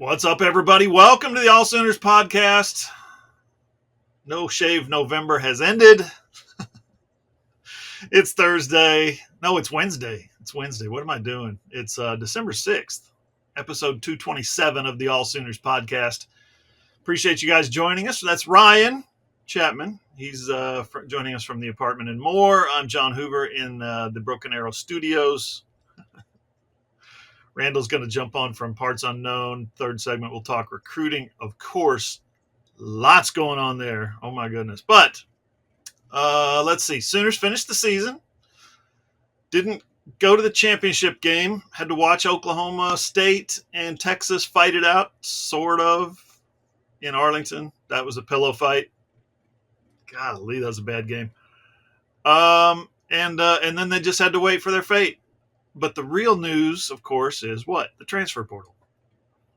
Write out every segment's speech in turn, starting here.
What's up, everybody? Welcome to the AllSooners Podcast. No Shave November has ended. It's Thursday. No, it's Wednesday. It's Wednesday. What am I doing? It's December 6th, episode 227 of the AllSooners Podcast. Appreciate you guys joining us. That's Ryan Chapman. He's joining us from the apartment and more. I'm John Hoover in the Broken Arrow Studios. Randall's going to jump on from Parts Unknown. Third segment, we'll talk recruiting. Of course, lots going on there. Oh, my goodness. But let's see. Sooners finished the season. Didn't go to the championship game. Had to watch Oklahoma State and Texas fight it out, sort of, in Arlington. That was a pillow fight. Golly, that was a bad game. And then they just had to wait for their fate. But the real news, of course, is what? The transfer portal.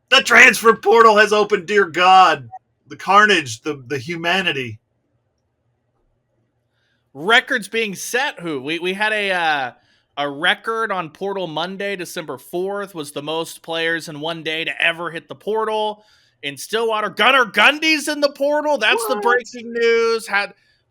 The transfer portal has opened, dear God. The carnage, the humanity. Records being set, Who? We had a record on Portal Monday, December 4th, was the most players in one day to ever hit the portal. In Stillwater, Gunnar Gundy's in the portal. That's the breaking news.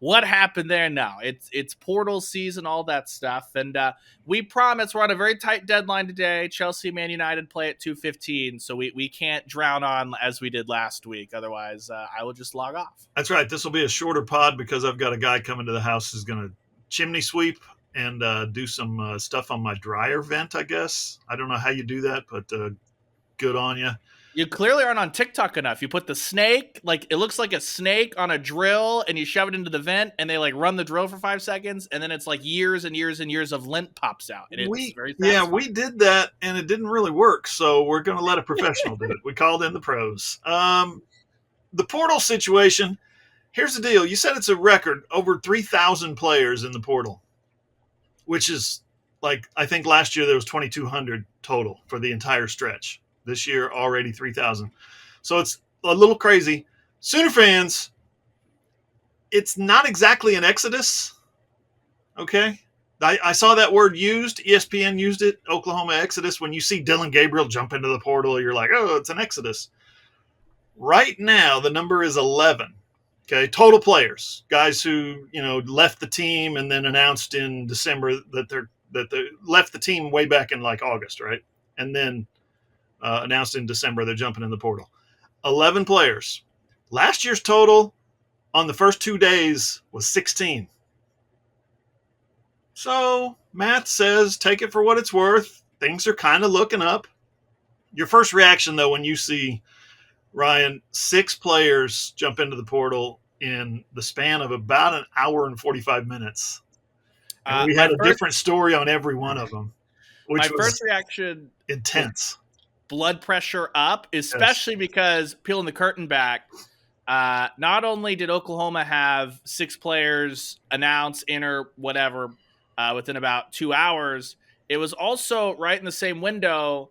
What happened there? No, it's portal season, all that stuff. And we promise we're on a very tight deadline today. Chelsea, Man United play at 2:15, so we can't drown on as we did last week. Otherwise, I will just log off. That's right. This will be a shorter pod because I've got a guy coming to the house who's going to chimney sweep and do some stuff on my dryer vent, I guess. I don't know how you do that, but good on you. You clearly aren't on TikTok enough. You put the snake, like it looks like a snake on a drill, and you shove it into the vent, and they like run the drill for 5 seconds, and then it's like years and years and years of lint pops out. And it's very satisfying. We did that, and it didn't really work, so we're going to let a professional do it. We called in the pros. The portal situation, here's the deal. You said it's a record, over 3,000 players in the portal, which is like, I think last year there was 2,200 total for the entire stretch. This year, already 3,000. So it's a little crazy. Sooner fans, it's not exactly an exodus. Okay? I saw that word used. ESPN used it, Oklahoma exodus. When you see Dillon Gabriel jump into the portal, you're like, oh, it's an exodus. Right now, the number is 11. Okay? Total players. Guys who, left the team and then announced in December that they left the team way back in like August, right? And then announced in December they're jumping in the portal. 11 players. Last year's total on the first 2 days was 16. So math says take it for what it's worth. Things are kind of looking up. Your first reaction, though, when you see, Ryan, 6 players jump into the portal in the span of about an hour and 45 minutes. And we had a different story on every one of them, which was first reaction intense. Blood pressure up, especially because, peeling the curtain back, not only did Oklahoma have 6 players announce, enter, whatever, within about 2 hours, it was also right in the same window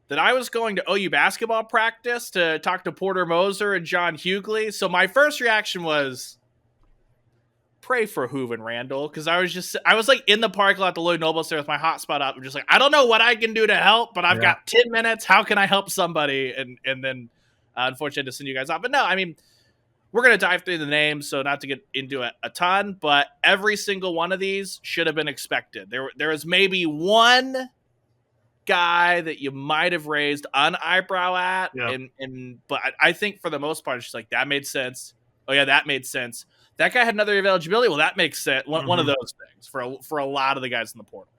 that I was going to OU basketball practice to talk to Porter Moser and John Hughley. So my first reaction was, pray for Hoover and Randall, because I was like in the parking lot at the Lloyd Noble Center with my hotspot up. I'm just like, I don't know what I can do to help, but I've got 10 minutes. How can I help somebody? And then unfortunately I had to send you guys off. But no, I mean, we're going to dive through the names, so not to get into it a ton, but every single one of these should have been expected. There was maybe one guy that you might have raised an eyebrow at, but I think for the most part, it's just like, that made sense. Oh yeah, that made sense. That guy had another eligibility. Well, that makes sense. One of those things for a lot of the guys in the portal.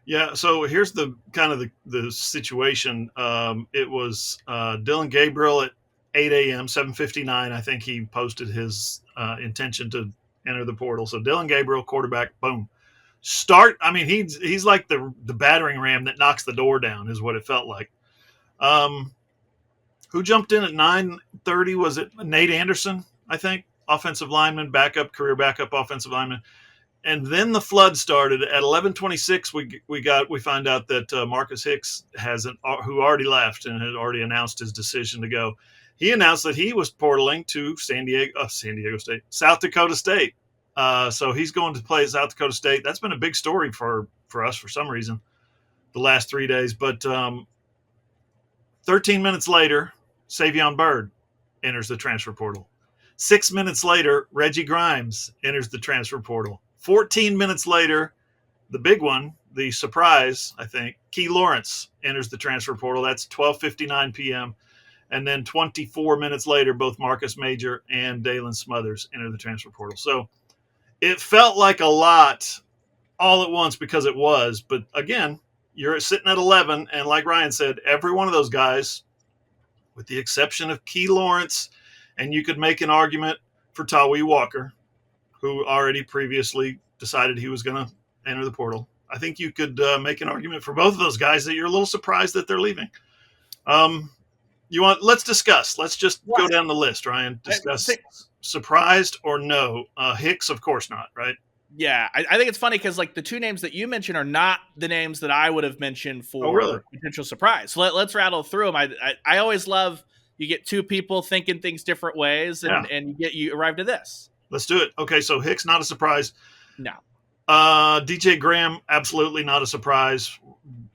Yeah. So here's the kind of the situation. It was Dillon Gabriel at 8 a.m., 7:59. I think he posted his intention to enter the portal. So Dillon Gabriel, quarterback, boom. Start. I mean, he's like the battering ram that knocks the door down, is what it felt like. Who jumped in at 9:30? Was it Nate Anderson? I think. Offensive lineman, career backup offensive lineman. And then the flood started at 11:26. We find out that Marcus Hicks who already left and had already announced his decision to go. He announced that he was portaling to South Dakota State. So he's going to play at South Dakota State. That's been a big story for us for some reason the last 3 days. But 13 minutes later, Savion Byrd enters the transfer portal. 6 minutes later, Reggie Grimes enters the transfer portal. 14 minutes later, the big one, the surprise, I think, Key Lawrence enters the transfer portal. That's 12:59 p.m. And then 24 minutes later, both Marcus Major and Dalen Smothers enter the transfer portal. So it felt like a lot all at once because it was. But again, you're sitting at 11. And like Ryan said, every one of those guys, with the exception of Key Lawrence, and you could make an argument for Tawee Walker, who already previously decided he was going to enter the portal. I think you could make an argument for both of those guys that you're a little surprised that they're leaving. Let's discuss. Let's just go down the list, Ryan. Discuss surprised or no. Hicks, of course not, right? Yeah, I think it's funny because like the two names that you mentioned are not the names that I would have mentioned for potential surprise. So let's rattle through them. I always love you get two people thinking things different ways, and you arrive to this. Let's do it. Okay, so Hicks, not a surprise. No. DJ Graham, absolutely not a surprise.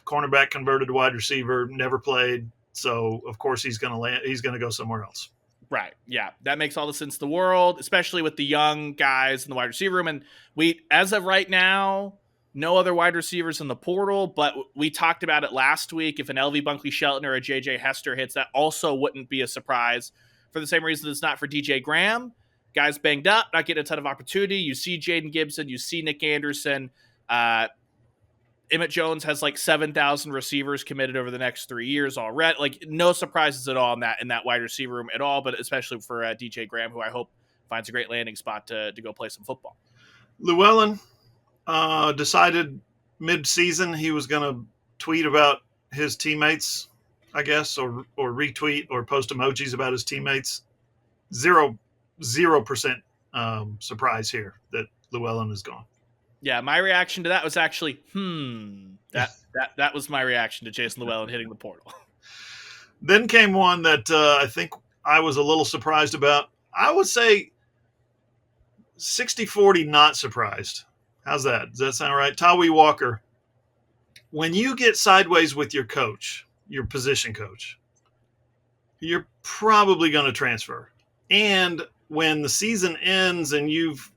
Cornerback converted to wide receiver, never played. So of course he's going to go somewhere else. Right. Yeah. That makes all the sense in the world, especially with the young guys in the wide receiver room. And we, as of right now, no other wide receivers in the portal, but we talked about it last week. If an LV Bunkley Shelton or a JJ Hester hits, that also wouldn't be a surprise for the same reason it's not for DJ Graham. Guys banged up, not getting a ton of opportunity. You see Jaden Gibson, you see Nick Anderson. Emmett Jones has like 7,000 receivers committed over the next 3 years already. Like no surprises at all in that wide receiver room at all, but especially for DJ Graham, who I hope finds a great landing spot to go play some football. Llewellyn decided mid-season he was going to tweet about his teammates, I guess, or retweet or post emojis about his teammates. 0% surprise here that Llewellyn is gone. Yeah, my reaction to that was actually, that was my reaction to Jason Llewellyn hitting the portal. Then came one that I think I was a little surprised about. I would say 60-40 not surprised. How's that? Does that sound right? Tawee Walker, when you get sideways with your coach, your position coach, you're probably going to transfer. And when the season ends and you've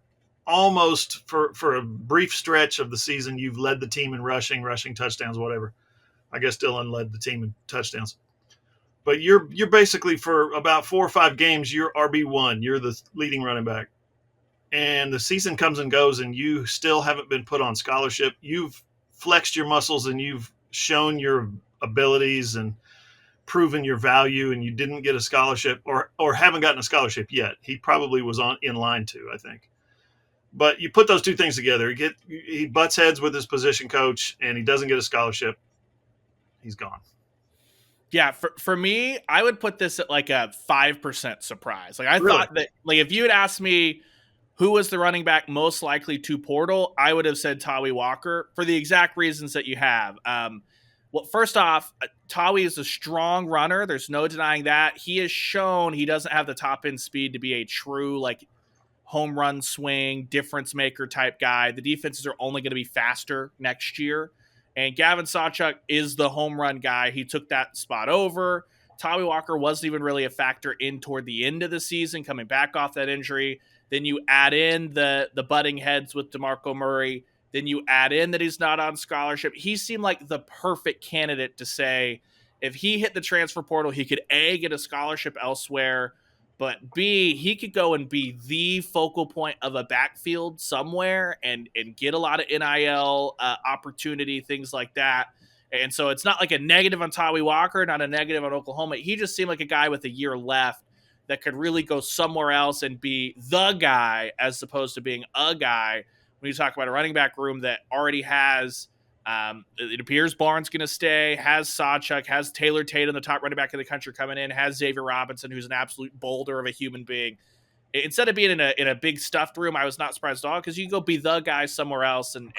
almost for a brief stretch of the season, you've led the team in rushing touchdowns, whatever. I guess Dillon led the team in touchdowns. But you're basically for about 4 or 5 games, you're RB1. You're the leading running back. And the season comes and goes and you still haven't been put on scholarship. You've flexed your muscles and you've shown your abilities and proven your value, and you didn't get a scholarship or haven't gotten a scholarship yet. He probably was in line to, I think. But you put those two things together, he butts heads with his position coach, and he doesn't get a scholarship. He's gone. Yeah, for me, I would put this at like a 5% surprise. Like I thought that, like if you had asked me who was the running back most likely to portal, I would have said Tawee Walker for the exact reasons that you have. Well, first off, Tawee is a strong runner. There's no denying that. He has shown he doesn't have the top end speed to be a true like home run swing, difference maker type guy. The defenses are only going to be faster next year. And Gavin Sawchuk is the home run guy. He took that spot over. Tawee Walker wasn't even really a factor in toward the end of the season, coming back off that injury. Then you add in the butting heads with DeMarco Murray. Then you add in that he's not on scholarship. He seemed like the perfect candidate to say if he hit the transfer portal, he could A, get a scholarship elsewhere, but B, he could go and be the focal point of a backfield somewhere and get a lot of NIL opportunity, things like that. And so it's not like a negative on Tawee Walker, not a negative on Oklahoma. He just seemed like a guy with a year left that could really go somewhere else and be the guy as opposed to being a guy. When you talk about a running back room that already has, it appears Barnes going to stay, has Sawchuk, has Taylor Tatum, the top running back in the country coming in, has Xavier Robinson, who's an absolute boulder of a human being. Instead of being in a big stuffed room, I was not surprised at all because you can go be the guy somewhere else and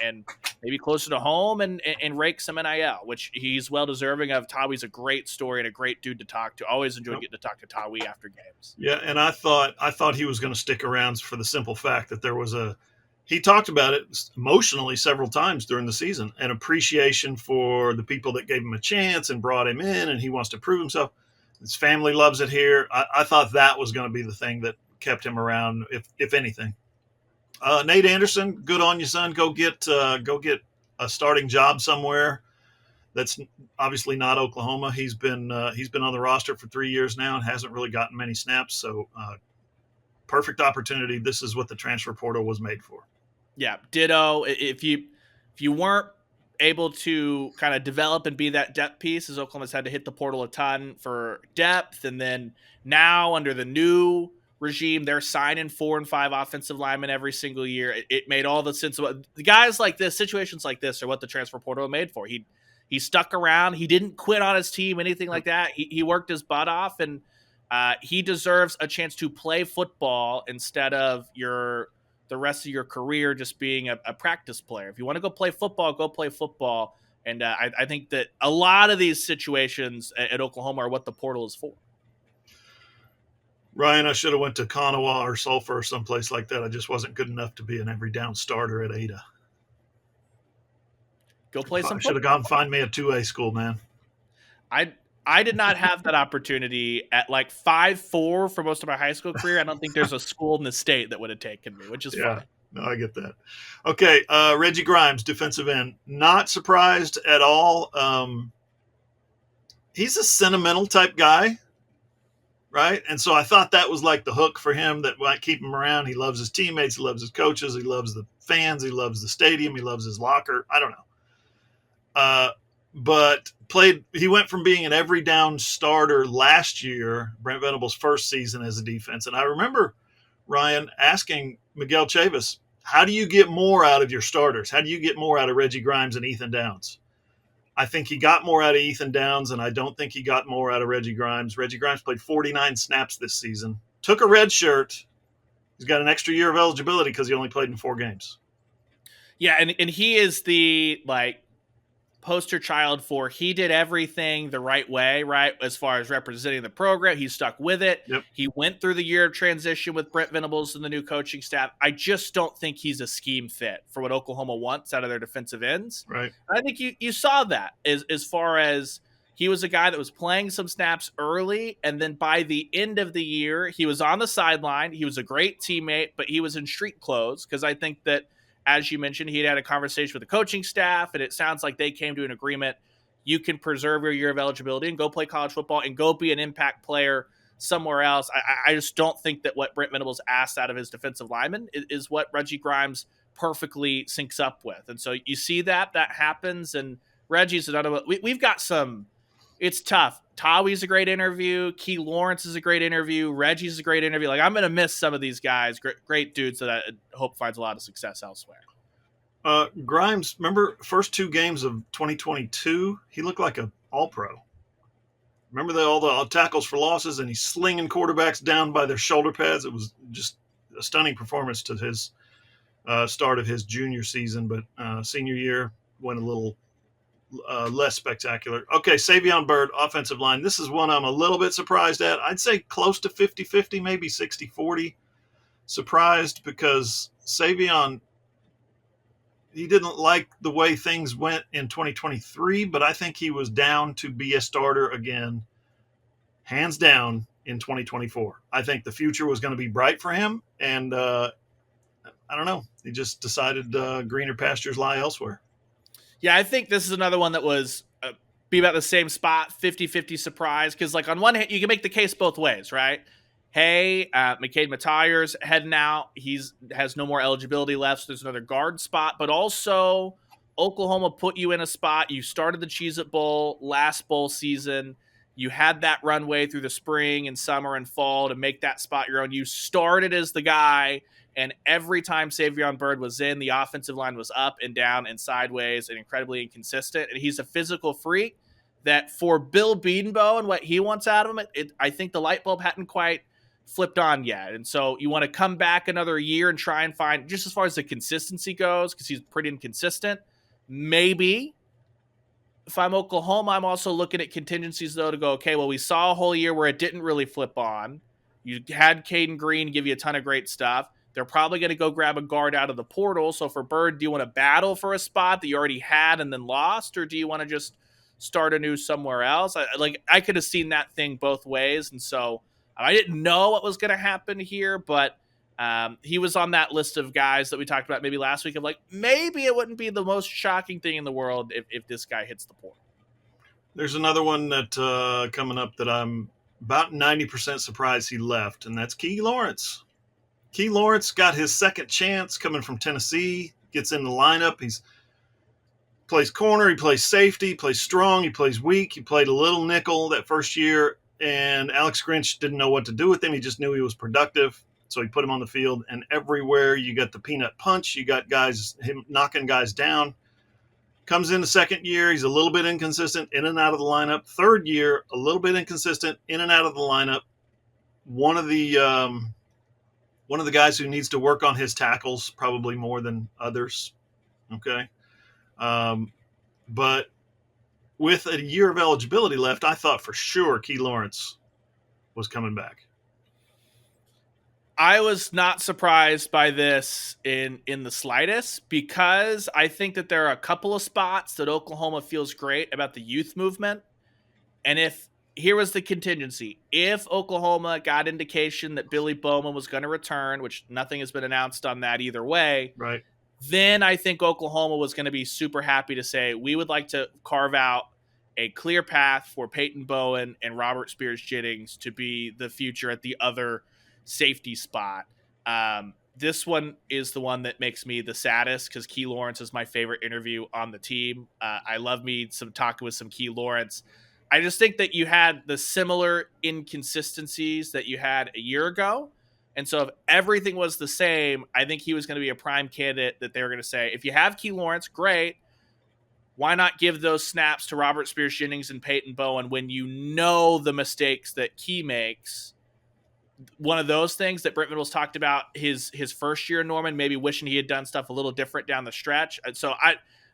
maybe closer to home and rake some NIL, which he's well deserving of. Tawee's a great story and a great dude to talk to. Always enjoyed getting to talk to Tawee after games. Yeah, and I thought he was going to stick around for the simple fact that there was a he talked about it emotionally several times during the season, an appreciation for the people that gave him a chance and brought him in, and he wants to prove himself. His family loves it here. I thought that was going to be the thing that kept him around, if anything. Nate Anderson, good on you, son. Go get a starting job somewhere. That's obviously not Oklahoma. He's been on the roster for 3 years now and hasn't really gotten many snaps. So perfect opportunity. This is what the transfer portal was made for. Yeah, ditto. If you weren't able to kind of develop and be that depth piece, as Oklahoma's had to hit the portal a ton for depth, and then now under the new regime, they're signing 4 and 5 offensive linemen every single year. It made all the sense of the guys like this, situations like this, are what the transfer portal made for. He stuck around. He didn't quit on his team, anything like that. He worked his butt off, and he deserves a chance to play football instead of the rest of your career just being a practice player. If you want to go play football, go play football. And I think that a lot of these situations at Oklahoma are what the portal is for. Ryan, I should have went to Kanawha or Sulphur or someplace like that. I just wasn't good enough to be an every down starter at Ada. Go play some I should have gone find me a 2A school, man. I did not have that opportunity at like 5'4" for most of my high school career. I don't think there's a school in the state that would have taken me, which is fine. No, I get that. Okay, Reggie Grimes, defensive end. Not surprised at all. He's a sentimental type guy, right? And so I thought that was like the hook for him that might keep him around. He loves his teammates. He loves his coaches. He loves the fans. He loves the stadium. He loves his locker. I don't know. But he went from being an every down starter last year, Brent Venables' first season as a defense. And I remember Ryan asking Miguel Chavis, how do you get more out of your starters? How do you get more out of Reggie Grimes and Ethan Downs? I think he got more out of Ethan Downs, and I don't think he got more out of Reggie Grimes. Reggie Grimes played 49 snaps this season, took a red shirt. He's got an extra year of eligibility because he only played in 4 games. Yeah, and he is the poster child for he did everything the right way, right? As far as representing the program, he stuck with it. Yep. He went through the year of transition with Brent Venables and the new coaching staff. I just don't think he's a scheme fit for what Oklahoma wants out of their defensive ends. Right. I think you saw that as far as he was a guy that was playing some snaps early, and then by the end of the year, he was on the sideline. He was a great teammate, but he was in street clothes because I think that, as you mentioned, he had a conversation with the coaching staff, and it sounds like they came to an agreement. You can preserve your year of eligibility and go play college football and go be an impact player somewhere else. I just don't think that what Brent Venables asked out of his defensive lineman is what Reggie Grimes perfectly syncs up with. And so you see that happens, and Reggie's another one. We've got some – it's tough. Tawi's a great interview. Key Lawrence is a great interview. Reggie's a great interview. Like, I'm going to miss some of these guys. Great dudes that I hope finds a lot of success elsewhere. Grimes, remember first 2 games of 2022, he looked like an all-pro. Remember all the tackles for losses, and he's slinging quarterbacks down by their shoulder pads. It was just a stunning performance to his start of his junior season, but senior year went a little less spectacular. Okay, Savion Byrd, offensive line. This is one I'm a little bit surprised at. I'd say close to 50-50, maybe 60-40. Surprised because Savion, he didn't like the way things went in 2023, but I think he was down to be a starter again, hands down, in 2024. I think the future was going to be bright for him, and I don't know. He just decided greener pastures lie elsewhere. Yeah, I think this is another one that was be about the same spot, 50-50 surprise. Because, like, on one hand, you can make the case both ways, right? Hey, McCade Mattire's heading out. Has no more eligibility left, so there's another guard spot. But also, Oklahoma put you in a spot. You started the Cheez-It Bowl last bowl season. You had that runway through the spring and summer and fall to make that spot your own. You started as the guy, and every time Savion Byrd was in, the offensive line was up and down and sideways and incredibly inconsistent. And he's a physical freak that for Bill Bedenbaugh and what he wants out of him, I think the light bulb hadn't quite flipped on yet. And so you want to come back another year and try and find, just as far as the consistency goes, because he's pretty inconsistent, maybe. If I'm Oklahoma, I'm also looking at contingencies, though, to go, okay, well, we saw a whole year where it didn't really flip on. You had Caden Green give you a ton of great stuff. They're probably going to go grab a guard out of the portal. So for Bird, do you want to battle for a spot that you already had and then lost, or do you want to just start anew somewhere else? I could have seen that thing both ways, and so I didn't know what was going to happen here, but he was on that list of guys that we talked about maybe last week of like, maybe it wouldn't be the most shocking thing in the world if this guy hits the portal. There's another one that coming up that I'm about 90% surprised he left, and that's Key Lawrence. Key Lawrence got his second chance coming from Tennessee, gets in the lineup. He plays corner, he plays safety, he plays strong, he plays weak. He played a little nickel that first year, and Alex Grinch didn't know what to do with him. He just knew he was productive, so he put him on the field. And everywhere you got the peanut punch, you got him knocking guys down. Comes in the second year, he's a little bit inconsistent, in and out of the lineup. Third year, a little bit inconsistent, in and out of the lineup. One of the guys who needs to work on his tackles, probably more than others. Okay. But with a year of eligibility left, I thought for sure Key Lawrence was coming back. I was not surprised by this in the slightest, because I think that there are a couple of spots that Oklahoma feels great about the youth movement. And here was the contingency. If Oklahoma got indication that Billy Bowman was going to return, which nothing has been announced on that either way, right, then I think Oklahoma was going to be super happy to say, we would like to carve out a clear path for Peyton Bowen and Robert Spears-Jennings to be the future at the other safety spot. This one is the one that makes me the saddest, because Key Lawrence is my favorite interview on the team. I love me some talking with some Key Lawrence. I just think that you had the similar inconsistencies that you had a year ago. And so if everything was the same, I think he was going to be a prime candidate that they were going to say, if you have Key Lawrence, great. Why not give those snaps to Robert Spears-Jennings and Peyton Bowen when you know the mistakes that Key makes? One of those things that Brent Venables talked about his first year in Norman, maybe wishing he had done stuff a little different down the stretch. So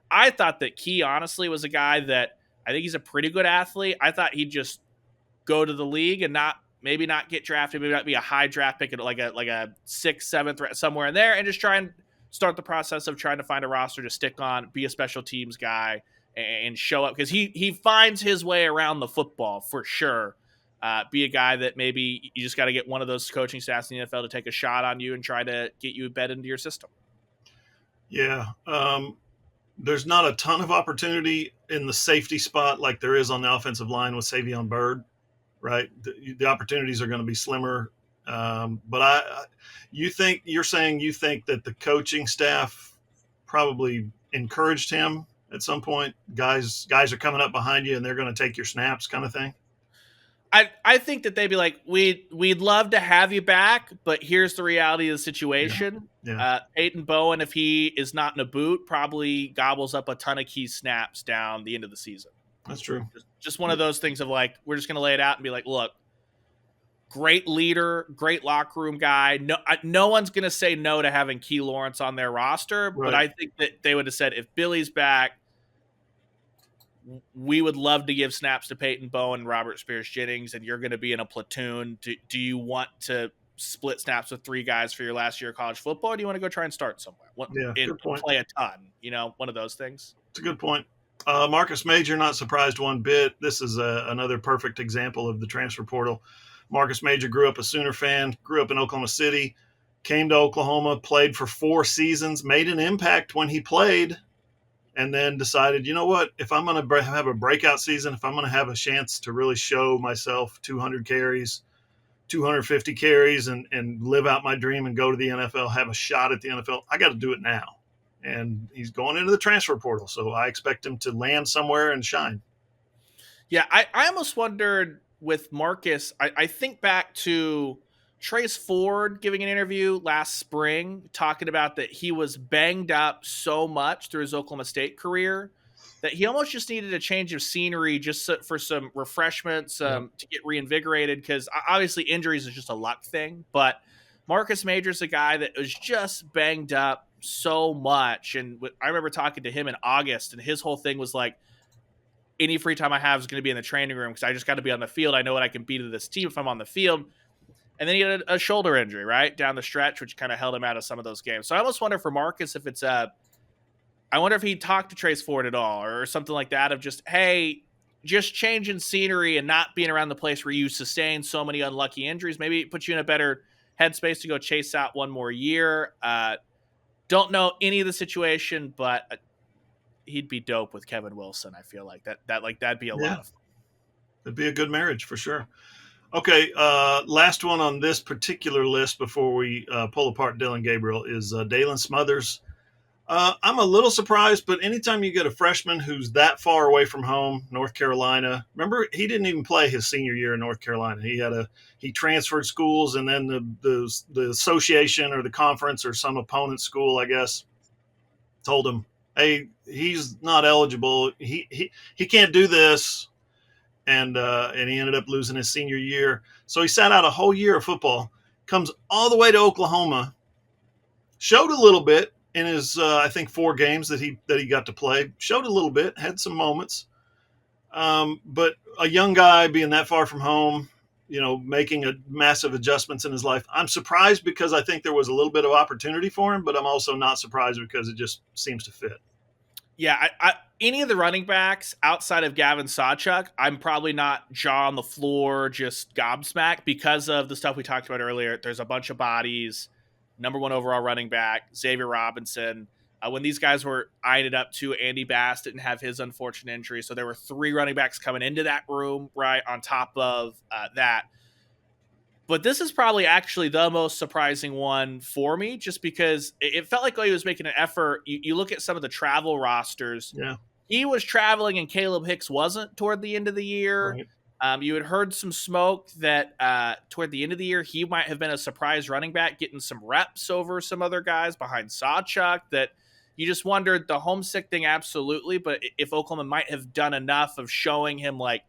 I thought that Key honestly was a guy that, I think he's a pretty good athlete. I thought he'd just go to the league and maybe not get drafted, maybe not be a high draft pick, like a 6th, 7th, somewhere in there, and just try and start the process of trying to find a roster to stick on, be a special teams guy, and show up, because he finds his way around the football for sure. Be a guy that maybe you just got to get one of those coaching staffs in the NFL to take a shot on you and try to get you bed into your system. Yeah. There's not a ton of opportunity in the safety spot like there is on the offensive line with Savion Byrd, right? The opportunities are going to be slimmer. But you're saying you think that the coaching staff probably encouraged him at some point? Guys are coming up behind you and they're going to take your snaps, kind of thing? I think that they'd be like, we'd love to have you back, but here's the reality of the situation. Yeah. Peyton Bowen, if he is not in a boot, probably gobbles up a ton of key snaps down the end of the season. That's true. Just one of those things of like, we're just going to lay it out and be like, look, great leader, great locker room guy. No one's going to say no to having Key Lawrence on their roster, right. But I think that they would have said, if Billy's back, we would love to give snaps to Peyton Bowen and Robert Spears-Jennings, and you're going to be in a platoon. Do you want to split snaps with 3 guys for your last year of college football, or do you want to go try and start somewhere? Good point. Play a ton, one of those things. It's a good point. Marcus Major, not surprised one bit. This is another perfect example of the transfer portal. Marcus Major grew up a Sooner fan, grew up in Oklahoma City, came to Oklahoma, played for 4 seasons, made an impact when he played, and then decided, you know what, if I'm going to have a breakout season, if I'm going to have a chance to really show myself 200 carries, 250 carries, and live out my dream and go to the NFL, have a shot at the NFL, I got to do it now. And he's going into the transfer portal, so I expect him to land somewhere and shine. Yeah, I almost wondered with Marcus, I think back to Trace Ford giving an interview last spring talking about that he was banged up so much through his Oklahoma State career that he almost just needed a change of scenery just for some refreshments to get reinvigorated, because obviously injuries is just a luck thing. But Marcus Major's a guy that was just banged up so much. And I remember talking to him in August, and his whole thing was like, any free time I have is going to be in the training room because I just got to be on the field. I know what I can be to this team if I'm on the field. And then he had a shoulder injury, right, down the stretch, which kind of held him out of some of those games. So I almost wonder for Marcus if it's I wonder if he talked to Trace Ford at all or something like that of just, hey, just changing scenery and not being around the place where you sustained so many unlucky injuries. Maybe it puts you in a better headspace to go chase out one more year. Don't know any of the situation, but he'd be dope with Kevin Wilson. I feel like that'd be a lot of fun. It'd be a good marriage for sure. Okay, last one on this particular list before we pull apart Dillon Gabriel is Dalen Smothers. I'm a little surprised, but anytime you get a freshman who's that far away from home, North Carolina, remember he didn't even play his senior year in North Carolina. He transferred schools, and then the association or the conference or some opponent school, I guess, told him, hey, he's not eligible. He can't do this. And he ended up losing his senior year. So he sat out a whole year of football, comes all the way to Oklahoma, showed a little bit in his, I think, 4 games that he got to play, showed a little bit, had some moments. But a young guy being that far from home, making a massive adjustments in his life, I'm surprised because I think there was a little bit of opportunity for him, but I'm also not surprised because it just seems to fit. Yeah, any of the running backs outside of Gavin Sawchuk, I'm probably not jaw on the floor, just gobsmacked because of the stuff we talked about earlier. There's a bunch of bodies, number 1 overall running back, Xavier Robinson. When these guys were eyeing it up to, Andy Bass didn't have his unfortunate injury. So there were 3 running backs coming into that room, right, on top of that. But this is probably actually the most surprising one for me, just because it felt like he was making an effort. You look at some of the travel rosters. Yeah. He was traveling and Caleb Hicks wasn't toward the end of the year. Right. You had heard some smoke that toward the end of the year, he might have been a surprise running back, getting some reps over some other guys behind Sawchuk, that you just wondered the homesick thing. Absolutely. But if Oklahoma might have done enough of showing him like,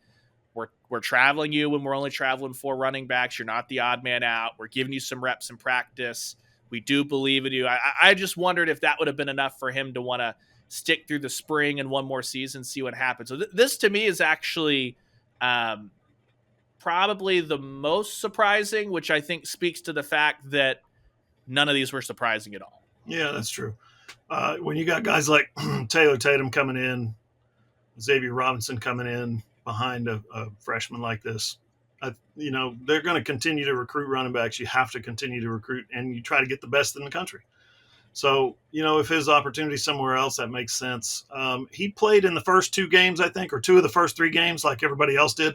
we're traveling you when we're only traveling 4 running backs. You're not the odd man out. We're giving you some reps in practice. We do believe in you. I just wondered if that would have been enough for him to want to stick through the spring and one more season, see what happens. So this to me is actually probably the most surprising, which I think speaks to the fact that none of these were surprising at all. Yeah, that's true. When you got guys like Taylor Tatum coming in, Xavier Robinson coming in behind a freshman like this, they're going to continue to recruit running backs. You have to continue to recruit, and you try to get the best in the country. So, if his opportunity somewhere else, that makes sense. He played in the first 2 games, I think, or 2 of the first 3 games like everybody else did.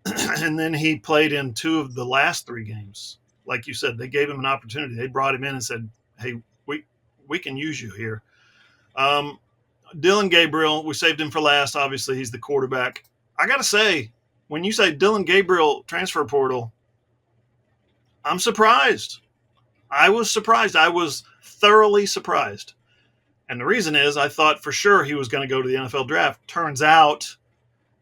And then he played in 2 of the last 3 games. Like you said, they gave him an opportunity. They brought him in and said, hey, we can use you here. Dillon Gabriel, we saved him for last. Obviously, he's the quarterback. I got to say, when you say Dillon Gabriel transfer portal, I'm surprised. I was surprised. I was thoroughly surprised. And the reason is I thought for sure he was going to go to the NFL draft. Turns out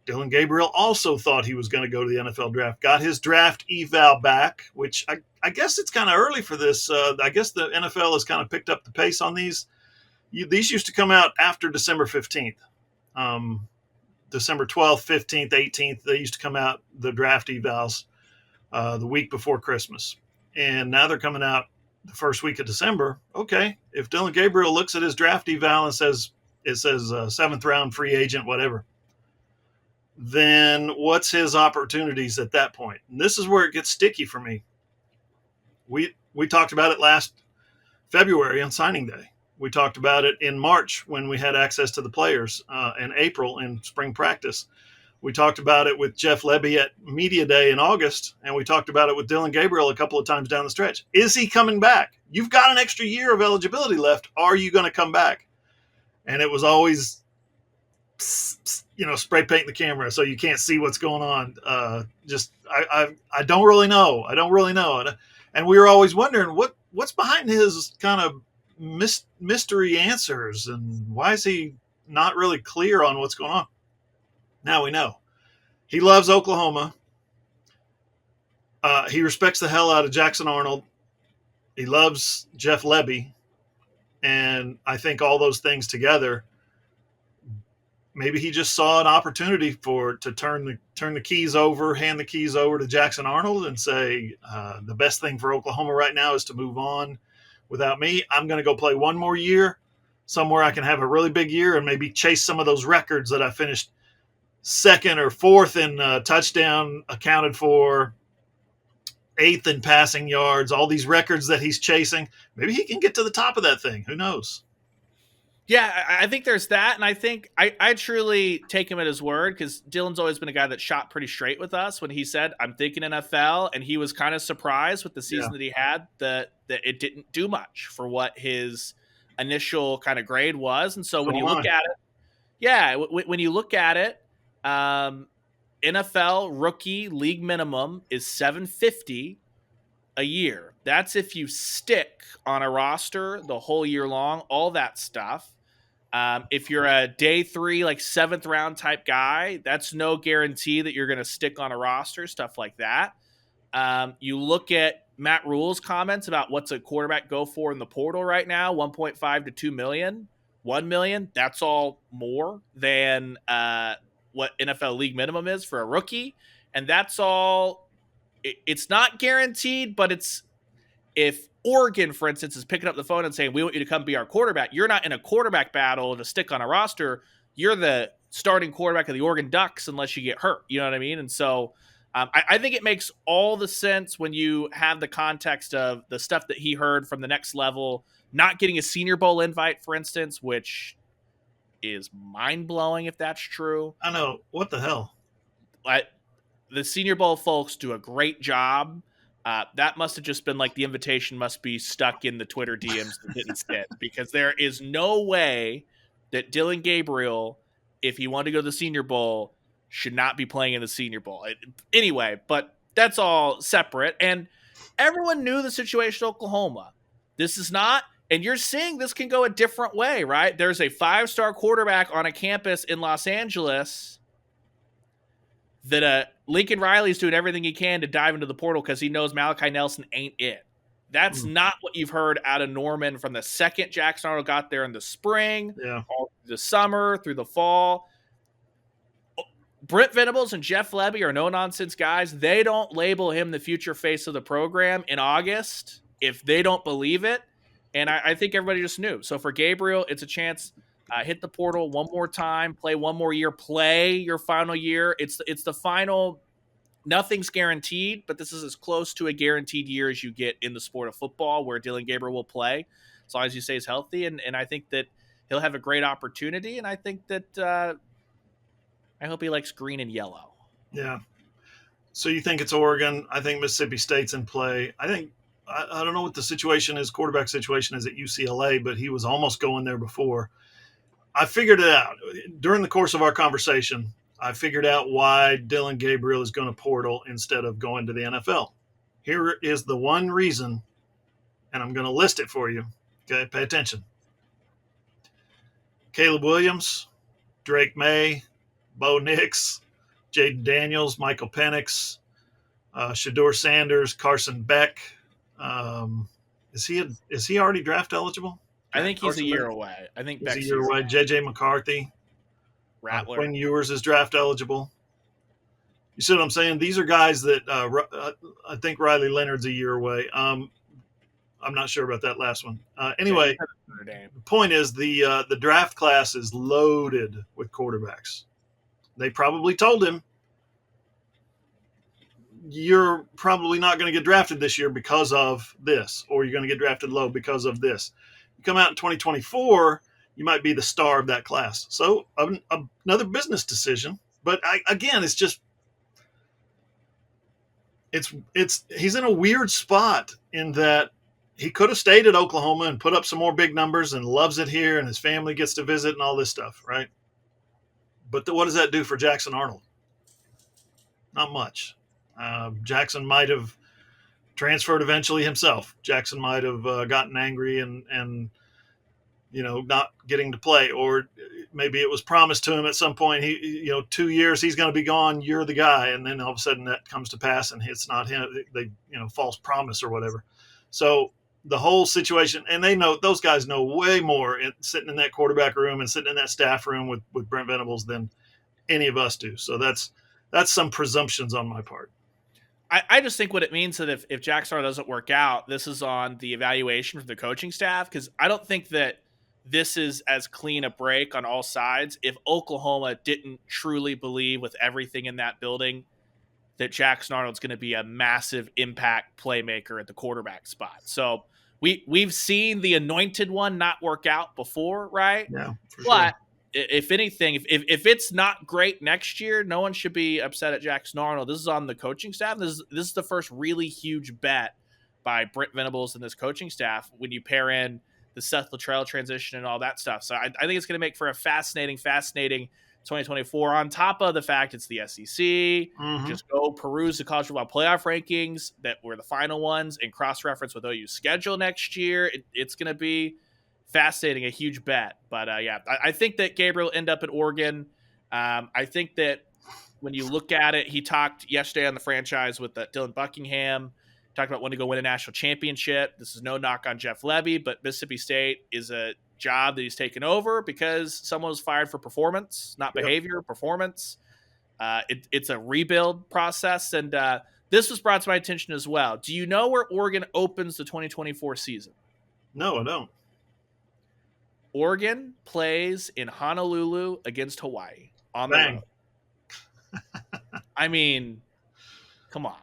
Dillon Gabriel also thought he was going to go to the NFL draft. Got his draft eval back, which I guess it's kind of early for this. I guess the NFL has kind of picked up the pace on these. These used to come out after December 15th. December 12th, 15th, 18th, they used to come out, the draft evals, the week before Christmas. And now they're coming out the first week of December. Okay, if Dillon Gabriel looks at his draft eval and says 7th round free agent, whatever, then what's his opportunities at that point? And this is where it gets sticky for me. We talked about it last February on signing day. We talked about it in March when we had access to the players, in April in spring practice. We talked about it with Jeff Lebby at Media Day in August, and we talked about it with Dillon Gabriel a couple of times down the stretch. Is he coming back? You've got an extra year of eligibility left. Are you going to come back? And it was always, spray paint the camera so you can't see what's going on. I don't really know. I don't really know. And we were always wondering what's behind his kind of mystery answers, and why is he not really clear on what's going on? Now we know. He loves Oklahoma. He respects the hell out of Jackson Arnold. He loves Jeff Lebby. And I think all those things together maybe he just saw an opportunity to turn the keys over, hand the keys over to Jackson Arnold and say, the best thing for Oklahoma right now is to move on without me. I'm going to go play one more year somewhere I can have a really big year and maybe chase some of those records that I finished second or fourth in touchdown accounted for, eighth in passing yards, all these records that he's chasing. Maybe he can get to the top of that thing. Who knows? Yeah, I think there's that, and I think I truly take him at his word, because Dillon's always been a guy that shot pretty straight with us when he said, I'm thinking NFL, and he was kind of surprised with the season that he had that it didn't do much for what his initial kind of grade was. And so when you look at it, when you look at it, NFL rookie league minimum is $750 a year. That's if you stick on a roster the whole year long, all that stuff. If you're a day 3, like 7th round type guy, that's no guarantee that you're going to stick on a roster, stuff like that. You look at Matt Rule's comments about what's a quarterback go for in the portal right now, 1.5 to 2 million, 1 million. That's all more than what NFL league minimum is for a rookie. And that's all. It's not guaranteed, but it's, if Oregon, for instance, is picking up the phone and saying, we want you to come be our quarterback, you're not in a quarterback battle to stick on a roster. You're the starting quarterback of the Oregon Ducks unless you get hurt. You know what I mean? And so I think it makes all the sense when you have the context of the stuff that he heard from the next level, not getting a Senior Bowl invite, for instance, which is mind-blowing if that's true. I know. What the hell? The Senior Bowl folks do a great job. That must have just been like the invitation must be stuck in the Twitter DMs that didn't sit, because there is no way that Dillon Gabriel, if he wanted to go to the Senior Bowl, should not be playing in the Senior Bowl. Anyway, but that's all separate. And everyone knew the situation in Oklahoma. This is not, and you're seeing this can go a different way, right? There's a 5-star quarterback on a campus in Los Angeles that Lincoln Riley's doing everything he can to dive into the portal because he knows Malachi Nelson ain't it. That's not what you've heard out of Norman from the second Jackson Arnold got there in the spring, all through the summer, through the fall. Brent Venables and Jeff Lebby are no-nonsense guys. They don't label him the future face of the program in August if they don't believe it. And I think everybody just knew. So for Gabriel, it's a chance. Hit the portal one more time, play one more year, play your final year. It's the final. Nothing's guaranteed, but this is as close to a guaranteed year as you get in the sport of football, where Dillon Gabriel will play as long as you say he's healthy. And I think that he'll have a great opportunity. And I think that I hope he likes green and yellow. Yeah. So you think it's Oregon? I think Mississippi State's in play. I don't know what the situation is, quarterback situation is at UCLA, but he was almost going there before. I figured it out during the course of our conversation. I figured out why Dillon Gabriel is going to portal instead of going to the NFL. Here is the one reason, and I'm going to list it for you. Okay, pay attention. Caleb Williams, Drake May, Bo Nix, Jaden Daniels, Michael Penix, Shedeur Sanders, Carson Beck. Is he already draft eligible? I think he's a year away. I think he's a year away. JJ McCarthy. Rattler. Quinn Ewers is draft eligible. You see what I'm saying? These are guys that I think Riley Leonard's a year away. I'm not sure about that last one. Anyway, the point is the draft class is loaded with quarterbacks. They probably told him, you're probably not going to get drafted this year because of this, or you're going to get drafted low because of this. You come out in 2024, you might be the star of that class. So another business decision. But again, it's just he's in a weird spot in that he could have stayed at Oklahoma and put up some more big numbers and loves it here, and his family gets to visit and all this stuff, right? But what does that do for Jackson Arnold? Not much. Jackson might have transferred eventually himself. Jackson might have gotten angry and not getting to play, or maybe it was promised to him at some point. 2 years he's going to be gone. You're the guy, and then all of a sudden that comes to pass, and it's not him. They false promise or whatever. So the whole situation, and those guys know way more sitting in that quarterback room and sitting in that staff room with Brent Venables than any of us do. So that's some presumptions on my part. I just think what it means that if Jackson Arnold doesn't work out, this is on the evaluation for the coaching staff, because I don't think that this is as clean a break on all sides if Oklahoma didn't truly believe with everything in that building that Jackson Arnold's going to be a massive impact playmaker at the quarterback spot. So we've seen the anointed one not work out before, right? Yeah, for but sure. If anything, if it's not great next year, no one should be upset at Jackson Arnold. This is on the coaching staff. This is the first really huge bet by Brent Venables and this coaching staff when you pair in the Seth Luttrell transition and all that stuff. So I think it's going to make for a fascinating 2024, on top of the fact it's the SEC. Mm-hmm. Just go peruse the college football playoff rankings that were the final ones and cross-reference with OU's schedule next year. It's going to be fascinating, a huge bet. But I think that Gabriel will end up at Oregon. I think that when you look at it, he talked yesterday on the franchise with Dylan Buckingham, talked about wanting to go win a national championship. This is no knock on Jeff Levy, but Mississippi State is a job that he's taken over because someone was fired for performance, not behavior, performance. It's a rebuild process. And this was brought to my attention as well. Do you know where Oregon opens the 2024 season? No, I don't. Oregon plays in Honolulu against Hawaii on the road. I mean, come on.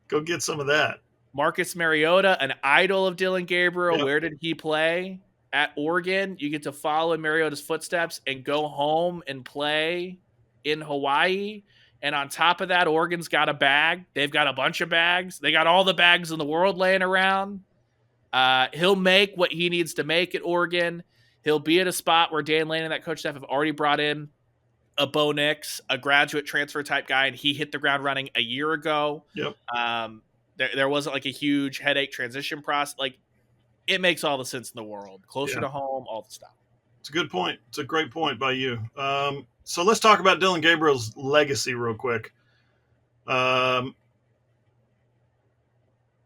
Go get some of that. Marcus Mariota, an idol of Dillon Gabriel. Yep. Where did he play? At Oregon. You get to follow in Mariota's footsteps and go home and play in Hawaii. And on top of that, Oregon's got a bag. They've got a bunch of bags. They got all the bags in the world laying around. He'll make what he needs to make at Oregon. He'll be at a spot where Dan Lane and that coach staff have already brought in a Bo Nix, a graduate transfer type guy, and he hit the ground running a year ago. Yep. There wasn't like a huge headache transition process. Like, it makes all the sense in the world. Closer to home, all the stuff. It's a good point. It's a great point by you. So let's talk about Dillon Gabriel's legacy real quick.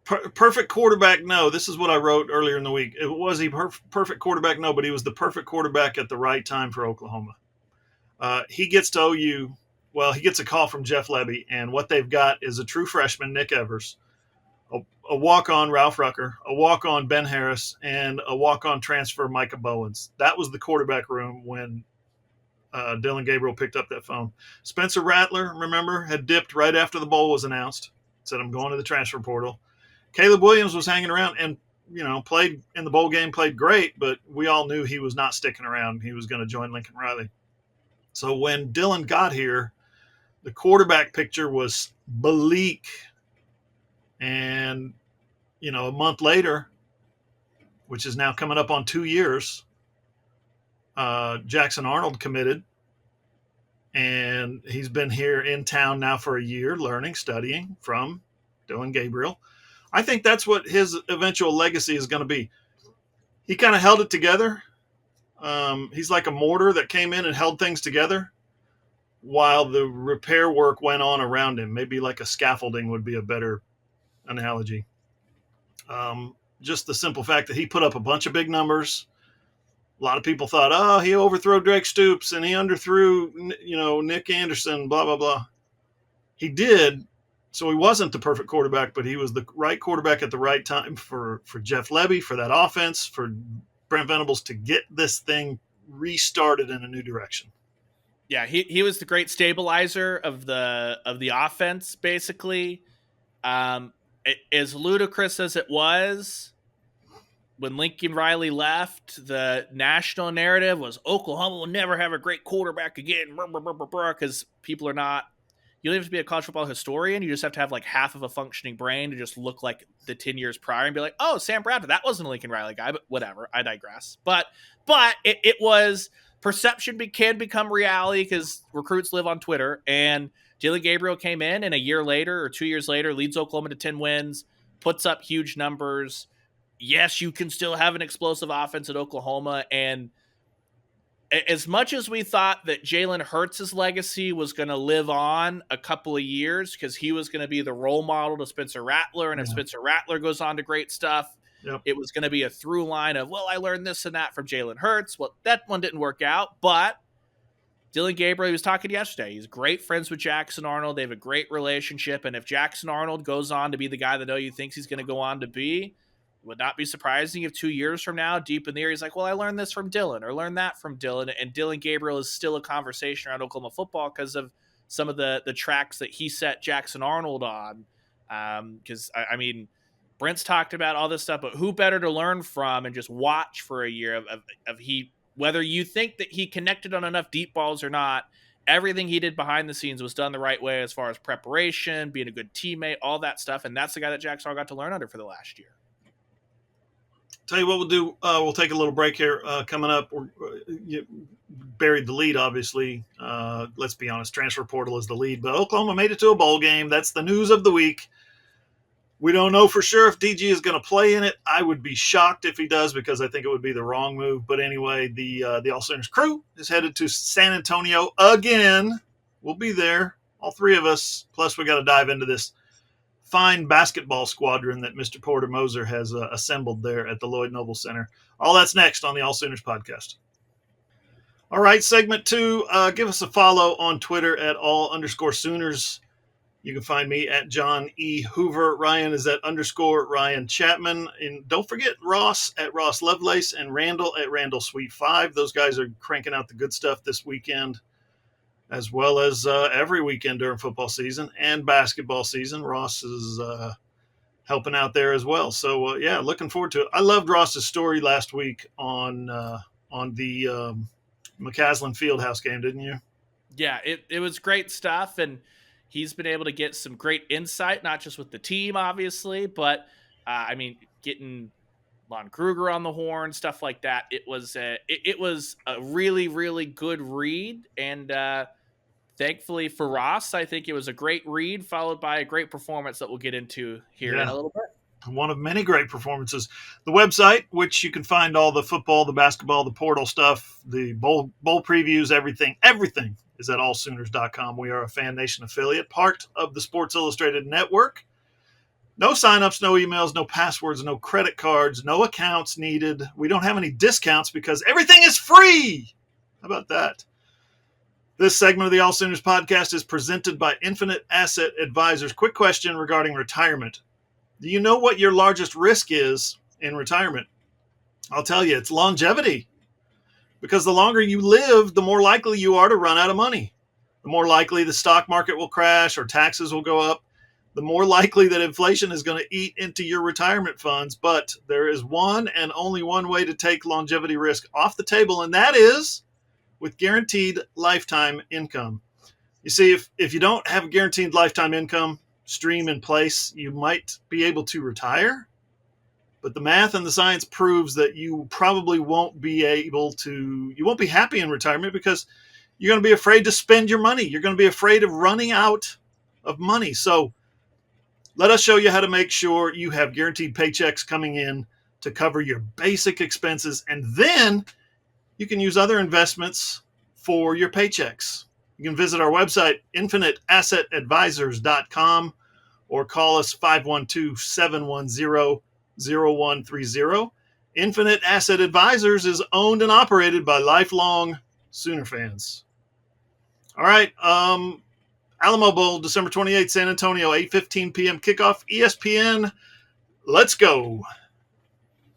Perfect quarterback? No. This is what I wrote earlier in the week. Was he perfect quarterback? No, but he was the perfect quarterback at the right time for Oklahoma. He gets to OU. Well, he gets a call from Jeff Levy, and what they've got is a true freshman, Nick Evers, a walk-on Ralph Rucker, a walk-on Ben Harris, and a walk-on transfer Micah Bowens. That was the quarterback room when Dillon Gabriel picked up that phone. Spencer Rattler, remember, had dipped right after the bowl was announced. Said, I'm going to the transfer portal. Caleb Williams was hanging around and, played in the bowl game, played great, but we all knew he was not sticking around. He was going to join Lincoln Riley. So when Dillon got here, the quarterback picture was bleak. And, a month later, which is now coming up on 2 years, Jackson Arnold committed. And he's been here in town now for a year, learning, studying from Dillon Gabriel. I think that's what his eventual legacy is going to be. He kind of held it together. He's like a mortar that came in and held things together while the repair work went on around him. Maybe like a scaffolding would be a better analogy. Just the simple fact that he put up a bunch of big numbers. A lot of people thought, he overthrew Drake Stoops and he underthrew, Nick Anderson, blah, blah, blah. He did. So he wasn't the perfect quarterback, but he was the right quarterback at the right time for Jeff Levy, for that offense, for Brent Venables to get this thing restarted in a new direction. Yeah, he was the great stabilizer of the offense, basically. As ludicrous as it was, when Lincoln Riley left, the national narrative was Oklahoma will never have a great quarterback again, because people are not. You don't have to be a college football historian. You just have to have like half of a functioning brain to just look like the 10 years prior and be like, oh, Sam Bradford, that wasn't a Lincoln Riley guy, but whatever. I digress. But it was perception can become reality because recruits live on Twitter. And Dillon Gabriel came in, and a year later or 2 years later leads Oklahoma to 10 wins, puts up huge numbers. Yes, you can still have an explosive offense at Oklahoma. And as much as we thought that Jalen Hurts' legacy was going to live on a couple of years because he was going to be the role model to Spencer Rattler, and if Spencer Rattler goes on to great stuff, Yep. it was going to be a through line of, well, I learned this and that from Jalen Hurts. Well, that one didn't work out, but Dillon Gabriel, he was talking yesterday. He's great friends with Jackson Arnold. They have a great relationship. And if Jackson Arnold goes on to be the guy that OU thinks he's going to go on to be, it would not be surprising if 2 years from now, deep in the year, he's like, well, I learned this from Dillon or learned that from Dillon. And Dillon Gabriel is still a conversation around Oklahoma football because of some of the tracks that he set Jackson Arnold on. Because, I mean, Brent's talked about all this stuff, but who better to learn from and just watch for a year of he – whether you think that he connected on enough deep balls or not, everything he did behind the scenes was done the right way as far as preparation, being a good teammate, all that stuff. And that's the guy that Jackson Arnold got to learn under for the last year. Tell you what we'll do. We'll take a little break here. Coming up, you buried the lead, obviously. Let's be honest, transfer portal is the lead. But Oklahoma made it to a bowl game. That's the news of the week. We don't know for sure if DG is going to play in it. I would be shocked if he does because I think it would be the wrong move. But anyway, the AllSooners crew is headed to San Antonio again. We'll be there, all three of us. Plus, we got to dive into this fine basketball squadron that Mr. Porter Moser has assembled there at the Lloyd Noble Center. All that's next on the AllSooners podcast. All right, segment 2. Give us a follow on Twitter at @all_Sooners. You can find me at John E. Hoover. Ryan is at _Ryan Chapman. And don't forget Ross at Ross Lovelace and Randall at Randall Sweet 5. Those guys are cranking out the good stuff this weekend, as well as every weekend during football season and basketball season. Ross is helping out there as well. So, yeah, looking forward to it. I loved Ross's story last week on the McCaslin Fieldhouse game, didn't you? Yeah, it was great stuff. And he's been able to get some great insight, not just with the team, obviously, but, I mean, getting Lon Kruger on the horn, stuff like that. It was a really, really good read. And thankfully for Ross, I think it was a great read followed by a great performance that we'll get into here in a little bit. One of many great performances. The website, which you can find all the football, the basketball, the portal stuff, the bowl previews, everything is at allsooners.com. We are a Fan Nation affiliate, part of the Sports Illustrated network. No signups, no emails, no passwords, no credit cards, no accounts needed. We don't have any discounts because everything is free. How about that? This segment of the AllSooners podcast is presented by Infinite Asset Advisors. Quick question regarding retirement. Do you know what your largest risk is in retirement? I'll tell you, it's longevity. Because the longer you live, the more likely you are to run out of money. The more likely the stock market will crash or taxes will go up. The more likely that inflation is going to eat into your retirement funds. But there is one and only one way to take longevity risk off the table, and that is with guaranteed lifetime income. You see, if you don't have a guaranteed lifetime income stream in place, you might be able to retire, but the math and the science proves that you probably won't be happy in retirement because you're going to be afraid to spend your money. You're going to be afraid of running out of money. So let us show you how to make sure you have guaranteed paychecks coming in to cover your basic expenses, and then you can use other investments for your paychecks. You can visit our website, infiniteassetadvisors.com, or call us 512-710-0130. Infinite Asset Advisors is owned and operated by lifelong Sooner fans. All right. Alamo Bowl, December 28th, San Antonio, 8:15 p.m. kickoff, ESPN. Let's go.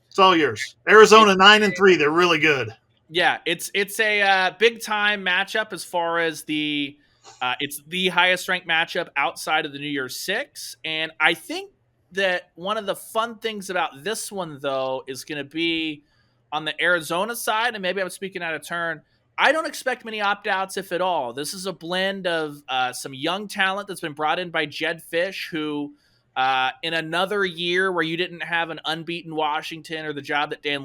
It's all yours. Arizona 9-3. They're really good. Yeah, it's a big time matchup as far as it's the highest ranked matchup outside of the New Year's Six. And I think that one of the fun things about this one, though, is going to be on the Arizona side. And maybe I'm speaking out of turn. I don't expect many opt-outs, if at all. This is a blend of some young talent that's been brought in by Jedd Fisch, who in another year where you didn't have an unbeaten Washington or the job that Dan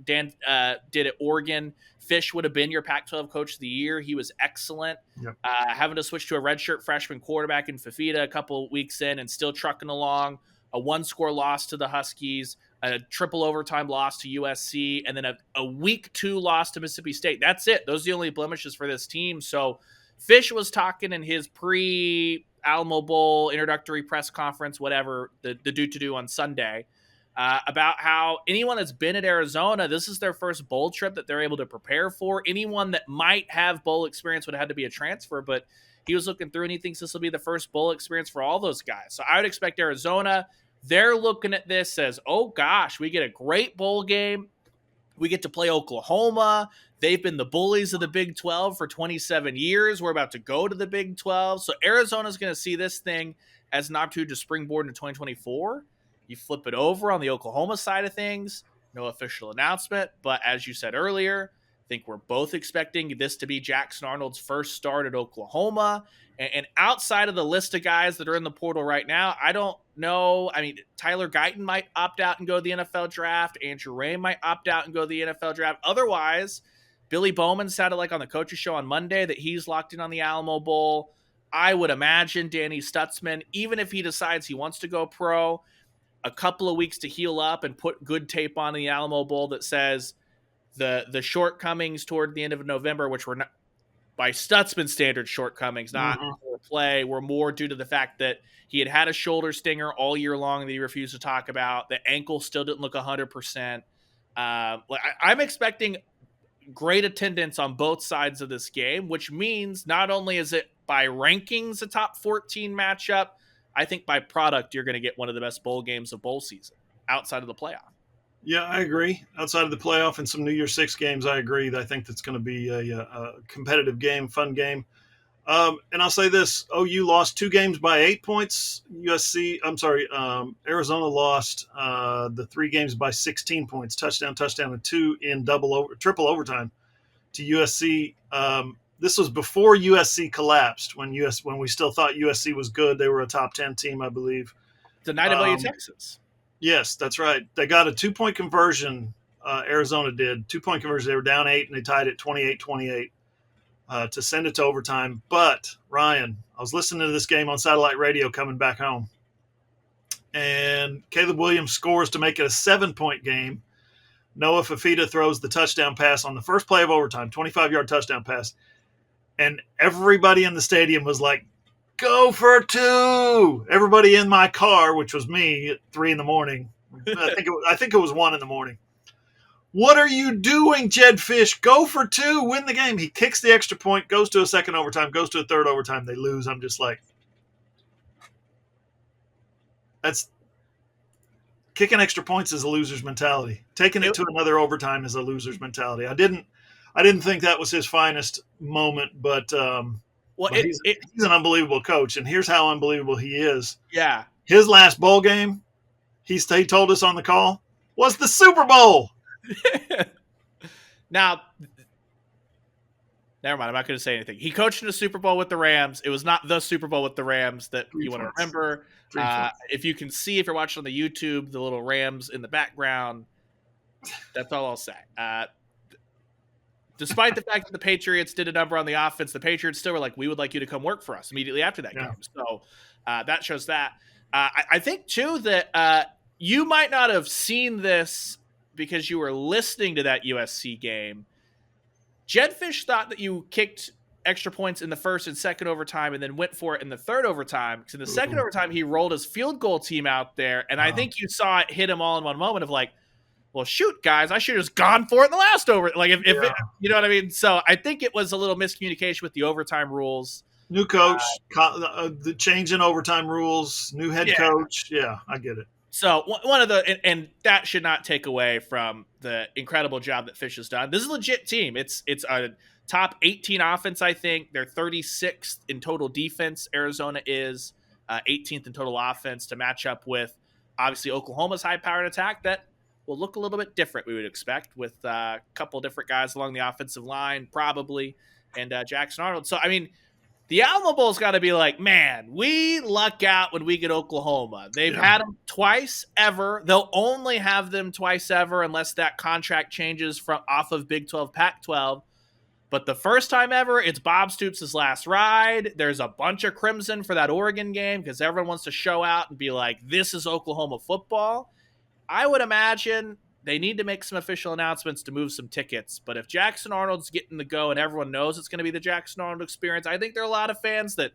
did at Oregon, Fisch would have been your Pac-12 Coach of the Year. He was excellent. Yep. Having to switch to a redshirt freshman quarterback in Fafita a couple weeks in and still trucking along, a one-score loss to the Huskies, a triple overtime loss to USC, and then a week 2 loss to Mississippi State. That's it. Those are the only blemishes for this team. So Fisch was talking in his Alamo Bowl introductory press conference, whatever the do on Sunday. about how anyone that's been at Arizona, this is their first bowl trip that they're able to prepare for. Anyone that might have bowl experience would have had to be a transfer, but he was looking through and he thinks this will be the first bowl experience for all those guys. So I would expect Arizona, they're looking at this as, oh gosh, we get a great bowl game. We get to play Oklahoma. They've been the bullies of the Big 12 for 27 years. We're about to go to the Big 12. So Arizona's going to see this thing as an opportunity to springboard into 2024. You flip it over on the Oklahoma side of things, no official announcement. But as you said earlier, I think we're both expecting this to be Jackson Arnold's first start at Oklahoma. And outside of the list of guys that are in the portal right now, I don't know. I mean, Tyler Guyton might opt out and go to the NFL draft. Andrew Ray might opt out and go to the NFL draft. Otherwise, Billy Bowman sounded like on the coaches show on Monday that he's locked in on the Alamo Bowl. I would imagine Danny Stutzman, even if he decides he wants to go pro, a couple of weeks to heal up and put good tape on the Alamo Bowl that says the shortcomings toward the end of November, which were not by Stutzman standard shortcomings, not play, were more due to the fact that he had a shoulder stinger all year long that he refused to talk about. The ankle still didn't look 100%. I'm expecting great attendance on both sides of this game, which means not only is it by rankings a top 14 matchup, I think by product, you're going to get one of the best bowl games of bowl season outside of the playoff. Yeah, I agree. Outside of the playoff and some New Year's Six games, I agree. I think that's going to be a competitive game, fun game. And I'll say this: OU lost 2 games by 8 points. Arizona lost the 3 games by 16 points, touchdown, and 2 in triple overtime to USC. This was before USC collapsed, when we still thought USC was good. They were a top 10 team, I believe. The night of OU Texas. Yes, that's right. They got a 2-point conversion. Arizona did 2-point conversion. They were down 8 and they tied it 28-28 to send it to overtime. But Ryan, I was listening to this game on satellite radio coming back home, and Caleb Williams scores to make it a 7-point game. Noah Fafita throws the touchdown pass on the first play of overtime, 25-yard touchdown pass. And everybody in the stadium was like, go for 2. Everybody in my car, which was me at 3 in the morning. I think it was 1 in the morning. What are you doing, Jed Fish? Go for 2, win the game. He kicks the extra point, goes to a second overtime, goes to a third overtime. They lose. I'm just like, that's kicking extra points is a loser's mentality. Taking it to another overtime is a loser's mentality. I didn't think that was his finest moment, but he's an unbelievable coach, and here's how unbelievable he is. Yeah. His last bowl game, he told us on the call, was the Super Bowl. Now, never mind. I'm not going to say anything. He coached in a Super Bowl with the Rams. It was not the Super Bowl with the Rams that you want to remember. If you can see, if you're watching on the YouTube, the little Rams in the background, that's all I'll say. Despite the fact that the Patriots did a number on the offense, the Patriots still were like, we would like you to come work for us immediately after that game. So that shows that. I think, too, that you might not have seen this because you were listening to that USC game. Jed Fish thought that you kicked extra points in the first and second overtime and then went for it in the third overtime. Because in the second overtime, he rolled his field goal team out there. And I think you saw it hit him all in one moment of like, well, shoot, guys, I should have just gone for it in the last over. Like, if it, you know what I mean? So I think it was a little miscommunication with the overtime rules. New coach, the change in overtime rules, new head coach. Yeah, I get it. So one of the, and that should not take away from the incredible job that Fish has done. This is a legit team. It's a top 18 offense, I think. They're 36th in total defense. Arizona is 18th in total offense to match up with, obviously, Oklahoma's high-powered attack that will look a little bit different, we would expect, with a couple different guys along the offensive line, probably, and Jackson Arnold. So, I mean, the Alamo Bowl's got to be like, man, we luck out when we get Oklahoma. They've had them twice ever. They'll only have them twice ever unless that contract changes from off of Big 12, Pac-12. But the first time ever, it's Bob Stoops' last ride. There's a bunch of crimson for that Oregon game because everyone wants to show out and be like, this is Oklahoma football. I would imagine they need to make some official announcements to move some tickets. But if Jackson Arnold's getting the go and everyone knows it's going to be the Jackson Arnold experience, I think there are a lot of fans that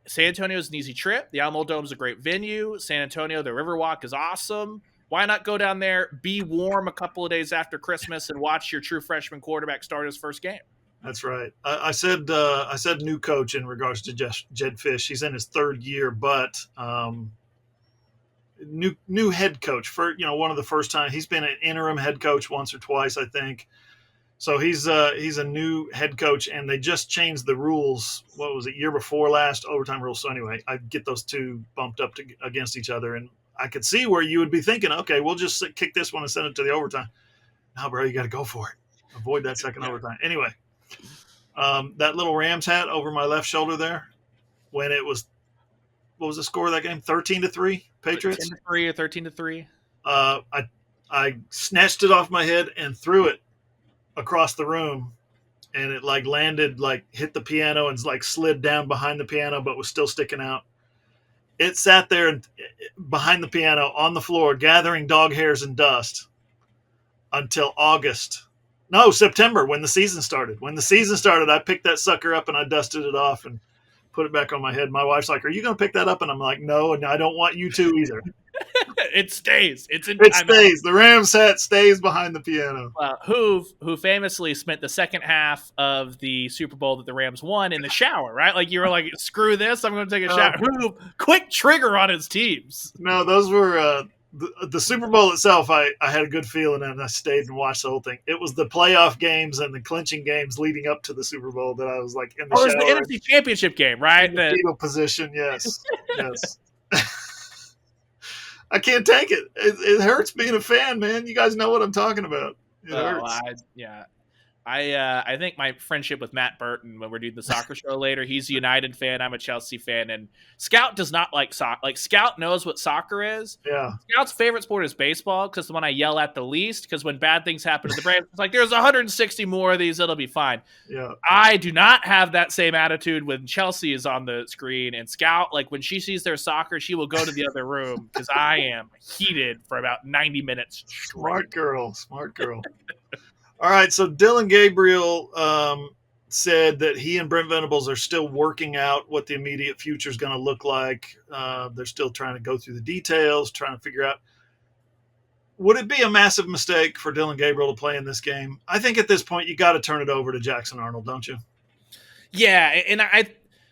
San Antonio is an easy trip. The Alamo Dome is a great venue. San Antonio, the Riverwalk is awesome. Why not go down there, be warm a couple of days after Christmas, and watch your true freshman quarterback start his first game? That's right. I said new coach in regards to Jed Fish. He's in his third year, but new head coach for one of the first time. He's been an interim head coach once or twice, I think. So he's a new head coach, and they just changed the rules. What was it, year before last, overtime rules? So anyway, I get those two bumped up against each other, and I could see where you would be thinking, okay, we'll just kick this one and send it to the overtime. No, bro, you got to go for it. Avoid that second overtime. Anyway, that little Rams hat over my left shoulder there, when it was, what was the score of that game? 13-3, Patriots. 10-3 or 13-3. I snatched it off my head and threw it across the room, and it landed, hit the piano and slid down behind the piano, but was still sticking out. It sat there behind the piano on the floor, gathering dog hairs and dust until September, when the season started. When the season started, I picked that sucker up and I dusted it off and put it back on my head. My wife's like, "Are you going to pick that up?" And I'm like, "No, and I don't want you to either." It stays. It stays. The Rams hat stays behind the piano. Who famously spent the second half of the Super Bowl that the Rams won in the shower, right? You were like, "Screw this, I'm going to take a shower." Who quick trigger on his teams? No, those were the Super Bowl itself. I had a good feeling, and I stayed and watched the whole thing. It was the playoff games and the clinching games leading up to the Super Bowl that I was in the shower. It was the NFC Championship game, right? In the fetal position, yes. Yes. I can't take it. It hurts being a fan, man. You guys know what I'm talking about. It hurts. I think my friendship with Matt Burton, when we're doing the soccer show later, he's a United fan. I'm a Chelsea fan, and Scout does not like soccer. Scout knows what soccer is. Yeah. Scout's favorite sport is baseball, because the one I yell at the least, because when bad things happen to the Braves, it's there's 160 more of these, it'll be fine. Yeah. I do not have that same attitude when Chelsea is on the screen, and Scout, when she sees their soccer, she will go to the other room, because I am heated for about 90 minutes straight. Smart girl. All right, so Dillon Gabriel said that he and Brent Venables are still working out what the immediate future is going to look like. They're still trying to go through the details, trying to figure out. Would it be a massive mistake for Dillon Gabriel to play in this game? I think at this point you got to turn it over to Jackson Arnold, don't you? Yeah, and I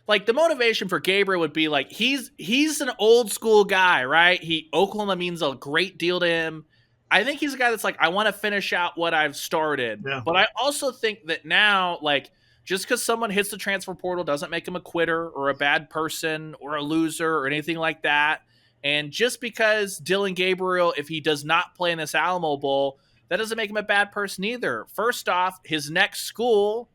the motivation for Gabriel would be he's an old school guy, right? Oklahoma means a great deal to him. I think he's a guy that's I want to finish out what I've started. Yeah. But I also think that now, just because someone hits the transfer portal doesn't make him a quitter or a bad person or a loser or anything like that. And just because Dillon Gabriel, if he does not play in this Alamo Bowl, that doesn't make him a bad person either. First off, his next school,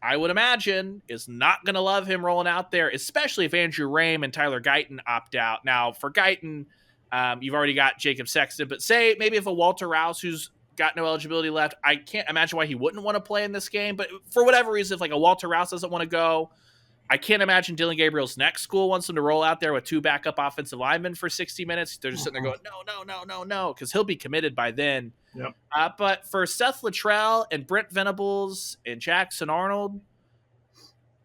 I would imagine, is not going to love him rolling out there, especially if Andrew Rame and Tyler Guyton opt out. Now, for Guyton, you've already got Jacob Sexton, but say maybe if a Walter Rouse who's got no eligibility left, I can't imagine why he wouldn't want to play in this game. But for whatever reason, if a Walter Rouse doesn't want to go, I can't imagine Dillon Gabriel's next school wants him to roll out there with two backup offensive linemen for 60 minutes. They're just sitting there going, no, because he'll be committed by then. Yep. But for Seth Luttrell and Brent Venables and Jackson Arnold,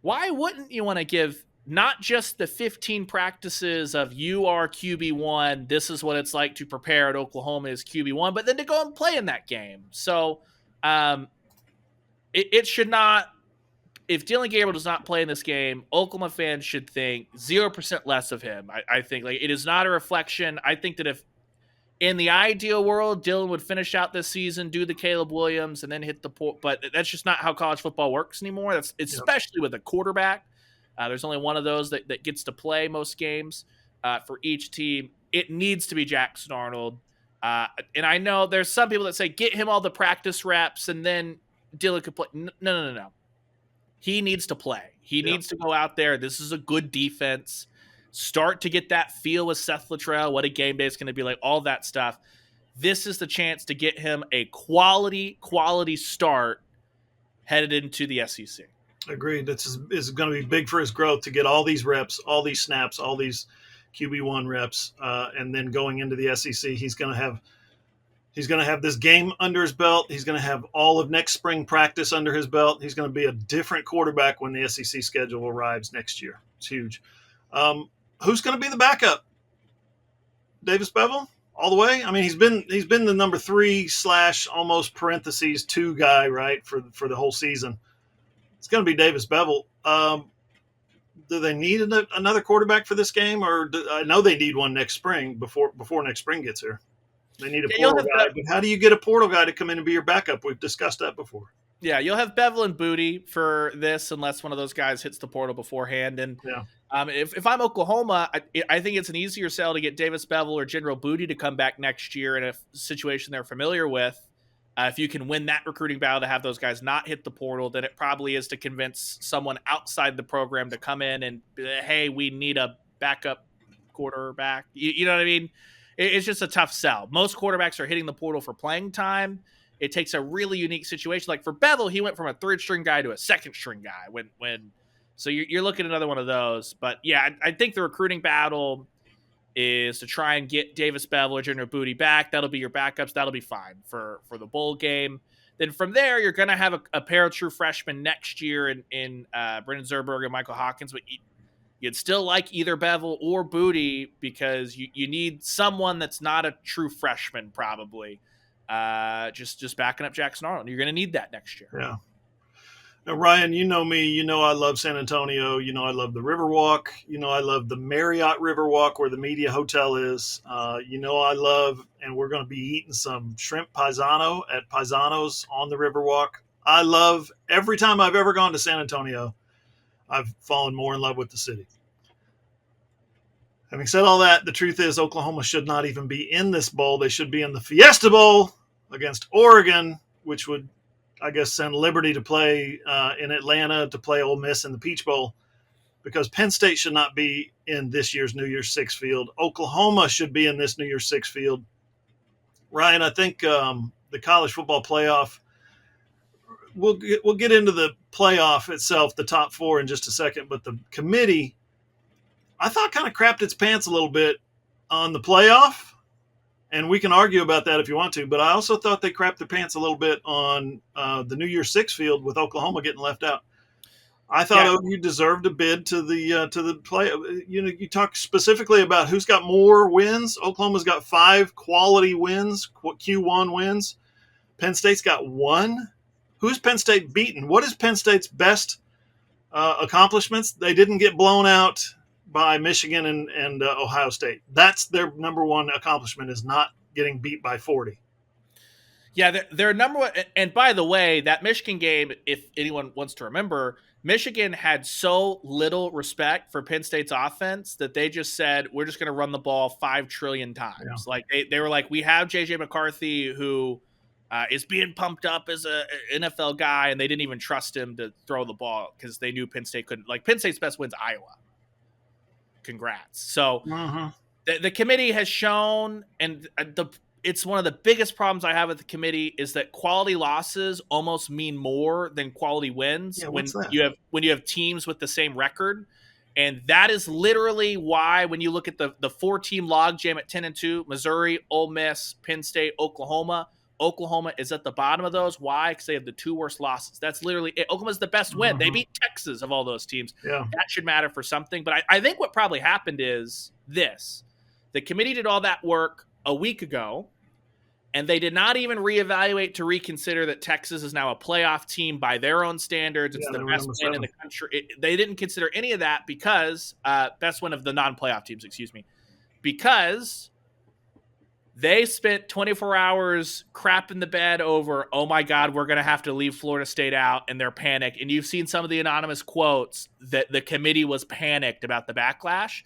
why wouldn't you want to give not just the 15 practices of you are QB1, this is what it's like to prepare at Oklahoma as QB1, but then to go and play in that game. So it should not, if Dillon Gabriel does not play in this game, Oklahoma fans should think 0% less of him. I think it is not a reflection. I think that if in the ideal world, Dillon would finish out this season, do the Caleb Williams, and then hit the port, but that's just not how college football works anymore. That's especially with a quarterback. There's only one of those that gets to play most games for each team. It needs to be Jackson Arnold. And I know there's some people that say, get him all the practice reps and then Dillon could play. No. He needs to play. He needs to go out there. This is a good defense. Start to get that feel with Seth Luttrell, what a game day is going to be like, all that stuff. This is the chance to get him a quality start headed into the SEC. Agreed. This is going to be big for his growth to get all these reps, all these snaps, all these QB1 reps, and then going into the SEC, he's going to have this game under his belt. He's going to have all of next spring practice under his belt. He's going to be a different quarterback when the SEC schedule arrives next year. It's huge. Who's going to be the backup? Davis Bevell? all the way. I mean, he's been the number 3 / almost parentheses 2 guy, right, for the whole season. It's going to be Davis Bevel. Do they need another quarterback for this game, or I know they need one next spring before next spring gets here. They need a portal guy, but how do you get a portal guy to come in and be your backup? We've discussed that before. Yeah, you'll have Bevel and Booty for this unless one of those guys hits the portal beforehand. And if I'm Oklahoma, I think it's an easier sell to get Davis Bevel or General Booty to come back next year in a situation they're familiar with. If you can win that recruiting battle to have those guys not hit the portal, then it probably is to convince someone outside the program to come in and, hey, we need a backup quarterback. You know what I mean? It's just a tough sell. Most quarterbacks are hitting the portal for playing time. It takes a really unique situation. Like for Bevel, he went from a 3rd-string guy to a 2nd-string guy. So you're looking at another one of those. But yeah, I think the recruiting battle is to try and get Davis Bevel or General Booty back. That'll be your backups. That'll be fine for the bowl game. Then from there, you're going to have a pair of true freshmen next year in Brendan Zerberg and Michael Hawkins. But you'd still like either Bevel or Booty because you need someone that's not a true freshman probably. Just backing up Jackson Arnold. You're going to need that next year. Yeah. Now, Ryan, you know me. You know I love San Antonio. You know I love the Riverwalk. You know I love the Marriott Riverwalk where the media hotel is. You know I love, and we're going to be eating some shrimp paisano at Paisano's on the Riverwalk. I love, every time I've ever gone to San Antonio, I've fallen more in love with the city. Having said all that, the truth is Oklahoma should not even be in this bowl. They should be in the Fiesta Bowl against Oregon, which would, I guess, send Liberty to play in Atlanta to play Ole Miss in the Peach Bowl, because Penn State should not be in this year's New Year's Six field. Oklahoma should be in this New Year's Six field. Ryan, I think the college football playoff, we'll get into the playoff itself, the top 4 in just a second, but the committee, I thought, kind of crapped its pants a little bit on the playoff. And we can argue about that if you want to, but I also thought they crapped their pants a little bit on the New Year's Six field with Oklahoma getting left out. I thought OU deserved a bid to the play. You know, you talk specifically about who's got more wins. Oklahoma's got 5 quality wins, Q1 wins. Penn State's got 1. Who's Penn State beaten? What is Penn State's best accomplishments? They didn't get blown out by Michigan and Ohio State. That's their number 1 accomplishment, is not getting beat by 40. Yeah, their number 1. And by the way, that Michigan game, if anyone wants to remember, Michigan had so little respect for Penn State's offense that they just said, we're just going to run the ball 5 trillion times. Yeah. Like they were like, we have J.J. McCarthy, who is being pumped up as an NFL guy, and they didn't even trust him to throw the ball because they knew Penn State couldn't. Like, Penn State's best win's Iowa. Congrats. So the committee has shown, and it's one of the biggest problems I have with the committee is that quality losses almost mean more than quality wins. Yeah, when you have teams with the same record. And that is literally why when you look at the 4-team logjam at 10-2, Missouri, Ole Miss, Penn State, Oklahoma is at the bottom of those. Why? Because they have the 2 worst losses. That's literally it. Oklahoma's the best win. They beat Texas of all those teams. Yeah. That should matter for something. But I think what probably happened is this. The committee did all that work a week ago, and they did not even reevaluate to reconsider that Texas is now a playoff team by their own standards. It's the best win in the country. They didn't consider any of that because best win of the non-playoff teams, because they spent 24 hours crap in the bed over, oh my God, we're going to have to leave Florida State out, and they're panicked. And you've seen some of the anonymous quotes that the committee was panicked about the backlash.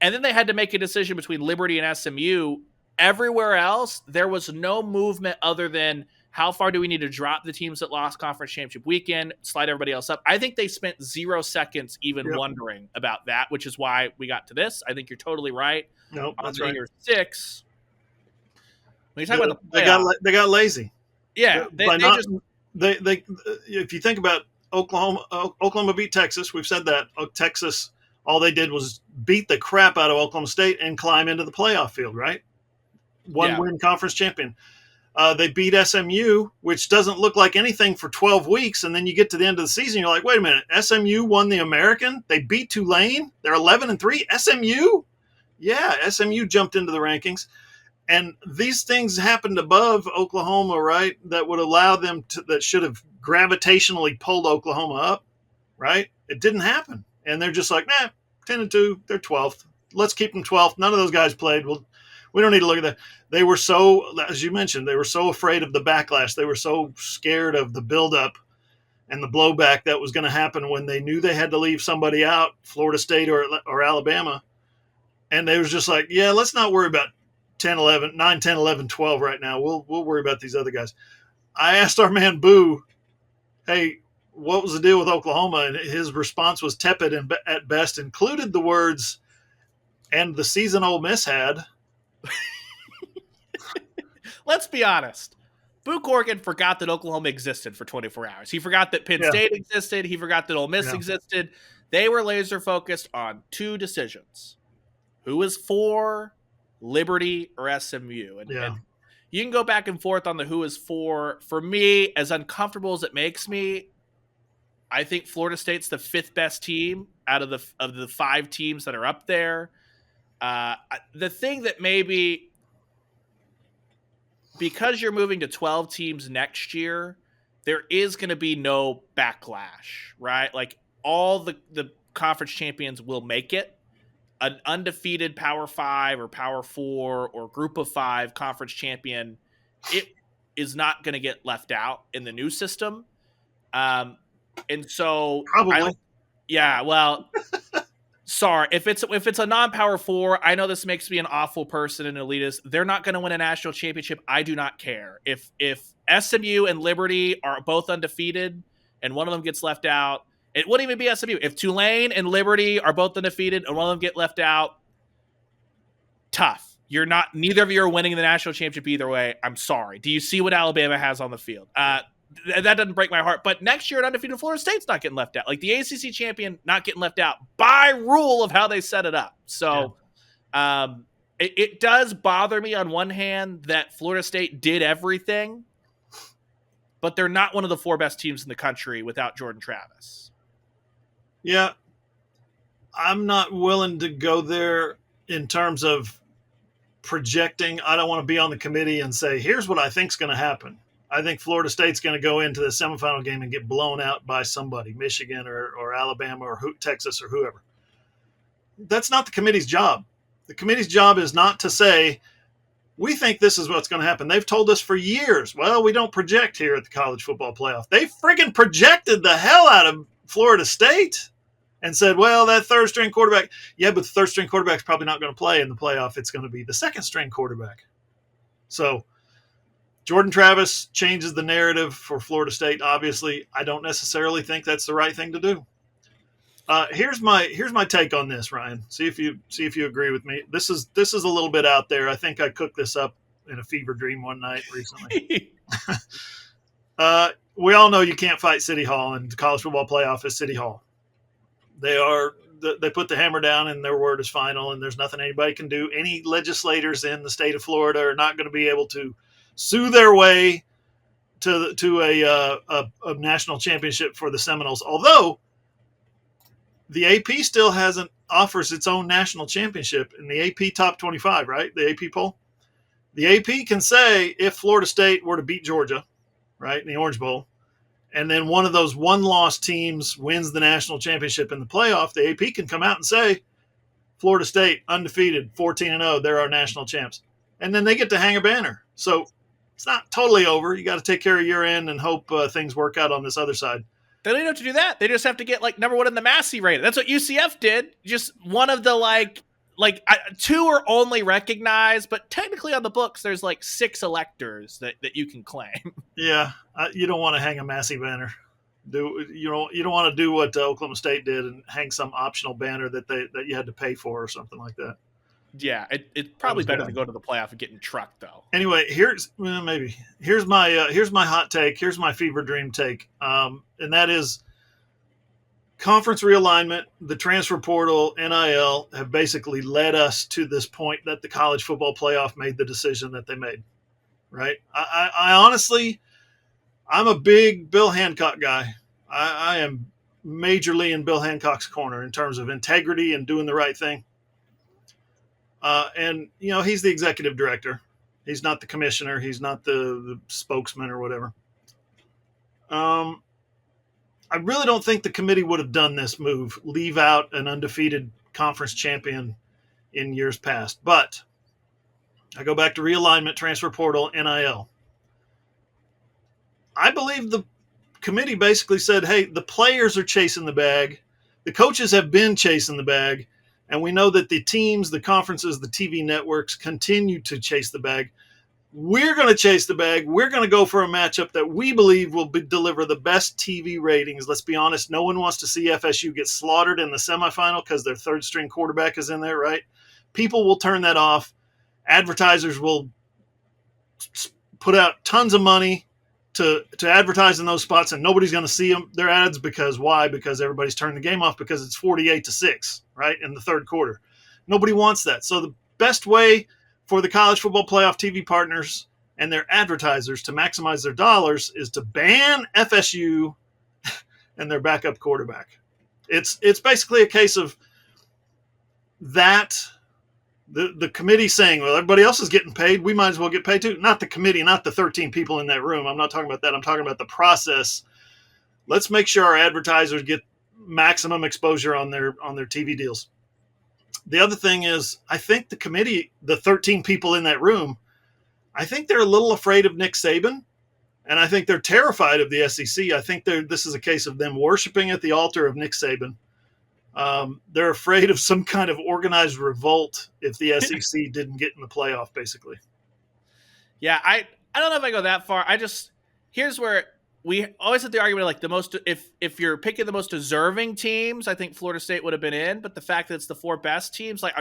And then they had to make a decision between Liberty and SMU. Everywhere else, there was no movement other than how far do we need to drop the teams that lost conference championship weekend, slide everybody else up. I think they spent 0 seconds even wondering about that, which is why we got to this. I think you're totally right. Nope, that's right. Year 6. When you talk about the playoff, they got lazy. Yeah, if you think about Oklahoma beat Texas. We've said that. Texas, all they did was beat the crap out of Oklahoma State and climb into the playoff field, right? One win conference champion. They beat SMU, which doesn't look like anything for 12 weeks. And then you get to the end of the season, you're like, wait a minute, SMU won the American? They beat Tulane? They're 11-3? SMU? Yeah, SMU jumped into the rankings. And these things happened above Oklahoma, right? That would allow them to, that should have gravitationally pulled Oklahoma up, right? It didn't happen. And they're just like, 10-2, they're 12th. Let's keep them 12th. None of those guys played. Well, we don't need to look at that. They were so, as you mentioned, they were so afraid of the backlash. They were so scared of the buildup and the blowback that was going to happen when they knew they had to leave somebody out, Florida State or Alabama. And they was just like, let's not worry about 10, 11, 9, 10, 11, 12 right now. We'll worry about these other guys. I asked our man Boo, hey, what was the deal with Oklahoma? And his response was tepid and at best, included the words, and the season Ole Miss had. Let's be honest. Boo Corrigan forgot that Oklahoma existed for 24 hours. He forgot that Penn State existed. He forgot that Ole Miss existed. They were laser focused on two decisions. Who was for Liberty or SMU? And you can go back and forth on the who is for. For me, as uncomfortable as it makes me, I think Florida State's the fifth best team out of the five teams that are up there. The thing that maybe, because you're moving to 12 teams next year, there is going to be no backlash, right? Like all the conference champions will make it. An undefeated Power 5 or Power 4 or Group of 5 conference champion, it is not going to get left out in the new system. And so probably, sorry, if it's a non-Power 4, I know this makes me an awful person and elitist. They're not going to win a national championship. I do not care. If SMU and Liberty are both undefeated and one of them gets left out, it wouldn't even be SMU. If Tulane and Liberty are both undefeated and one of them get left out, tough. Neither of you are winning the national championship either way. I'm sorry. Do you see what Alabama has on the field? That doesn't break my heart. But next year, an undefeated Florida State's not getting left out. Like the ACC champion not getting left out by rule of how they set it up. So it does bother me on one hand that Florida State did everything, but they're not one of the four best teams in the country without Jordan Travis. Yeah, I'm not willing to go there in terms of projecting. I don't want to be on the committee and say, here's what I think's going to happen. I think Florida State's going to go into the semifinal game and get blown out by somebody, Michigan or Alabama or Texas or whoever. That's not the committee's job. The committee's job is not to say, we think this is what's going to happen. They've told us for years, well, we don't project here at the college football playoff. They friggin' projected the hell out of Florida State and said, well, that third-string quarterback, but the third-string quarterback's probably not going to play in the playoff. It's going to be the second-string quarterback. So Jordan Travis changes the narrative for Florida State. Obviously, I don't necessarily think that's the right thing to do. Here's my take on this, Ryan. See if you agree with me. This is a little bit out there. I think I cooked this up in a fever dream one night recently. We all know you can't fight City Hall, and the college football playoff is City Hall. They put the hammer down, and their word is final, and there's nothing anybody can do. Any legislators in the state of Florida are not going to be able to sue their way to a national championship for the Seminoles. Although the AP still offers its own national championship in the AP Top 25, right? The AP poll. The AP can say if Florida State were to beat Georgia, right, in the Orange Bowl, and then one of those one-loss teams wins the national championship in the playoff, the AP can come out and say, Florida State, undefeated, 14-0, they're our national champs. And then they get to hang a banner. So it's not totally over. You got to take care of your end and hope things work out on this other side. They don't even have to do that. They just have to get number one in the Massey rating. That's what UCF did. Just one of the two are only recognized, but technically on the books, there's 6 electors that you can claim. Yeah, you don't want to hang a Massey banner. You don't want to do what Oklahoma State did and hang some optional banner that you had to pay for or something like that. Yeah, it's probably better to go to the playoff and get in truck though. Anyway, here's my hot take. Here's my fever dream take, and that is conference realignment, the transfer portal, NIL have basically led us to this point that the college football playoff made the decision that they made. Right? I honestly, I'm a big Bill Hancock guy. I am majorly in Bill Hancock's corner in terms of integrity and doing the right thing. And he's the executive director. He's not the commissioner. He's not the spokesman or whatever. I really don't think the committee would have done this move, leave out an undefeated conference champion in years past. But I go back to realignment, transfer portal, NIL. I believe the committee basically said, hey, the players are chasing the bag. The coaches have been chasing the bag. And we know that the teams, the conferences, the TV networks continue to chase the bag. We're going to chase the bag. We're going to go for a matchup that we believe will deliver the best TV ratings. Let's be honest. No one wants to see FSU get slaughtered in the semifinal because their third string quarterback is in there, right? People will turn that off. Advertisers will put out tons of money to advertise in those spots, and nobody's going to see their ads because why? Because everybody's turned the game off because it's 48-6, right, in the third quarter. Nobody wants that. So the best way for the college football playoff TV partners and their advertisers to maximize their dollars is to ban FSU and their backup quarterback. It's basically a case of that. The committee saying, well, everybody else is getting paid. We might as well get paid too. Not the committee, not the 13 people in that room. I'm not talking about that. I'm talking about the process. Let's make sure our advertisers get maximum exposure on their TV deals. The other thing is, I think the committee, the 13 people in that room, I think they're a little afraid of Nick Saban, and I think they're terrified of the SEC. I think this is a case of them worshiping at the altar of Nick Saban. They're afraid of some kind of organized revolt if the SEC didn't get in the playoff, basically. Yeah, I don't know if I go that far. Here's where we always had the argument like the most, if you're picking the most deserving teams, I think Florida State would have been in, but the fact that it's the four best teams, like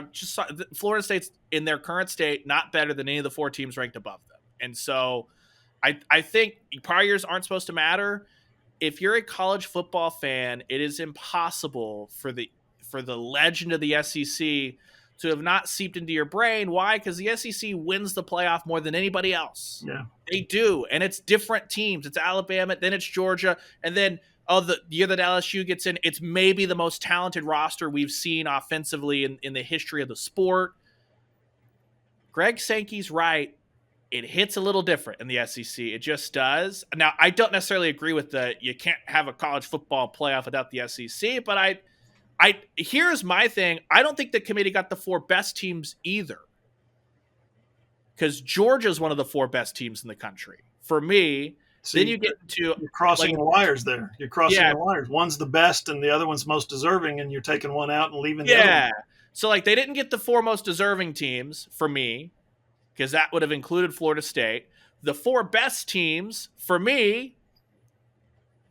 Florida State's in their current state, not better than any of the four teams ranked above them. And so I think prior years aren't supposed to matter. If you're a college football fan, it is impossible for the legend of the SEC to have not seeped into your brain. Why? Because the SEC wins the playoff more than anybody else. Yeah, they do, and it's different teams. It's Alabama, then it's Georgia, and then the year that LSU gets in, it's maybe the most talented roster we've seen offensively in the history of the sport. Greg Sankey's right. It hits a little different in the SEC. It just does. Now, I don't necessarily agree with you can't have a college football playoff without the SEC, but here's my thing. I don't think the committee got the four best teams either, because Georgia's one of the four best teams in the country. For me, then you get into... You're crossing the wires there. You're crossing the wires. One's the best and the other one's most deserving, and you're taking one out and leaving the other one. So, they didn't get the four most deserving teams for me, because that would have included Florida State. The four best teams, for me,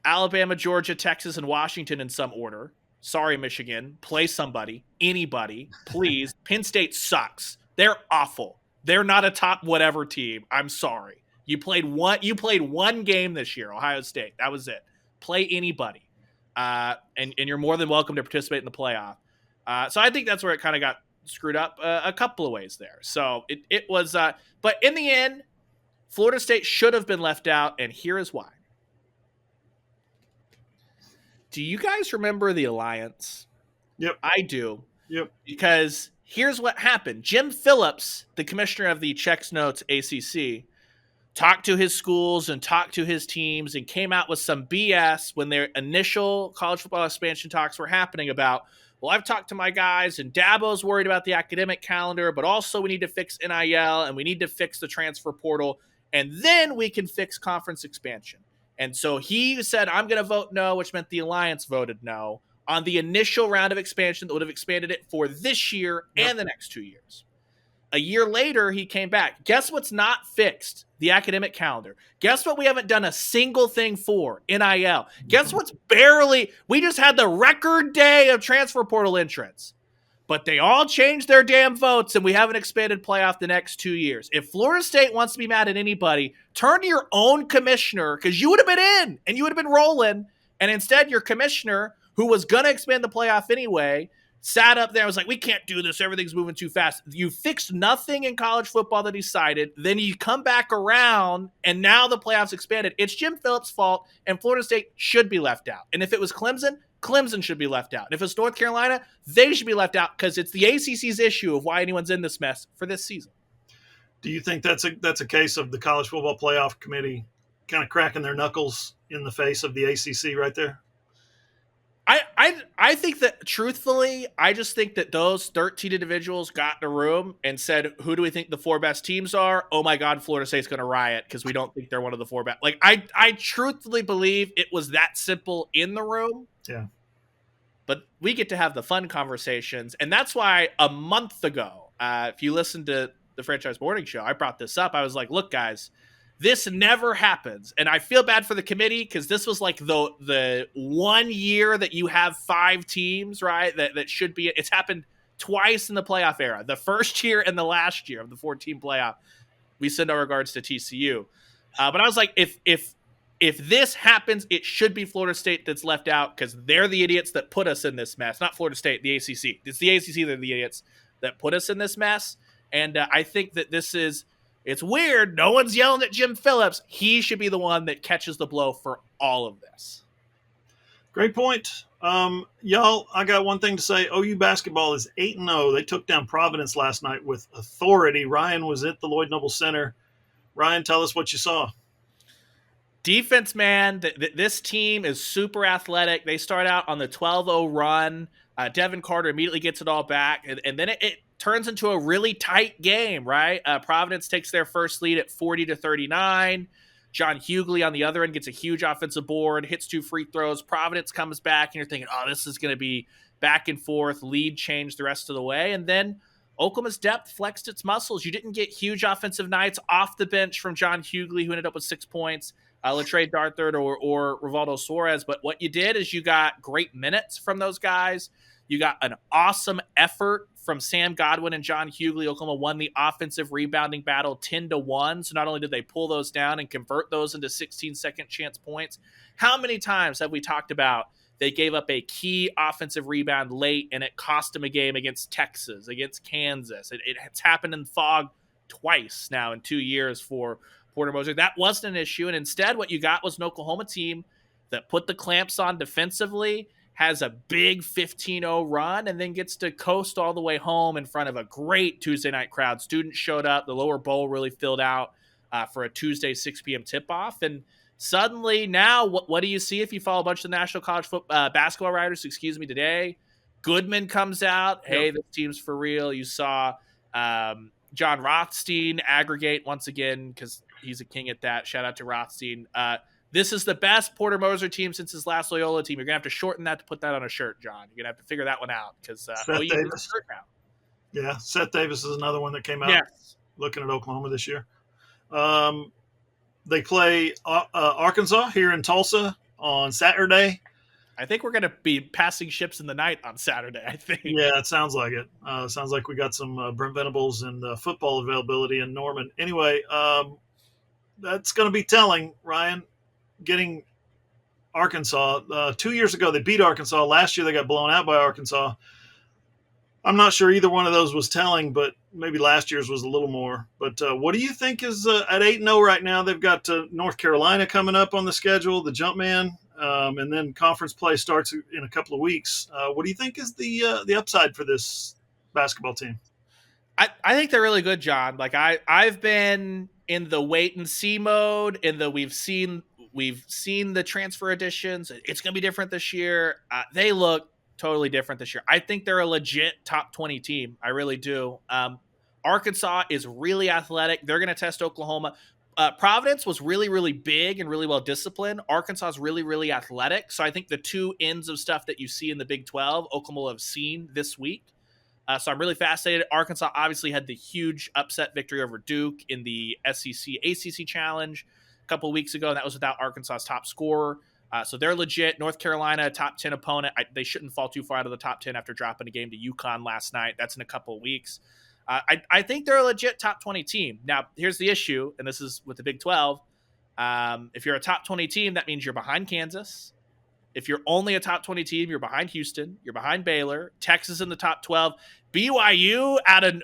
Alabama, Georgia, Texas, and Washington in some order. Sorry, Michigan. Play somebody. Anybody. Please. Penn State sucks. They're awful. They're not a top whatever team. I'm sorry. You played one game this year, Ohio State. That was it. Play anybody. And you're more than welcome to participate in the playoff. So I think that's where it kind of got screwed up a couple of ways there. So it was, but in the end, Florida State should have been left out, and here is why. Do you guys remember the Alliance? Yep. I do. Yep. Because here's what happened. Jim Phillips, the commissioner of the Checks Notes ACC, talked to his schools and talked to his teams and came out with some BS when their initial college football expansion talks were happening about, well, I've talked to my guys, and Dabo's worried about the academic calendar, but also we need to fix NIL, and we need to fix the transfer portal, and then we can fix conference expansion. And so he said, I'm going to vote no, which meant the Alliance voted no on the initial round of expansion that would have expanded it for this year and the next 2 years. A year later, he came back. Guess what's not fixed? The academic calendar. Guess what we haven't done a single thing for? NIL. Guess what's we just had the record day of transfer portal entrants. But they all changed their damn votes, and we haven't expanded playoff the next 2 years. If Florida State wants to be mad at anybody, turn to your own commissioner, because you would have been in, and you would have been rolling. And instead, your commissioner, who was going to expand the playoff anyway, sat up there and was like, we can't do this. Everything's moving too fast. You fixed nothing in college football that he cited. Then you come back around, and now the playoffs expanded. It's Jim Phillips' fault, and Florida State should be left out. And if it was Clemson should be left out. And if it's North Carolina, they should be left out, because it's the ACC's issue of why anyone's in this mess for this season. Do you think that's a case of the College Football Playoff Committee kind of cracking their knuckles in the face of the ACC right there? I think that, truthfully, I just think that those 13 individuals got in a room and said, who do we think the 4 best teams are? Oh my God, Florida State's going to riot because we don't think they're one of the 4 best. Like, I truthfully believe it was that simple in the room. Yeah. But we get to have the fun conversations. And that's why a month ago, if you listen to the Franchise Morning Show, I brought this up. I was like, look, guys, this never happens. And I feel bad for the committee because this was like the 1 year that you have 5 teams, right? That should be. It's happened twice in the playoff era. The first year and the last year of the 14 playoff. We send our regards to TCU. But I was like, if this happens, it should be Florida State that's left out because they're the idiots that put us in this mess. Not Florida State, the ACC. It's the ACC that are the idiots that put us in this mess. And I think that it's weird. No one's yelling at Jim Phillips. He should be the one that catches the blow for all of this. Great point. Y'all, I got one thing to say. OU basketball is 8-0. They took down Providence last night with authority. Ryan was at the Lloyd Noble Center. Ryan, tell us what you saw. Defense, man, this team is super athletic. They start out on the 12-0 run. Devin Carter immediately gets it all back, and then it turns into a really tight game, right? Providence takes their first lead at 40-39. John Hughley on the other end gets a huge offensive board, hits 2 free throws. Providence comes back, and you're thinking, oh, this is going to be back and forth, lead change the rest of the way. And then Oklahoma's depth flexed its muscles. You didn't get huge offensive nights off the bench from John Hughley, who ended up with 6 points. Latrey Darthard or Rivaldo Suarez. But what you did is you got great minutes from those guys. You got an awesome effort from Sam Godwin and John Hughley. Oklahoma won the offensive rebounding battle 10-1. So not only did they pull those down and convert those into 16 second chance points, how many times have we talked about they gave up a key offensive rebound late and it cost them a game against Texas, against Kansas? It's happened in fog twice now in 2 years for Porter Moser. That wasn't an issue. And instead, what you got was an Oklahoma team that put the clamps on defensively, has a big 15-0 run, and then gets to coast all the way home in front of a great Tuesday night crowd. Students showed up. The lower bowl really filled out for a Tuesday 6 p.m. tip-off. And suddenly now, what do you see if you follow a bunch of the national college basketball writers, today? Goodman comes out. Hey, this team's for real. You saw John Rothstein aggregate once again because he's a king at that. Shout out to Rothstein. This is the best Porter Moser team since his last Loyola team. You're going to have to shorten that to put that on a shirt, John. You're going to have to figure that one out because OU is a shirt now. Yeah, Seth Davis is another one that came out looking at Oklahoma this year. They play Arkansas here in Tulsa on Saturday. I think we're going to be passing ships in the night on Saturday, I think. Yeah, it sounds like it. Sounds like we got some Brent Venables and football availability in Norman. Anyway, that's going to be telling, Ryan, getting Arkansas. 2 years ago, they beat Arkansas. Last year, they got blown out by Arkansas. I'm not sure either one of those was telling, but maybe last year's was a little more. But what do you think is at 8-0 right now? They've got North Carolina coming up on the schedule, the Jumpman. And then conference play starts in a couple of weeks. What do you think is the upside for this basketball team? I think they're really good, John. Like I've been in the wait and see mode, in the we've seen the transfer additions. It's going to be different this year. They look totally different this year. I think they're a legit top 20 team. I really do. Arkansas is really athletic. They're going to test Oklahoma. Providence was really, really big and really well disciplined. Arkansas is really, really athletic. So I think the two ends of stuff that you see in the Big 12, Oklahoma will have seen this week. So I'm really fascinated. Arkansas obviously had the huge upset victory over Duke in the SEC ACC Challenge a couple of weeks ago. And that was without Arkansas's top scorer. So they're legit. North Carolina, a top 10 opponent. They shouldn't fall too far out of the top 10 after dropping a game to UConn last night. That's in a couple of weeks. I think they're a legit top 20 team. Now, here's the issue, and this is with the Big 12. If you're a top 20 team, that means you're behind Kansas. If you're only a top 20 team, you're behind Houston. You're behind Baylor. Texas in the top 12. BYU,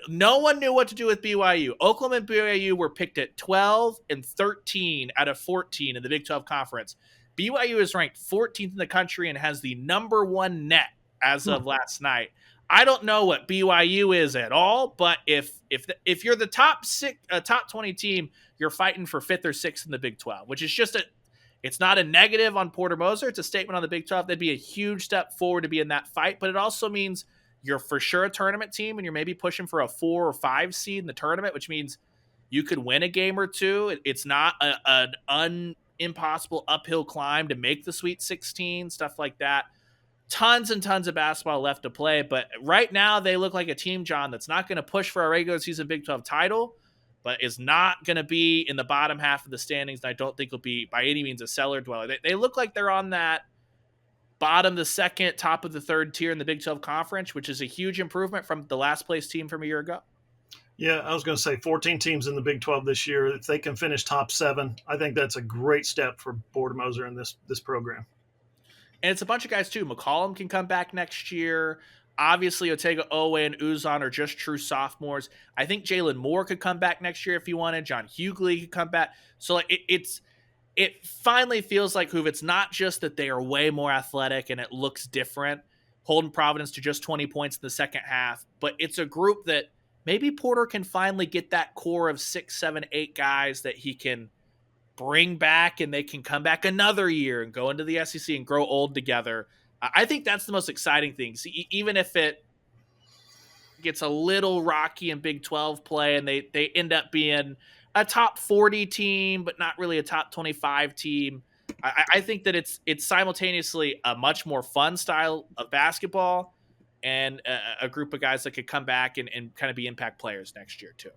no one knew what to do with BYU. Oklahoma and BYU were picked at 12 and 13 out of 14 in the Big 12 Conference. BYU is ranked 14th in the country and has the number 1 net as of last night. I don't know what BYU is at all, but if you're the top 20 team, you're fighting for 5th or 6th in the Big 12, which is just it's not a negative on Porter Moser. It's a statement on the Big 12. That'd be a huge step forward to be in that fight, but it also means you're for sure a tournament team and you're maybe pushing for a 4 or 5 seed in the tournament, which means you could win a game or two. It's not an impossible uphill climb to make the Sweet 16, stuff like that. Tons and tons of basketball left to play, but right now they look like a team, John, that's not going to push for a regular season Big 12 title, but is not going to be in the bottom half of the standings. And I don't think will be by any means a cellar dweller. They look like they're on that bottom of the second, top of the third tier in the Big 12 conference, which is a huge improvement from the last place team from a year ago. Yeah, I was going to say 14 teams in the Big 12 this year. If they can finish top 7, I think that's a great step for Porter Moser in this program. And it's a bunch of guys, too. McCollum can come back next year. Obviously, Otega Owe and Uzan are just true sophomores. I think Jaylen Moore could come back next year if he wanted. John Hughley could come back. So like it finally feels like Hoover. It's not just that they are way more athletic and it looks different, holding Providence to just 20 points in the second half, but it's a group that maybe Porter can finally get that core of 6, 7, 8 guys that he can bring back and they can come back another year and go into the SEC and grow old together. I think that's the most exciting thing. See, even if it gets a little rocky in Big 12 play and they end up being a top 40 team, but not really a top 25 team, I think that it's simultaneously a much more fun style of basketball and a group of guys that could come back and kind of be impact players next year too.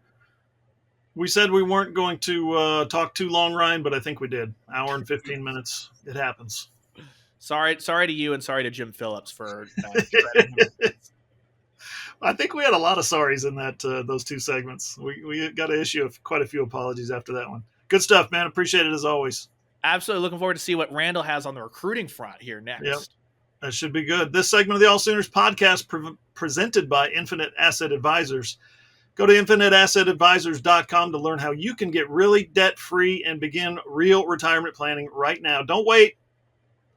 We said we weren't going to talk too long, Ryan, but I think we did. Hour and 15 minutes. It happens. Sorry to you and sorry to Jim Phillips for I think we had a lot of sorries in that those 2 segments. We got to issue quite a few apologies after that one. Good stuff, man. Appreciate it as always. Absolutely. Looking forward to see what Randall has on the recruiting front here next. Yep. That should be good. This segment of the AllSooners Podcast presented by Infinite Asset Advisors. Go to infiniteassetadvisors.com to learn how you can get really debt-free and begin real retirement planning right now. Don't wait,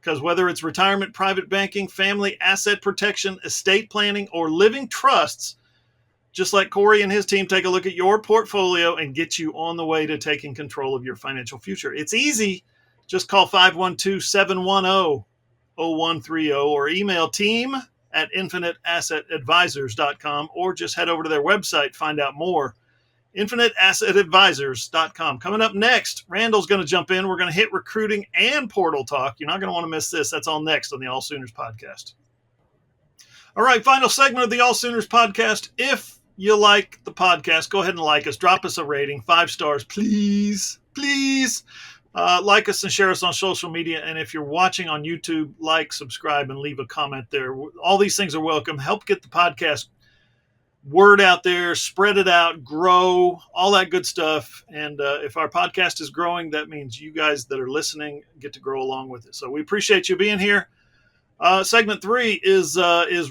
because whether it's retirement, private banking, family asset protection, estate planning, or living trusts, just like Corey and his team take a look at your portfolio and get you on the way to taking control of your financial future. It's easy. Just call 512-710-0130 or email team@infiniteassetadvisors.com or just head over to their website, find out more. InfiniteAssetAdvisors.com. Coming up next, Randall's going to jump in. We're going to hit recruiting and portal talk. You're not going to want to miss this. That's all next on the AllSooners Podcast. All right, final segment of the AllSooners Podcast. If you like the podcast, go ahead and like us. Drop us a rating, 5 stars, please. Please. Like us and share us on social media. And if you're watching on YouTube, like, subscribe, and leave a comment there. All these things are welcome. Help get the podcast word out there, spread it out, grow, all that good stuff. And if our podcast is growing, that means you guys that are listening get to grow along with it. So we appreciate you being here. Segment 3 is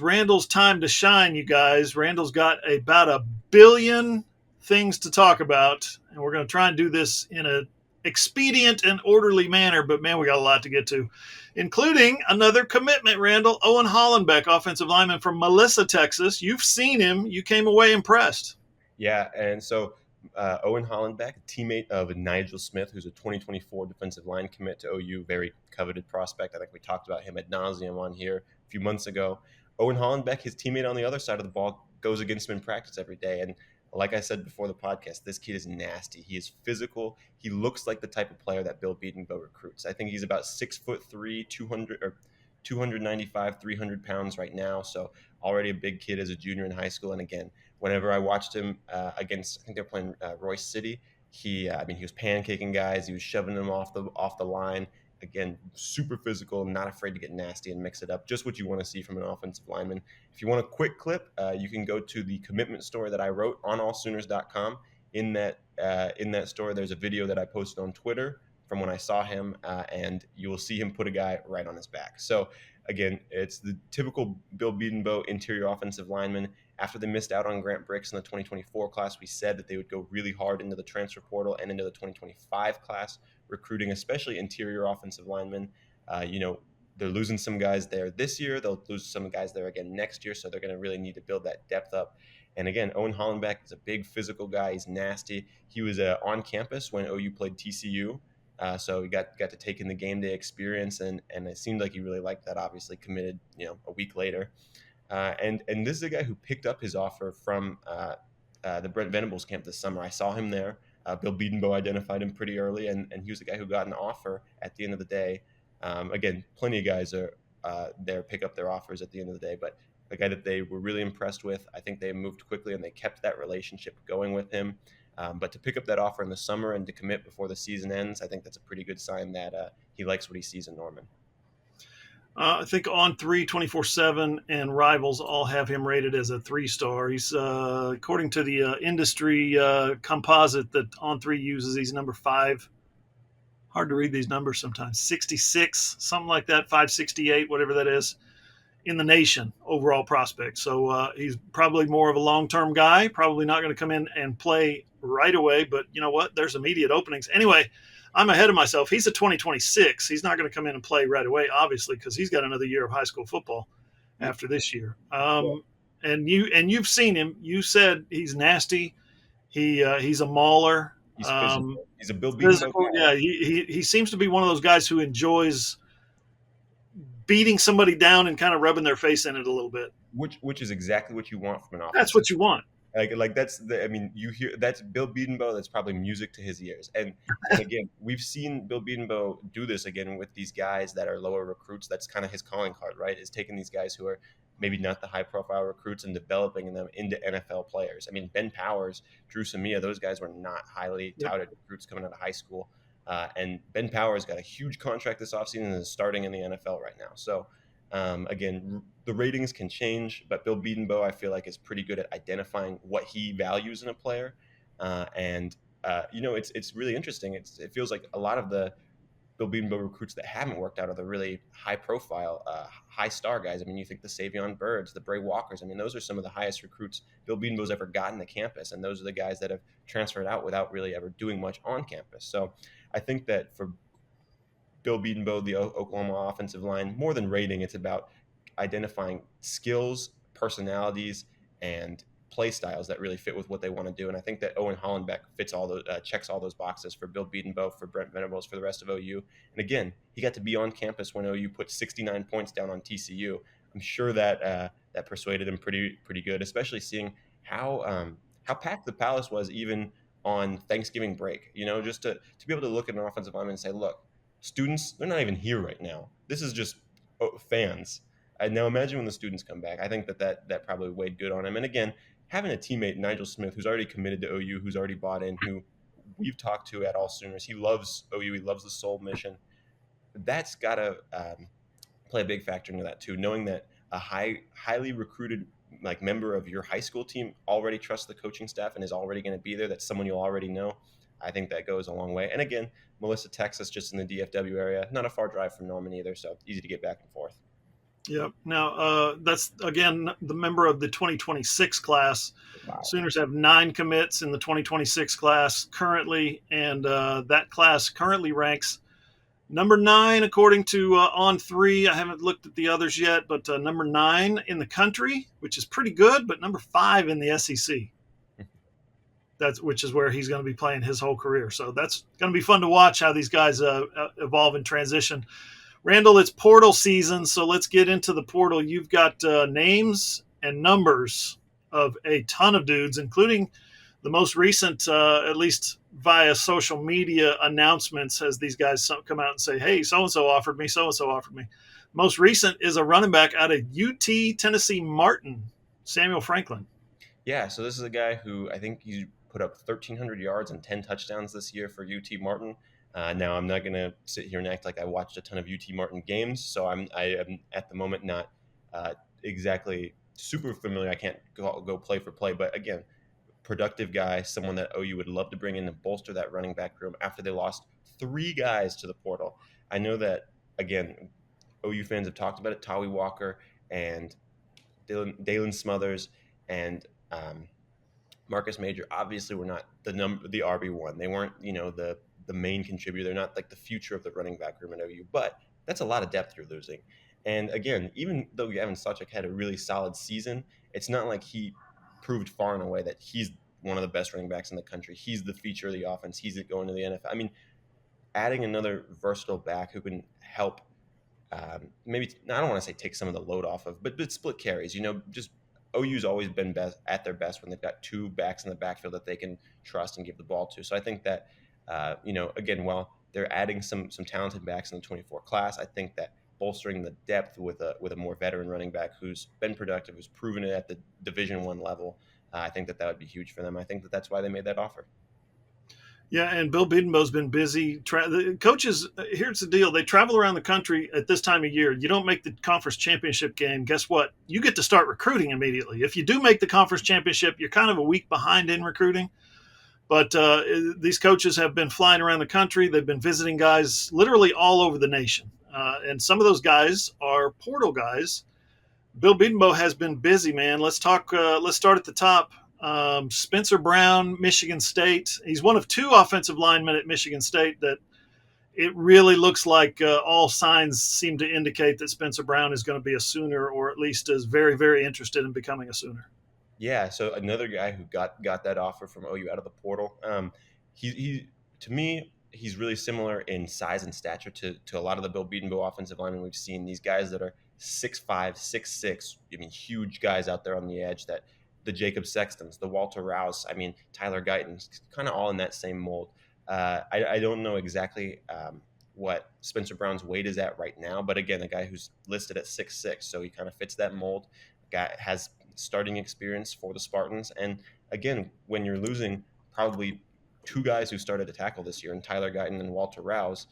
Randall's time to shine, you guys. Randall's got about 1 billion things to talk about, and we're going to try and do this in a expedient and orderly manner, but man, we got a lot to get to, including another commitment, Randall. Owen Hollenbeck, offensive lineman from Melissa, Texas. You've seen him. You came away impressed. Yeah, and so Owen Hollenbeck, a teammate of Nigel Smith, who's a 2024 defensive line commit to OU, very coveted prospect. I think we talked about him ad nauseum on here a few months ago. Owen Hollenbeck, his teammate on the other side of the ball, goes against him in practice every day, and like I said before the podcast, this kid is nasty. He is physical. He looks like the type of player that Bill Bedenbaugh recruits. I think he's about 6'3", 295, 300 pounds right now. So already a big kid as a junior in high school. And again, whenever I watched him against, I think they're playing Royce City, he was pancaking guys. He was shoving them off the line. Again, super physical, not afraid to get nasty and mix it up. Just what you want to see from an offensive lineman. If you want a quick clip, you can go to the commitment story that I wrote on AllSooners.com. In that story, there's a video that I posted on Twitter from when I saw him, and you will see him put a guy right on his back. So again, it's the typical Bill Bedenbaugh interior offensive lineman. After they missed out on Grant Bricks in the 2024 class, we said that they would go really hard into the transfer portal and into the 2025 class, recruiting especially interior offensive linemen. they're losing some guys there this year. They'll lose some guys there again next year. So they're going to really need to build that depth up. And again, Owen Hollenbeck is a big physical guy. He's nasty. He was on campus when OU played TCU. So he got to take in the game day experience, and it seemed like he really liked that. Obviously, committed a week later, and this is a guy who picked up his offer from the Brent Venables camp this summer. I saw him there. Bill Bedenbaugh identified him pretty early, and he was a guy who got an offer at the end of the day. Again, plenty of guys are there pick up their offers at the end of the day, but the guy that they were really impressed with, I think they moved quickly and they kept that relationship going with him. But to pick up that offer in the summer and to commit before the season ends, I think that's a pretty good sign that he likes what he sees in Norman. I think On3, 24/7, and Rivals all have him rated as a 3-star. He's, according to the industry composite that On3 uses, he's number 5. Hard to read these numbers sometimes. 66, something like that, 568, whatever that is, in the nation, overall prospect. So he's probably more of a long-term guy, probably not going to come in and play right away, but you know what? There's immediate openings. Anyway, I'm ahead of myself. He's a 2026. He's not going to come in and play right away, obviously, because he's got another year of high school football after this year. And you've seen him. You said he's nasty. He's a mauler. He's physical. He's a Bill Bedenbaugh. Yeah, he seems to be one of those guys who enjoys beating somebody down and kind of rubbing their face in it a little bit. Which is exactly what you want from an offense. That's what you want. Like that's you hear that's Bill Bedenbaugh. That's probably music to his ears. And again, we've seen Bill Bedenbaugh do this again with these guys that are lower recruits. That's kind of his calling card, right? Is taking these guys who are maybe not the high profile recruits and developing them into NFL players. I mean, Ben Powers, Drew Samia, those guys were not highly touted recruits coming out of high school. And Ben Powers got a huge contract this offseason and is starting in the NFL right now. So again, the ratings can change, but Bill Bedenbaugh, I feel like, is pretty good at identifying what he values in a player. It's really interesting. It feels like a lot of the Bill Bedenbaugh recruits that haven't worked out are the really high-profile, high-star guys. I mean, you think the Savion Birds, the Bray Walkers. I mean, those are some of the highest recruits Bill Bedenbaugh's ever gotten to campus, and those are the guys that have transferred out without really ever doing much on campus. So I think that for Bill Bedenbaugh, the Oklahoma offensive line, more than rating, it's about identifying skills, personalities, and play styles that really fit with what they want to do. And I think that Owen Hollenbeck fits all those, checks all those boxes for Bill Bedenbaugh, for Brent Venables, for the rest of OU. And again, he got to be on campus when OU put 69 points down on TCU. I'm sure that that persuaded him pretty good, especially seeing how packed the Palace was even on Thanksgiving break. Just to be able to look at an offensive lineman and say, look, students, they're not even here right now. This is just fans. Now imagine when the students come back. I think that probably weighed good on him. And again, having a teammate, Nigel Smith, who's already committed to OU, who's already bought in, who we've talked to at AllSooners, he loves OU, he loves the Soul mission. That's got to play a big factor into that too, knowing that a highly recruited member of your high school team already trusts the coaching staff and is already going to be there. That's someone you'll already know. I think that goes a long way. And again, Melissa, Texas, just in the DFW area, not a far drive from Norman either, so easy to get back and forth. Yep. Now, that's, again, the member of the 2026 class. Wow. Sooners have 9 commits in the 2026 class currently, and that class currently ranks number 9 according to On3. I haven't looked at the others yet, but number 9 in the country, which is pretty good, but number 5 in the SEC. Which is where he's going to be playing his whole career. So that's going to be fun to watch how these guys evolve and transition. Randall, it's portal season, so let's get into the portal. You've got names and numbers of a ton of dudes, including the most recent, at least via social media announcements, as these guys come out and say, hey, so-and-so offered me, so-and-so offered me. Most recent is a running back out of UT Tennessee Martin, Samuel Franklin. Yeah, so this is a guy who I think he put up 1,300 yards and 10 touchdowns this year for UT Martin. Now, I'm not going to sit here and act like I watched a ton of UT Martin games, so I am at the moment not exactly super familiar. I can't go play for play, but again, productive guy, someone that OU would love to bring in to bolster that running back room after they lost 3 guys to the portal. I know that, again, OU fans have talked about it, Tawi Walker and Dillon Smothers and Marcus Major obviously were not the RB1. They weren't, the main contributor. They're not like the future of the running back room at OU, but That's a lot of depth you're losing. And again, even though Gavin Sawchuk had a really solid season, it's not like he proved far and away that he's one of the best running backs in the country. He's the feature of the offense. He's going to the NFL. I mean, adding another versatile back who can help, maybe I don't want to say take some of the load off of, but split carries. Just OU's always been best at their best when they've got two backs in the backfield that they can trust and give the ball to. So I think that again, while they're adding some talented backs in the 24 class, I think that bolstering the depth with a more veteran running back who's been productive, who's proven it at the Division I level, I think that would be huge for them. I think that that's why they made that offer. Yeah, and Bill Bedenbaugh's been busy. The coaches, here's the deal. They travel around the country at this time of year. You don't make the conference championship game. Guess what? You get to start recruiting immediately. If you do make the conference championship, you're kind of a week behind in recruiting. But these coaches have been flying around the country. They've been visiting guys literally all over the nation. And some of those guys are portal guys. Bill Bedenbaugh has been busy, man. Let's start at the top. Spencer Brown, Michigan State. He's one of two offensive linemen at Michigan State that it really looks like all signs seem to indicate that Spencer Brown is going to be a Sooner, or at least is very, very interested in becoming a Sooner. Yeah, so another guy who got that offer from OU out of the portal. He to me, he's really similar in size and stature to a lot of the Bill Bedenbaugh offensive linemen we've seen. These guys that are 6'5", 6'6", I mean, huge guys out there on the edge, that the Jacob Sextons, the Walter Rouse, I mean, Tyler Guyton, kind of all in that same mold. I don't know exactly what Spencer Brown's weight is at right now, but again, a guy who's listed at 6'6", so he kind of fits that mold. Guy has starting experience for the Spartans, and again, when you're losing probably two guys who started to tackle this year, and Tyler Guyton and Walter Rouse,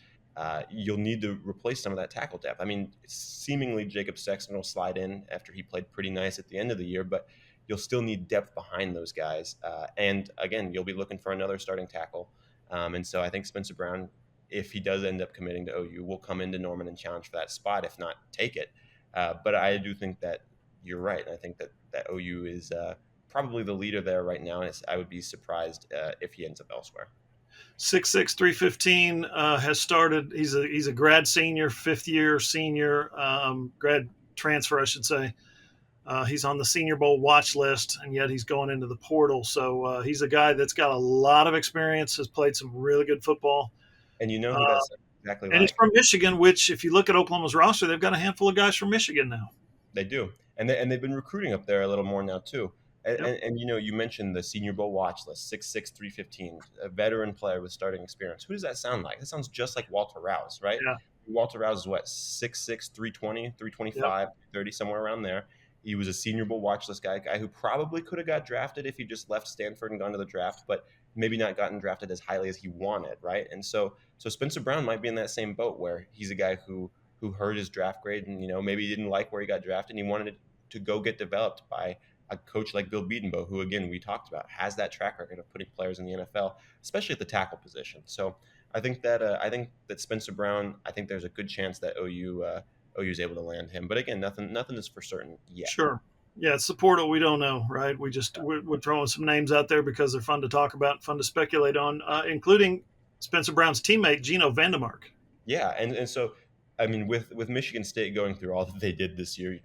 you'll need to replace some of that tackle depth. I mean, seemingly Jacob Sexton will slide in after he played pretty nice at the end of the year, but you'll still need depth behind those guys. And again, you'll be looking for another starting tackle. And so I think Spencer Brown, if he does end up committing to OU, will come into Norman and challenge for that spot, if not take it. But I do think that you're right. I think that OU is probably the leader there right now. And I would be surprised if he ends up elsewhere. 6'6", 315 has started. He's a grad senior, fifth-year senior, grad transfer, I should say. He's on the Senior Bowl watch list, and yet he's going into the portal. So he's a guy that's got a lot of experience, has played some really good football. And you know who that's exactly like. And he's from Michigan, which if you look at Oklahoma's roster, they've got a handful of guys from Michigan now. They do. And they've been recruiting up there a little more now, too. And you mentioned the Senior Bowl watch list, 6'6", 315, a veteran player with starting experience. Who does that sound like? That sounds just like Walter Rouse, right? Yeah. Walter Rouse is what, 6'6", 320, 325, 30, somewhere around there. He was a Senior Bowl watch list guy who probably could have got drafted if he just left Stanford and gone to the draft, but maybe not gotten drafted as highly as he wanted, right? And so Spencer Brown might be in that same boat where he's a guy who heard his draft grade and, maybe he didn't like where he got drafted and he wanted to go get developed by a coach like Bill Bedenbaugh, who, again, we talked about, has that track record of putting players in the NFL, especially at the tackle position. So I think that Spencer Brown, I think there's a good chance that OU's able to land him. But again, nothing is for certain yet. Sure. Yeah, it's the portal. We don't know, right? We're throwing some names out there because they're fun to talk about, fun to speculate on, including Spencer Brown's teammate, Gino Vandemark. Yeah, and so, I mean, with Michigan State going through all that they did this year,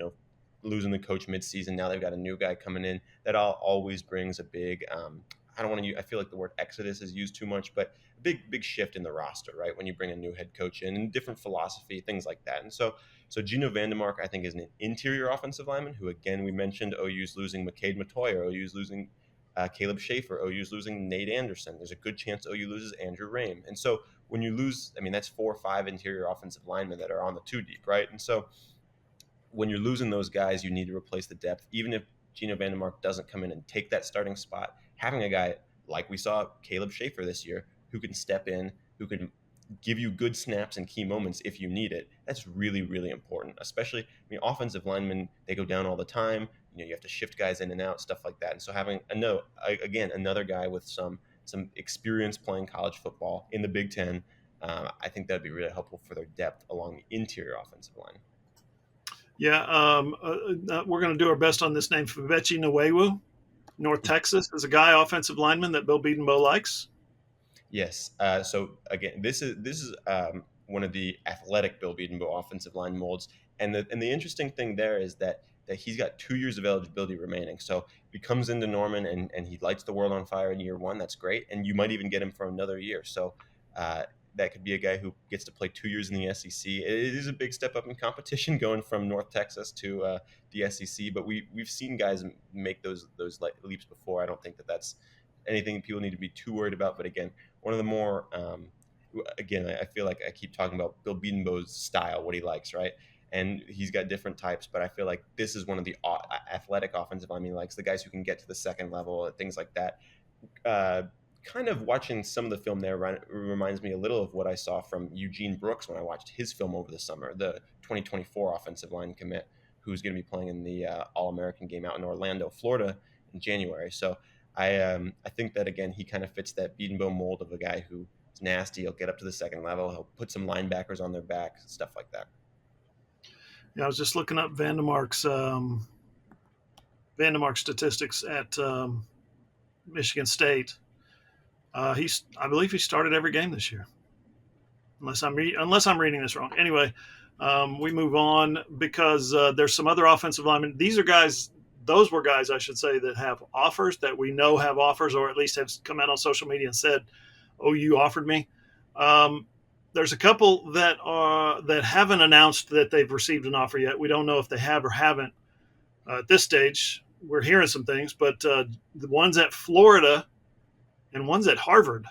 losing the coach midseason, now they've got a new guy coming in. That always brings a big, I feel like the word exodus is used too much, but a big shift in the roster, right? When you bring a new head coach in and different philosophy, things like that. And so Gino Vandemark, I think, is an interior offensive lineman who, again, we mentioned OU's losing McCade Matoya, OU's losing Caleb Schaefer, OU's losing Nate Anderson. There's a good chance OU loses Andrew Rame. And so when you lose, I mean, that's 4 or 5 interior offensive linemen that are on the 2 deep, right? And so when you're losing those guys, you need to replace the depth. Even if Gino Vandemark doesn't come in and take that starting spot, having a guy like we saw Caleb Schaefer this year who can step in, who can give you good snaps and key moments if you need it, that's really, really important. Especially, offensive linemen, they go down all the time. You have to shift guys in and out, stuff like that. And so having another guy with some experience playing college football in the Big Ten, I think that'd be really helpful for their depth along the interior offensive line. Yeah, we're going to do our best on this name. Febechi Nwewu, North Texas, is a guy, offensive lineman that Bill Bedenbaugh likes. Yes. So again, this is one of the athletic Bill Bedenbaugh offensive line molds. And the interesting thing there is that he's got 2 years of eligibility remaining. So if he comes into Norman and he lights the world on fire in year one, that's great. And you might even get him for another year. So that could be a guy who gets to play 2 years in the SEC. It is a big step up in competition going from North Texas to the SEC. But we've seen guys make those leaps before. I don't think that's anything people need to be too worried about. But again, one of the more again, I feel like I keep talking about Bill Bedenbaugh's style, what he likes, right? And he's got different types, but I feel like this is one of the athletic offensive linemen he likes, the guys who can get to the second level, things like that. Kind of watching some of the film there reminds me a little of what I saw from Eugene Brooks when I watched his film over the summer, the 2024 offensive line commit, who's going to be playing in the All-American game out in Orlando, Florida in January. So I think that, again, he kind of fits that Bedenbaugh mold of a guy who is nasty. He'll get up to the second level. He'll put some linebackers on their back, stuff like that. Yeah, I was just looking up Vandemark's statistics at Michigan State. I believe he started every game this year, unless I'm reading this wrong. Anyway, we move on because there's some other offensive linemen. Those were guys, I should say, that have offers, that we know have offers, or at least have come out on social media and said, "OU offered me." There's a couple that haven't announced that they've received an offer yet. We don't know if they have or haven't. At this stage, we're hearing some things, but the ones at Florida and ones at Harvard.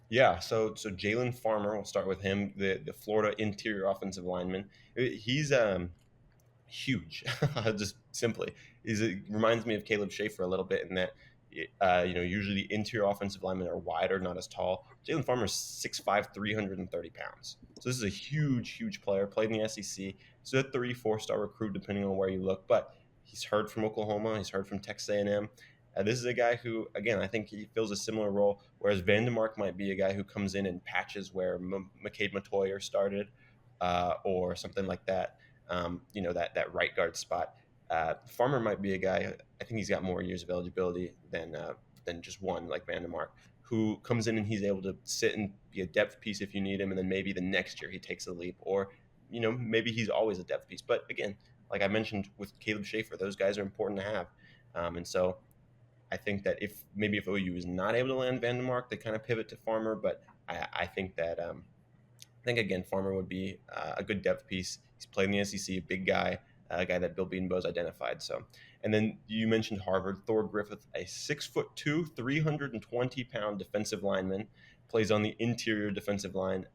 Yeah, so Jaylen Farmer, we'll start with him, the Florida interior offensive lineman. He's huge, just simply. It reminds me of Caleb Schaefer a little bit in that, usually the interior offensive linemen are wider, not as tall. Jaylen Farmer's 6'5", 330 pounds. So this is a huge, huge player, played in the SEC. He's a 3-4-star recruit, depending on where you look. But he's heard from Oklahoma. He's heard from Texas A&M. This is a guy who, again, I think he fills a similar role, whereas Vandemark might be a guy who comes in patches where McCade Matoyer started or something like that, that right guard spot. Farmer might be a guy, I think he's got more years of eligibility than just one, like Vandemark, who comes in and he's able to sit and be a depth piece if you need him, and then maybe the next year he takes a leap, or maybe he's always a depth piece. But again, like I mentioned with Caleb Schaefer, those guys are important to have, and so I think that if OU is not able to land Vandemark, they kind of pivot to Farmer. But I think that again, Farmer would be a good depth piece. He's played in the SEC, a big guy. A guy that Bill Bedenbaugh's identified. So, and then you mentioned Harvard. Thor Griffith, a 6'2", 320-pound defensive lineman, plays on the interior defensive line.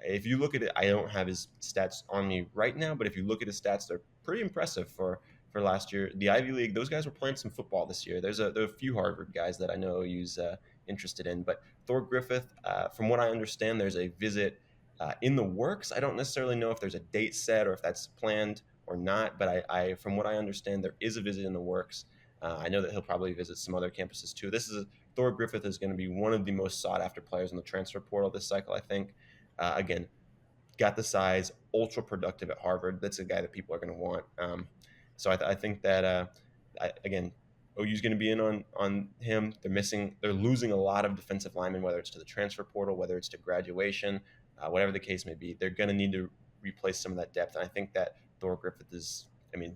If you look at it, I don't have his stats on me right now, but if you look at his stats, they're pretty impressive for last year. The Ivy League, those guys were playing some football this year. There are a few Harvard guys that I know OU's interested in, but Thor Griffith, from what I understand, there's a visit in the works. I don't necessarily know if there's a date set or if that's planned or not, but I from what I understand, there is a visit in the works. I know that he'll probably visit some other campuses too. Thor Griffith is going to be one of the most sought after players in the transfer portal this cycle, I think. Again, got the size, ultra productive at Harvard. That's a guy that people are going to want. So I think that again, OU's going to be in on him. They're losing a lot of defensive linemen, whether it's to the transfer portal, whether it's to graduation, whatever the case may be. They're going to need to replace some of that depth, and I think that Thor Griffith is,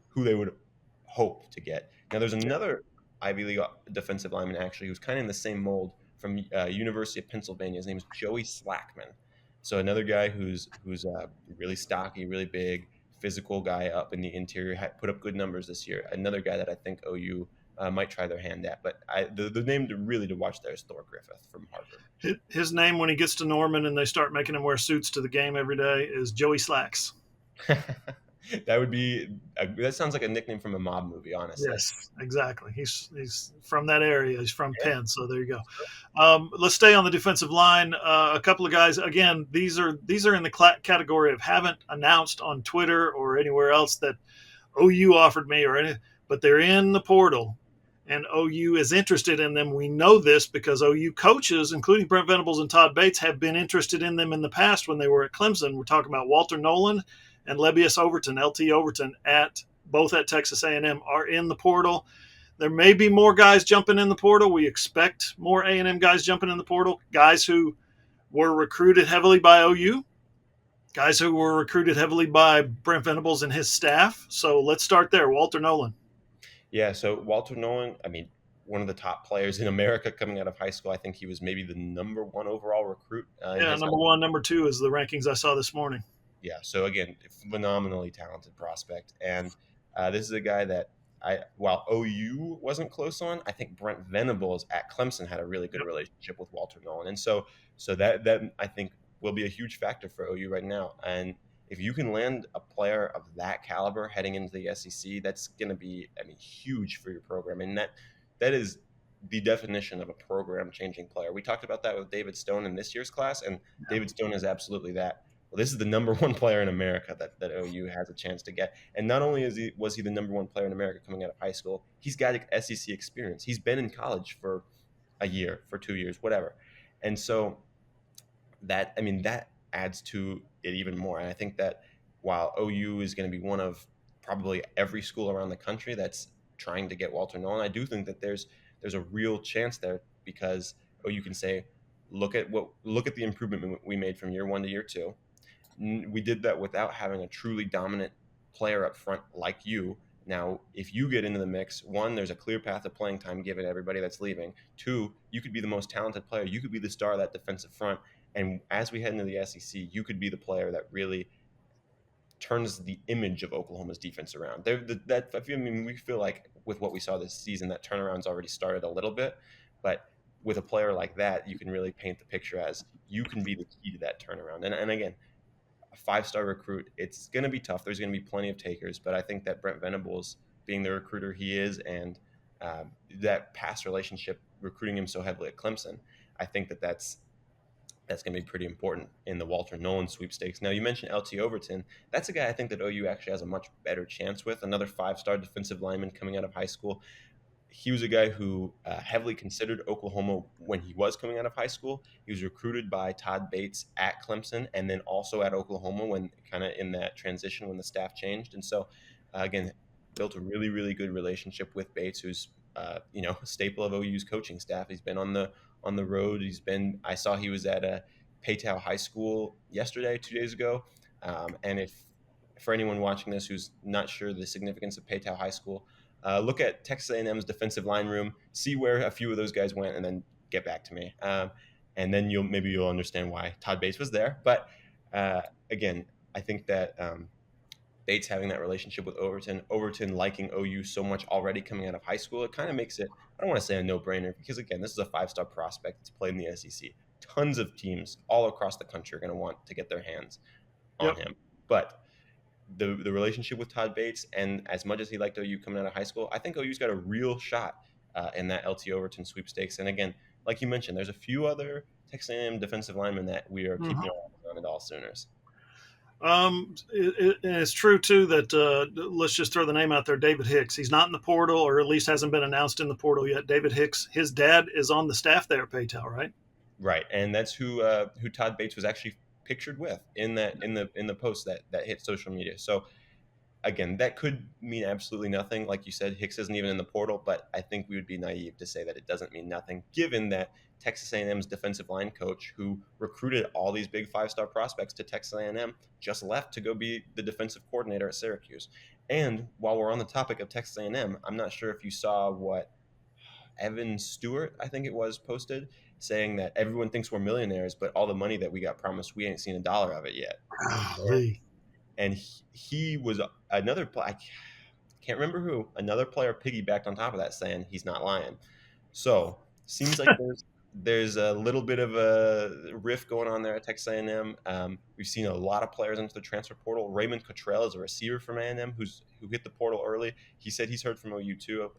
who they would hope to get. Now, there's another Ivy League defensive lineman, actually, who's kind of in the same mold from University of Pennsylvania. His name is Joey Slackman. So another guy who's really stocky, really big, physical guy up in the interior, put up good numbers this year. Another guy that I think OU might try their hand at. But the name to watch there is Thor Griffith from Harvard. His name, when he gets to Norman and they start making him wear suits to the game every day, is Joey Slacks. That sounds like a nickname from a mob movie, honestly. Yes, exactly. He's from that area. He's from Penn, so there you go. Let's stay on the defensive line. A couple of guys. Again, these are in the category of haven't announced on Twitter or anywhere else that OU offered me or anything, but they're in the portal, and OU is interested in them. We know this because OU coaches, including Brent Venables and Todd Bates, have been interested in them in the past when they were at Clemson. We're talking about Walter Nolan and Lebius Overton, LT Overton, both at Texas A&M, are in the portal. There may be more guys jumping in the portal. We expect more A&M guys jumping in the portal, guys who were recruited heavily by OU, guys who were recruited heavily by Brent Venables and his staff. So let's start there. Walter Nolan. Yeah, so Walter Nolan, one of the top players in America coming out of high school. I think he was maybe the number one overall recruit. Yeah, number one, number two is the rankings I saw this morning. Yeah, so again, phenomenally talented prospect. And this is a guy that while OU wasn't close on, I think Brent Venables at Clemson had a really good relationship with Walter Nolan. And so that I think will be a huge factor for OU right now. And if you can land a player of that caliber heading into the SEC, that's going to be, huge for your program. And that is the definition of a program-changing player. We talked about that with David Stone in this year's class, and David Stone is absolutely that. Well, this is the number one player in America that OU has a chance to get. And not only was he the number one player in America coming out of high school, he's got SEC experience. He's been in college for a year, for 2 years, whatever. And so that adds to it even more. And I think that while OU is going to be one of probably every school around the country that's trying to get Walter Nolan, I do think that there's a real chance there, because OU can say, look at the improvement we made from year one to year two. We did that without having a truly dominant player up front like you. Now, if you get into the mix, one, there's a clear path of playing time given everybody that's leaving. Two, you could be the most talented player. You could be the star of that defensive front. And as we head into the SEC, you could be the player that really turns the image of Oklahoma's defense around. We feel like with what we saw this season, that turnaround's already started a little bit. But with a player like that, you can really paint the picture as you can be the key to that turnaround. And again, a five-star recruit, it's going to be tough. There's going to be plenty of takers, but I think that Brent Venables, being the recruiter he is, and that past relationship, recruiting him so heavily at Clemson, I think that's going to be pretty important in the Walter Nolan sweepstakes. Now, you mentioned LT Overton. That's a guy I think that OU actually has a much better chance with, another five-star defensive lineman coming out of high school. He was a guy who heavily considered Oklahoma when he was coming out of high school. He was recruited by Todd Bates at Clemson and then also at Oklahoma when kind of in that transition when the staff changed. And so, again, built a really, really good relationship with Bates, who's a staple of OU's coaching staff. He's been on the road. I saw he was at Paytow High School yesterday, 2 days ago. And if for anyone watching this who's not sure the significance of Paytow High School, look at Texas A&M's defensive line room, see where a few of those guys went, and then get back to me. And then you'll understand why Todd Bates was there. But again, I think that Bates having that relationship with Overton liking OU so much already coming out of high school, it kind of makes it, I don't want to say a no-brainer, because again, this is a five-star prospect that's played in the SEC. Tons of teams all across the country are going to want to get their hands on him. But the relationship with Todd Bates, and as much as he liked OU coming out of high school, I think OU's got a real shot in that LT Overton sweepstakes. And again, like you mentioned, there's a few other Texas A&M defensive linemen that we are keeping our eye on at AllSooners. It's true too that let's just throw the name out there, David Hicks. He's not in the portal, or at least hasn't been announced in the portal yet. David Hicks, his dad is on the staff there at Paytow, right? Right, and that's who Todd Bates was actually pictured with in the post that hit social media. So again, that could mean absolutely nothing. Like you said, Hicks isn't even in the portal, but I think we would be naive to say that it doesn't mean nothing, given that Texas A&M's defensive line coach, who recruited all these big five-star prospects to Texas A&M, just left to go be the defensive coordinator at Syracuse. And while we're on the topic of Texas A&M, I'm not sure if you saw what Evan Stewart, I think it was, posted, saying that everyone thinks we're millionaires, but all the money that we got promised, we ain't seen a dollar of it yet. And he was another player, I can't remember who, another player piggybacked on top of that saying he's not lying. So seems like there's a little bit of a rift going on there at Texas A&M. We've seen a lot of players into the transfer portal. Raymond Cottrell is a receiver from A&M who hit the portal early. He said he's heard from OU too.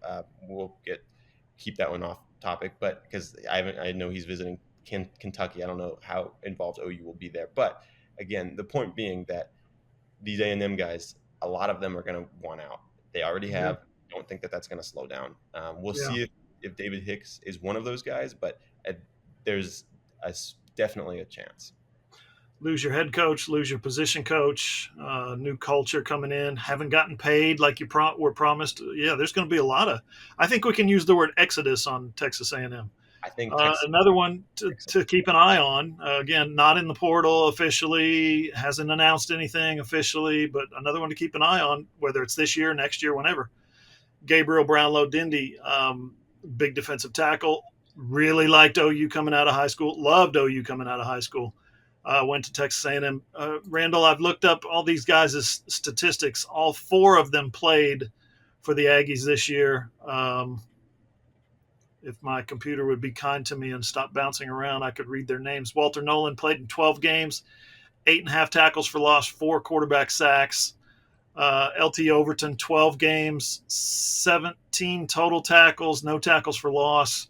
We'll keep that one off topic, but because I know he's visiting Kentucky. I don't know how involved OU will be there. But again, the point being that these A&M guys, a lot of them are going to want out. They already have. Don't think that that's going to slow down. We'll see if David Hicks is one of those guys, but there's definitely a chance. Lose your head coach, lose your position coach, new culture coming in, haven't gotten paid like you were promised. Yeah, there's going to be a lot of – I think we can use the word exodus on Texas A&M. I think Texas, another one to keep an eye on. Again, not in the portal officially, hasn't announced anything officially, but another one to keep an eye on, whether it's this year, next year, whenever. Gabriel Brownlow-Dindy, big defensive tackle. Really liked OU coming out of high school. Loved OU coming out of high school. Went to Texas A&M. Randall, I've looked up all these guys' statistics. All 4 of them played for the Aggies this year. If my computer would be kind to me and stop bouncing around, I could read their names. Walter Nolan played in 12 games, 8.5 tackles for loss, 4 quarterback sacks. LT Overton, 12 games, 17 total tackles, no tackles for loss.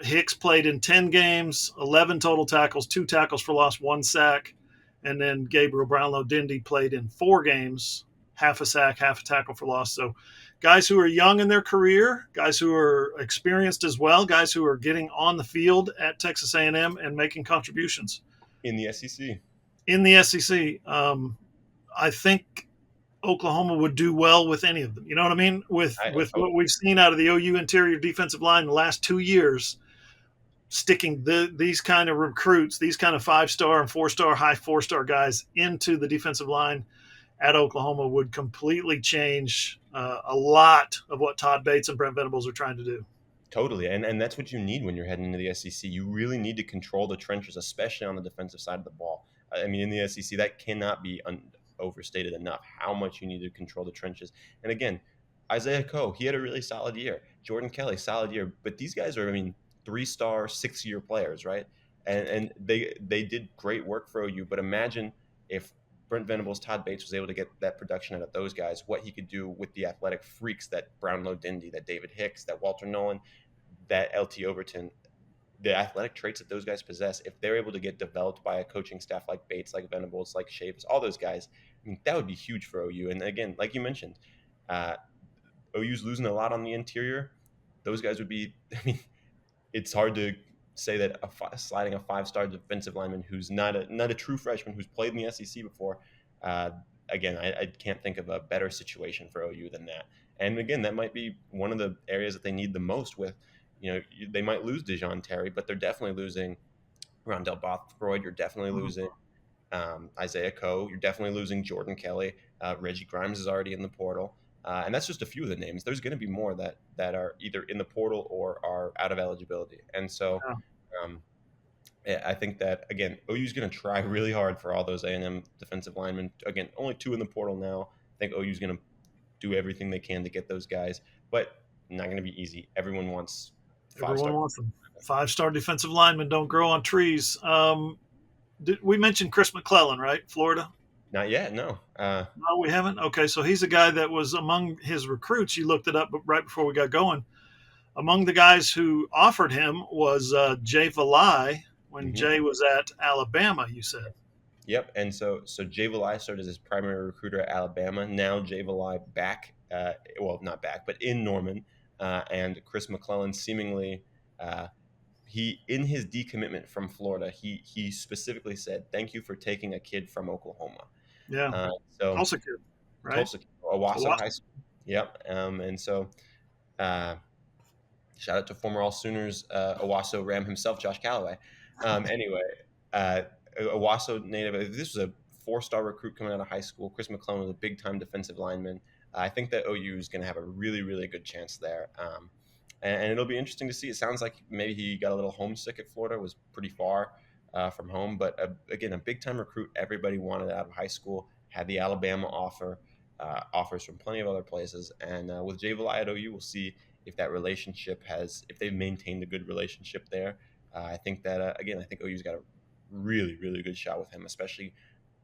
Hicks played in 10 games, 11 total tackles, 2 tackles for loss, 1 sack. And then Gabriel Brownlow-Dindy played in 4 games, half a sack, half a tackle for loss. So guys who are young in their career, guys who are experienced as well, guys who are getting on the field at Texas A&M and making contributions. In the SEC. In the SEC. I think Oklahoma would do well with any of them. You know what I mean? With what we've seen out of the OU interior defensive line in the last 2 years, sticking these kind of recruits, these kind of 5-star and 4-star, high 4-star guys into the defensive line at Oklahoma would completely change a lot of what Todd Bates and Brent Venables are trying to do. Totally. And that's what you need when you're heading into the SEC. You really need to control the trenches, especially on the defensive side of the ball. I mean, in the SEC, that cannot be overstated enough, how much you need to control the trenches. And again, Isaiah Coe, he had a really solid year. Jordan Kelly, solid year. But these guys are, 3-star, 6-year players, right? And they did great work for OU. But imagine if Brent Venables, Todd Bates was able to get that production out of those guys, what he could do with the athletic freaks that Brownlow-Dindy, that David Hicks, that Walter Nolan, that LT Overton, the athletic traits that those guys possess, if they're able to get developed by a coaching staff like Bates, like Venables, like Chavis, all those guys, that would be huge for OU. And again, like you mentioned, OU's losing a lot on the interior. Those guys would be, it's hard to say that sliding a 5-star defensive lineman who's not a true freshman, who's played in the SEC before, again, I can't think of a better situation for OU than that. And again, that might be one of the areas that they need the most with, they might lose Dejon Terry, but they're definitely losing Rondell Bothroyd. You're definitely losing Isaiah Coe. You're definitely losing Jordan Kelly. Reggie Grimes is already in the portal. And that's just a few of the names. There's going to be more that are either in the portal or are out of eligibility. And so I think that, again, OU's going to try really hard for all those A&M defensive linemen. Again, only 2 in the portal now. I think OU's going to do everything they can to get those guys, but not going to be easy. Everyone wants 5-star. Everyone wants them. 5-star defensive linemen don't grow on trees. We mentioned Chris McClellan, right? Florida? Not yet, no. No, we haven't? Okay, so he's a guy that was among his recruits. You looked it up right before we got going. Among the guys who offered him was Jay Valai when Jay was at Alabama, you said. Yep, and so Jay Valai started as his primary recruiter at Alabama. Now Jay Valai back, not back, but in Norman. And Chris McClellan seemingly he, in his decommitment from Florida, he specifically said, "Thank you for taking a kid from Oklahoma." Yeah. Tulsa kid, right? Tulsa, Owasso High School. Yep. And so, shout out to former AllSooners Owasso Ram himself, Josh Calloway. Anyway, Owasso native. This was a 4-star recruit coming out of high school. Chris McClellan was a big-time defensive lineman. I think that OU is going to have a really, really good chance there. And it'll be interesting to see. It sounds like maybe he got a little homesick at Florida, was pretty far from home. But again, a big-time recruit everybody wanted out of high school, had the Alabama offers from plenty of other places. And with Jay Valai at OU, we'll see if that relationship if they've maintained a good relationship there. I think that, again, I think OU's got a really, really good shot with him, especially,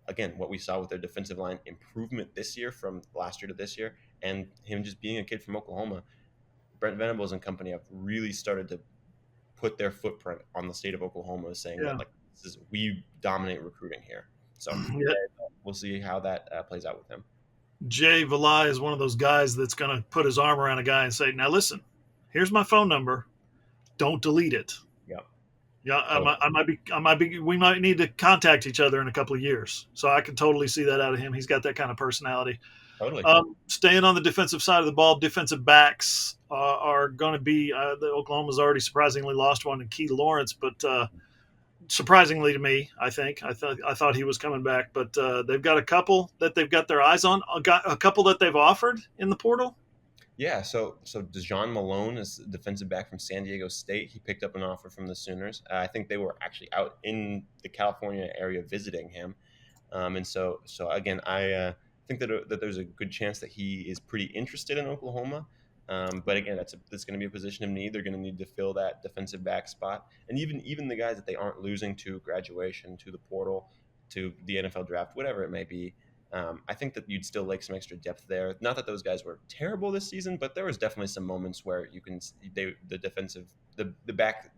again, what we saw with their defensive line improvement this year from last year to this year, and him just being a kid from Oklahoma. Brent Venables and company have really started to put their footprint on the state of Oklahoma, saying that we dominate recruiting here. So we'll see how that plays out with him. Jay Valai is one of those guys that's going to put his arm around a guy and say, "Now listen, here's my phone number. Don't delete it." Yeah, we might need to contact each other in a couple of years. So I can totally see that out of him. He's got that kind of personality. Totally. Staying on the defensive side of the ball, defensive backs are going to be the Oklahoma's already surprisingly lost one in Key Lawrence, but surprisingly to me, I thought he was coming back, but they've got a couple that they've got their eyes on. Got a couple that they've offered in the portal. Yeah, so Dejon Malone is the defensive back from San Diego State. He picked up an offer from the Sooners. I think they were actually out in the California area visiting him, and so again, I think that there's a good chance that he is pretty interested in Oklahoma. But again, that's going to be a position of need. They're going to need to fill that defensive back spot, and even the guys that they aren't losing to graduation, to the portal, to the NFL draft, whatever it may be. I think that you'd still like some extra depth there. Not that those guys were terrible this season, but there was definitely some moments where you can the back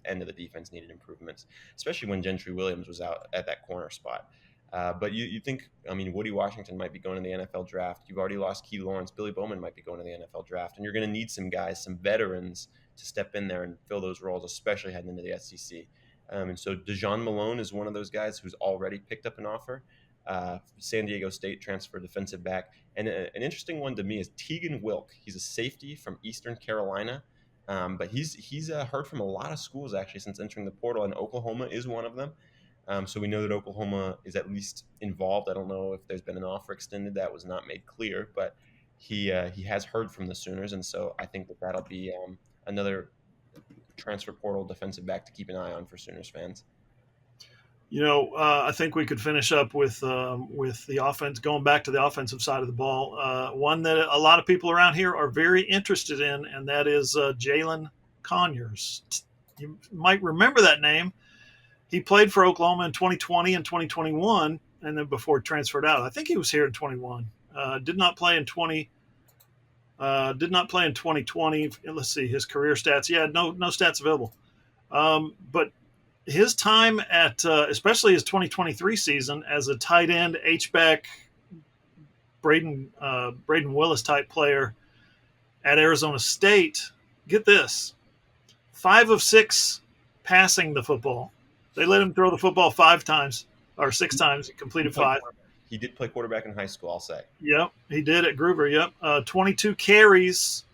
end of the defense needed improvements, especially when Gentry Williams was out at that corner spot. But you think, I mean, Woody Washington might be going to the NFL draft. You've already lost Key Lawrence. Billy Bowman might be going to the NFL draft, and you're going to need some guys, some veterans, to step in there and fill those roles, especially heading into the SEC. And so Dejon Malone is one of those guys who's already picked up an offer. San Diego State transfer defensive back. And an interesting one to me is Tegan Wilk. He's a safety from Eastern Carolina, but he's heard from a lot of schools actually since entering the portal, and Oklahoma is one of them. So we know that Oklahoma is at least involved. I don't know if there's been an offer extended. That was not made clear, but he has heard from the Sooners, and so I think that'll be another transfer portal defensive back to keep an eye on for Sooners fans. I think we could finish up with the offense, going back to the offensive side of the ball. One that a lot of people around here are very interested in, and that is Jaylen Conyers. You might remember that name. He played for Oklahoma in 2020 and 2021, and then before transferred out. I think he was here in 21. Did not play in 20. Did not play in 2020. Let's see his career stats. Yeah, no stats available. But his time at, especially his 2023 season as a tight end, H-back, Braden Willis type player at Arizona State, get this, 5 of 6 passing the football. They let him throw the football 5 times or 6 times. He completed 5. He did play quarterback in high school, I'll say. Yep, he did at Groover, yep. 22 carries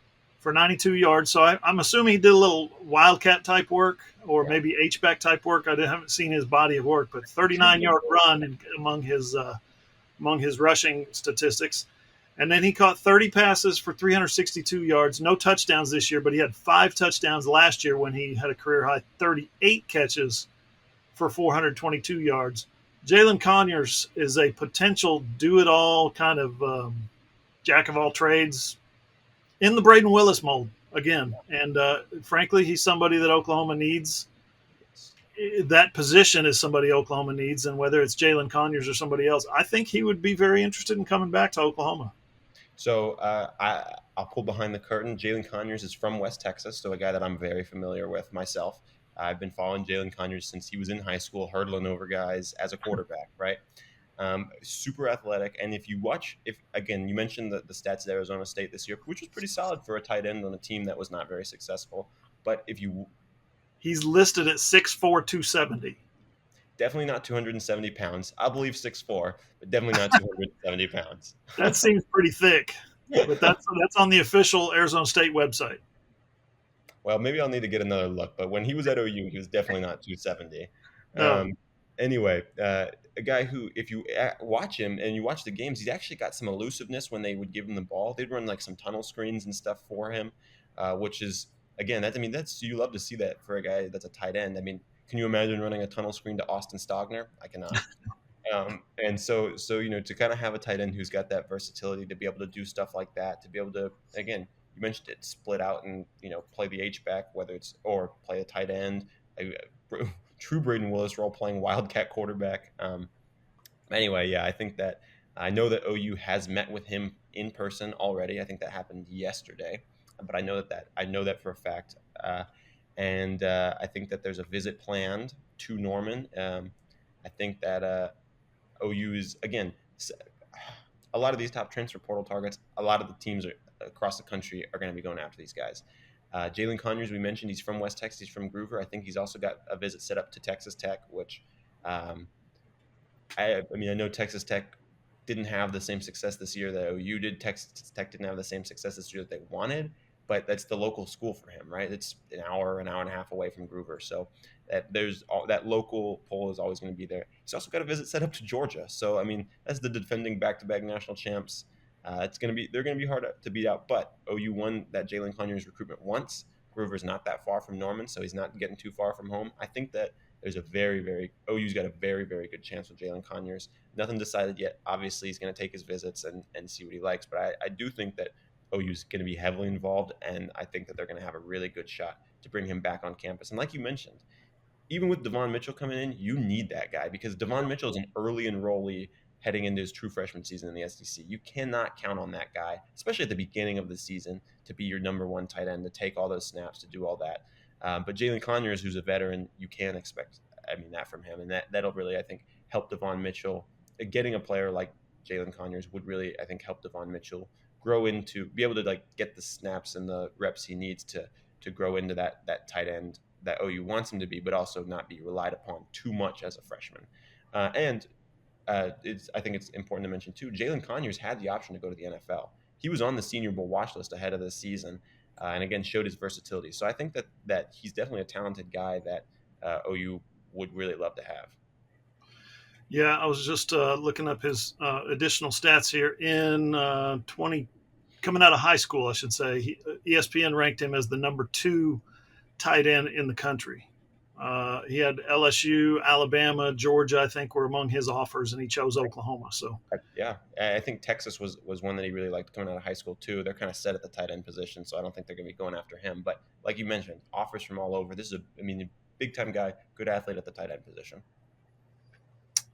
for 92 yards. So I'm assuming he did a little Wildcat type work or maybe H-back type work. I haven't seen his body of work, but 39-yard run among his rushing statistics. And then he caught 30 passes for 362 yards. No touchdowns this year, but he had 5 touchdowns last year when he had a career-high 38 catches for 422 yards. Jaylen Conyers is a potential do-it-all kind of jack-of-all-trades in the Braden Willis mold again. And frankly, he's somebody that Oklahoma needs. That position is somebody Oklahoma needs, and whether it's Jaylen Conyers or somebody else, I think he would be very interested in coming back to Oklahoma. So I'll pull behind the curtain. Jaylen Conyers is from West Texas, so a guy that I'm very familiar with myself. I've been following Jaylen Conyers since he was in high school, hurdling over guys as a quarterback, right? Super athletic. And if you you mentioned the stats at Arizona State this year, which was pretty solid for a tight end on a team that was not very successful. But he's listed at 6'4", 270. Definitely not 270 pounds. I believe 6'4", but definitely not 270 pounds. That seems pretty thick, but that's on the official Arizona State website. Well, maybe I'll need to get another look. But when he was at OU, he was definitely not 270. No. Anyway, a guy who, if you watch him and you watch the games, he's actually got some elusiveness when they would give him the ball. They'd run like some tunnel screens and stuff for him, which is, again, you love to see that for a guy that's a tight end. I mean, can you imagine running a tunnel screen to Austin Stogner? I cannot. And so to kind of have a tight end who's got that versatility to be able to do stuff like that, to be able to, again, you mentioned it, split out and play the H-back, or play a tight end, true Braden Willis role, playing Wildcat quarterback. Anyway, yeah, I know that OU has met with him in person already. I think that happened yesterday, but I know that for a fact. And I think that there's a visit planned to Norman. I think that OU is, again, a lot of these top transfer portal targets, a lot of the teams across the country are going to be going after these guys. Jaylen Conyers, we mentioned, he's from West Texas. He's from Groover. I think he's also got a visit set up to Texas Tech, which I know Texas Tech didn't have the same success this year that OU did. Texas Tech didn't have the same success this year that they wanted, but that's the local school for him, right? It's an hour and a half away from Groover. So that local pull is always going to be there. He's also got a visit set up to Georgia. So, I mean, as the defending back-to-back national champs, they're going to be hard to beat out, but OU won that Jaylen Conyers recruitment once. Groover's not that far from Norman, so he's not getting too far from home. I think that there's OU's got a very, very good chance with Jaylen Conyers. Nothing decided yet. Obviously, he's going to take his visits and see what he likes, but I do think that OU's going to be heavily involved, and I think that they're going to have a really good shot to bring him back on campus. And like you mentioned, even with Devon Mitchell coming in, you need that guy because Devon Mitchell is an early enrollee heading into his true freshman season in the SEC. You cannot count on that guy, especially at the beginning of the season, to be your number one tight end, to take all those snaps, to do all that. But Jaylen Conyers, who's a veteran, you can expect, that from him. And that'll really, I think, help Devon Mitchell. Getting a player like Jaylen Conyers would really, I think, help Devon Mitchell grow into, be able to get the snaps and the reps he needs to grow into that tight end that OU wants him to be, but also not be relied upon too much as a freshman. I think it's important to mention too, Jaylen Conyers had the option to go to the NFL. He was on the Senior Bowl watch list ahead of the season, and again showed his versatility. So I think that he's definitely a talented guy that OU would really love to have. Yeah, I was just looking up his additional stats here in coming out of high school, I should say. ESPN ranked him as the number 2 tight end in the country. He had LSU, Alabama, Georgia, I think, were among his offers, and he chose Oklahoma. So yeah, I think Texas was one that he really liked coming out of high school too. They're kind of set at the tight end position, so I don't think they're going to be going after him. But like you mentioned, offers from all over. This is a big time guy, good athlete at the tight end position.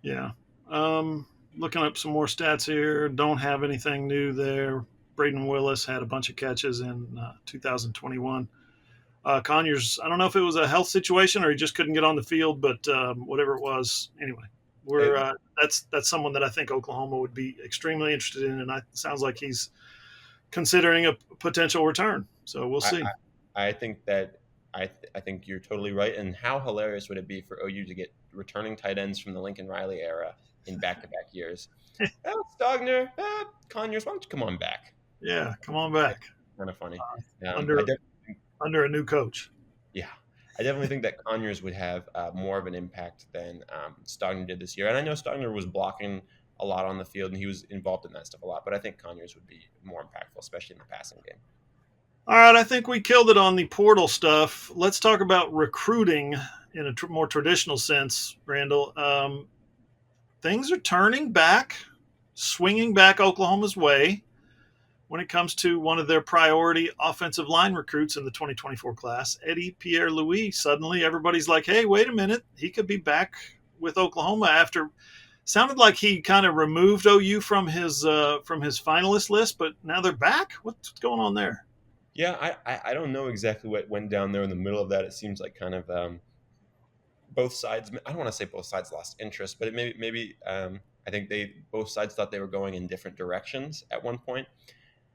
Yeah. Looking up some more stats here. Don't have anything new there. Braden Willis had a bunch of catches in 2021. Conyers, I don't know if it was a health situation or he just couldn't get on the field, but whatever it was, anyway, that's someone that I think Oklahoma would be extremely interested in, and it sounds like he's considering a potential return. So we'll see. I think that I think you're totally right. And how hilarious would it be for OU to get returning tight ends from the Lincoln Riley era in back-to-back years? Stogner, Conyers, why don't you come on back? Yeah, come on back. Kind of funny. Under a new coach. Yeah, I definitely think that Conyers would have more of an impact than Stogner did this year. And I know Stogner was blocking a lot on the field, and he was involved in that stuff a lot. But I think Conyers would be more impactful, especially in the passing game. All right, I think we killed it on the portal stuff. Let's talk about recruiting in a more traditional sense, Randall. Things are turning back, swinging back Oklahoma's way when it comes to one of their priority offensive line recruits in the 2024 class, Eddie Pierre-Louis. Suddenly, everybody's like, hey, wait a minute. He could be back with Oklahoma after – sounded like he kind of removed OU from his finalist list, but now they're back? What's going on there? Yeah, I don't know exactly what went down there in the middle of that. It seems like kind of both sides – I don't want to say both sides lost interest, but it maybe I think both sides thought they were going in different directions at one point.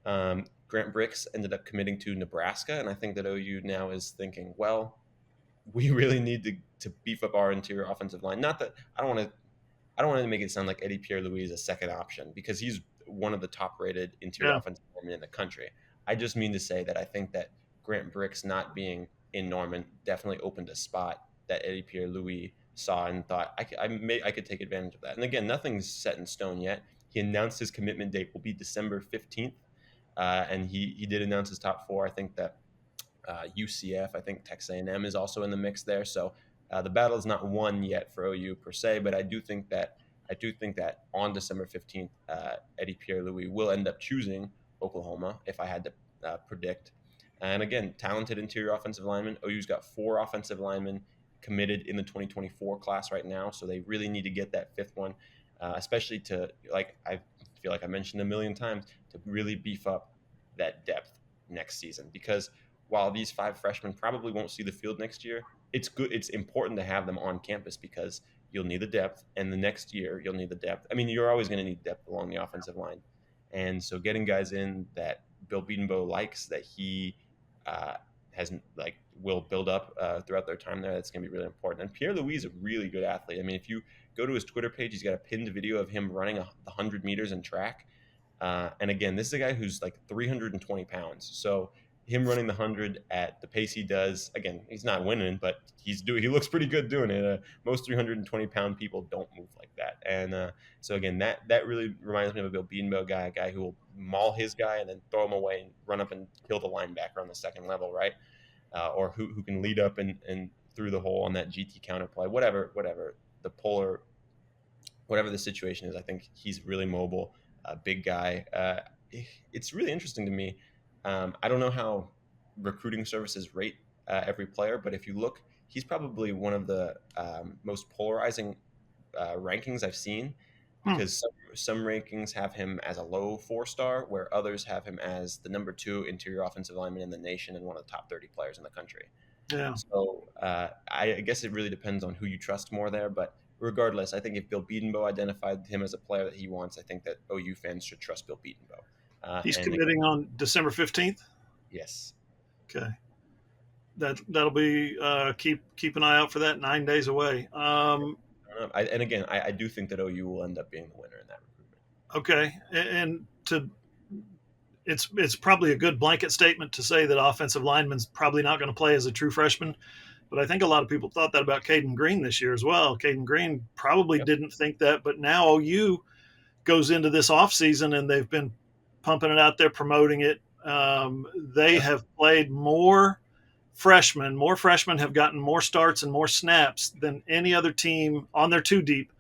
Grant Brix ended up committing to Nebraska, and I think that OU now is thinking, well, we really need to beef up our interior offensive line. Not that I don't want to make it sound like Eddie Pierre-Louis is a second option, because he's one of the top-rated interior offensive linemen in the country. I just mean to say that I think that Grant Brix not being in Norman definitely opened a spot that Eddie Pierre-Louis saw and thought I could take advantage of that. And again, nothing's set in stone yet. He announced his commitment date will be December 15th. And he did announce his top 4. I think that UCF, I think Texas A&M is also in the mix there. So the battle is not won yet for OU per se, but I do think that on December 15th, Eddie Pierre-Louis will end up choosing Oklahoma, if I had to predict. And again, talented interior offensive linemen. OU's got 4 offensive linemen committed in the 2024 class right now, so they really need to get that 5th one, especially to, like I feel like I mentioned a million times, to really beef up that depth next season. Because while these 5 freshmen probably won't see the field next year, it's important to have them on campus because you'll need the depth, and the next year you'll need the depth. I mean, you're always going to need depth along the offensive line. And so getting guys in that Bill Bedenbaugh likes, that he will build up throughout their time there. That's going to be really important. And Pierre-Louis is a really good athlete. I mean, if you go to his Twitter page, he's got a pinned video of him running 100 meters in track. And again, this is a guy who's like 320 pounds. So him running the 100 at the pace he does, again, he's not winning, but he looks pretty good doing it. Most 320-pound people don't move like that. And so again, that really reminds me of a Bill Bedenbaugh guy, a guy who will maul his guy and then throw him away and run up and kill the linebacker on the second level, right? Or who can lead up and through the hole on that GT counterplay, whatever the situation is. I think he's really mobile, big guy. It's really interesting to me. I don't know how recruiting services rate every player, but if you look, he's probably one of the most polarizing rankings I've seen, because some rankings have him as a low 4-star, where others have him as the number 2 interior offensive lineman in the nation and one of the top 30 players in the country. Yeah. So I guess it really depends on who you trust more there, but regardless, I think if Bill Bedenbaugh identified him as a player that he wants, I think that OU fans should trust Bill Bedenbaugh. He's committing on December 15th? Yes. Okay. That'll be keep an eye out for that. 9 days away. I do think that OU will end up being the winner in that recruitment. Okay, and it's probably a good blanket statement to say that offensive lineman's probably not going to play as a true freshman, but I think a lot of people thought that about Caden Green this year as well. Caden Green probably didn't think that, but now OU goes into this offseason and they've been pumping it out there, promoting it. They have played more freshmen. More freshmen have gotten more starts and more snaps than any other team on their 2 deep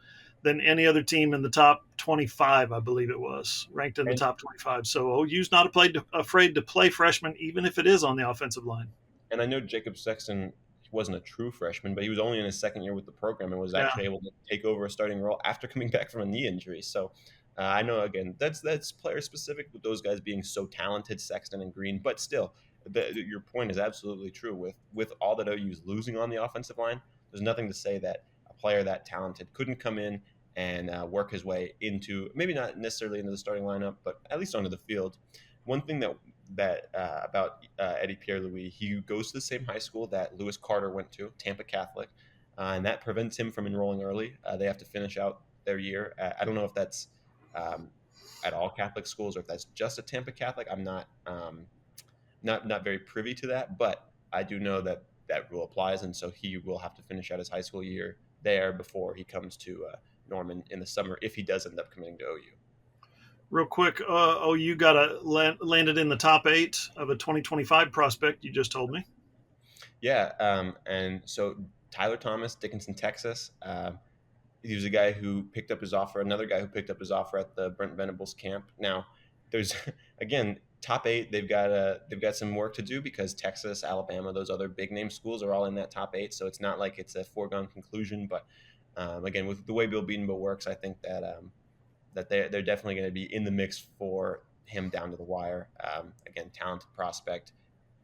than any other team in the top 25, I believe it was, ranked in the top 25. So OU's not afraid to play freshmen, even if it is on the offensive line. And I know Jacob Sexton wasn't a true freshman, but he was only in his second year with the program and was actually able to take over a starting role after coming back from a knee injury. So I know, again, that's player specific with those guys being so talented, Sexton and Green, but still, your point is absolutely true. With all that OU is losing on the offensive line, there's nothing to say that a player that talented couldn't come in and work his way into, maybe not necessarily into the starting lineup, but at least onto the field. One thing that about Eddie Pierre-Louis, he goes to the same high school that Lewis Carter went to, Tampa Catholic, and that prevents him from enrolling early. They have to finish out their year. I don't know if that's at all Catholic schools or if that's just a Tampa Catholic. I'm not very privy to that, but I do know that rule applies, and so he will have to finish out his high school year there before he comes to Norman in the summer, if he does end up committing to OU. Real quick, OU landed in the top 8 of a 2025 prospect, you just told me. Yeah, and so Tyler Thomas, Dickinson, Texas. He was a guy who picked up his offer, another guy who picked up his offer at the Brent Venables camp. Now, there's, again, top 8, they've got some work to do because Texas, Alabama, those other big name schools are all in that top 8. So it's not like it's a foregone conclusion. But again, with the way Bill Bedenbaugh works, I think that they're definitely going to be in the mix for him down to the wire. Again, talented prospect,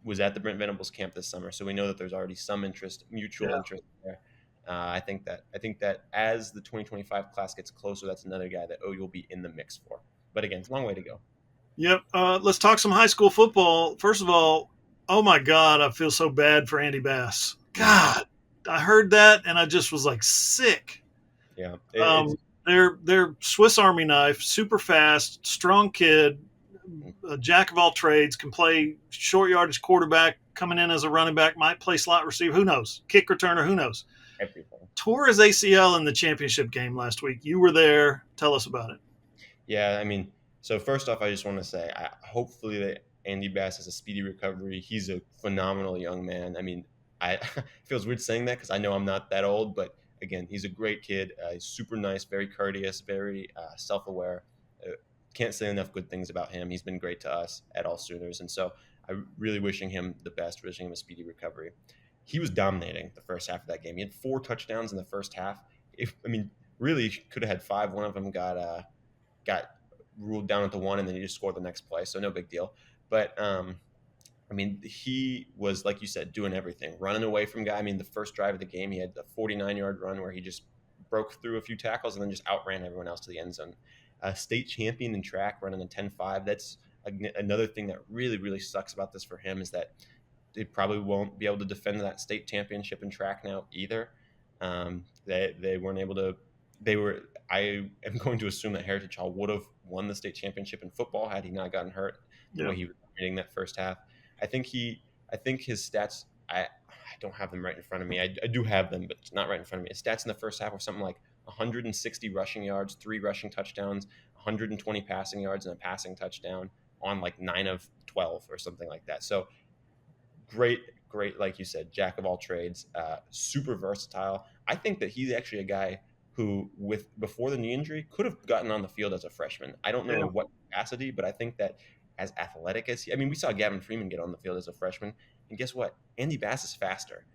was at the Brent Venables camp this summer, so we know that there's already some mutual interest there. I think that as the 2025 class gets closer, that's another guy that OU will be in the mix for. But again, it's a long way to go. Yep. Let's talk some high school football. First of all, oh my God, I feel so bad for Andy Bass. God, I heard that and I just was like sick. Yeah. They're Swiss Army knife, super fast, strong kid, a jack of all trades, can play short yardage quarterback, coming in as a running back, might play slot receiver, who knows? Kick returner, who knows? Everything. Tore his ACL in the championship game last week. You were there. Tell us about it. Yeah, I mean, so first off, I just want to say, hopefully that Andy Bass has a speedy recovery. He's a phenomenal young man. I mean, it feels weird saying that because I know I'm not that old, but again, he's a great kid. He's super nice, very courteous, very self-aware. Can't say enough good things about him. He's been great to us at AllSooners, and so I'm really wishing him the best, wishing him a speedy recovery. He was dominating the first half of that game. He had 4 touchdowns in the first half. Really could have had 5. One of them got ruled down at the 1, and then he just scored the next play, so no big deal. But he was, like you said, doing everything, running away from guy. The first drive of the game, he had a 49-yard run where he just broke through a few tackles and then just outran everyone else to the end zone. State champion in track, running a 10.5. That's another thing that really, really sucks about this for him, is that they probably won't be able to defend that state championship in track now either. They weren't able to. I am going to assume that Heritage Hall would have won the state championship in football had he not gotten hurt the way he was hitting that first half. I think his stats. I don't have them right in front of me. I do have them, but it's not right in front of me. His stats in the first half were something like 160 rushing yards, 3 rushing touchdowns, 120 passing yards, and a passing touchdown on like 9 of 12 or something like that. So great, like you said, jack of all trades, super versatile. I think that he's actually a guy who, before the knee injury, could have gotten on the field as a freshman. I don't know what capacity, but I think that as athletic as we saw Gavin Freeman get on the field as a freshman, and guess what? Andy Bass is faster.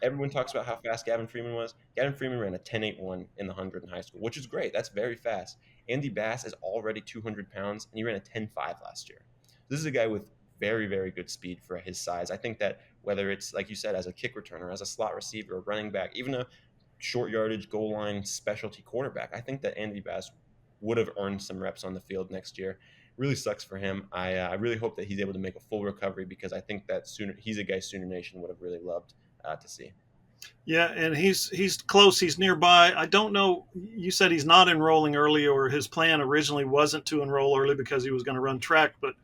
Everyone talks about how fast Gavin Freeman was. Gavin Freeman ran a 10.81 in the 100 in high school, which is great. That's very fast. Andy Bass is already 200 pounds, and he ran a 10.5 last year. This is a guy with very, very good speed for his size. I think that whether it's, like you said, as a kick returner, as a slot receiver, a running back, even a short yardage, goal line specialty quarterback, I think that Andy Bass would have earned some reps on the field next year. Really sucks for him. I really hope that he's able to make a full recovery, because I think that he's a guy Sooner Nation would have really loved to see. Yeah, and he's close. He's nearby. I don't know. You said he's not enrolling early, or his plan originally wasn't to enroll early because he was going to run track, but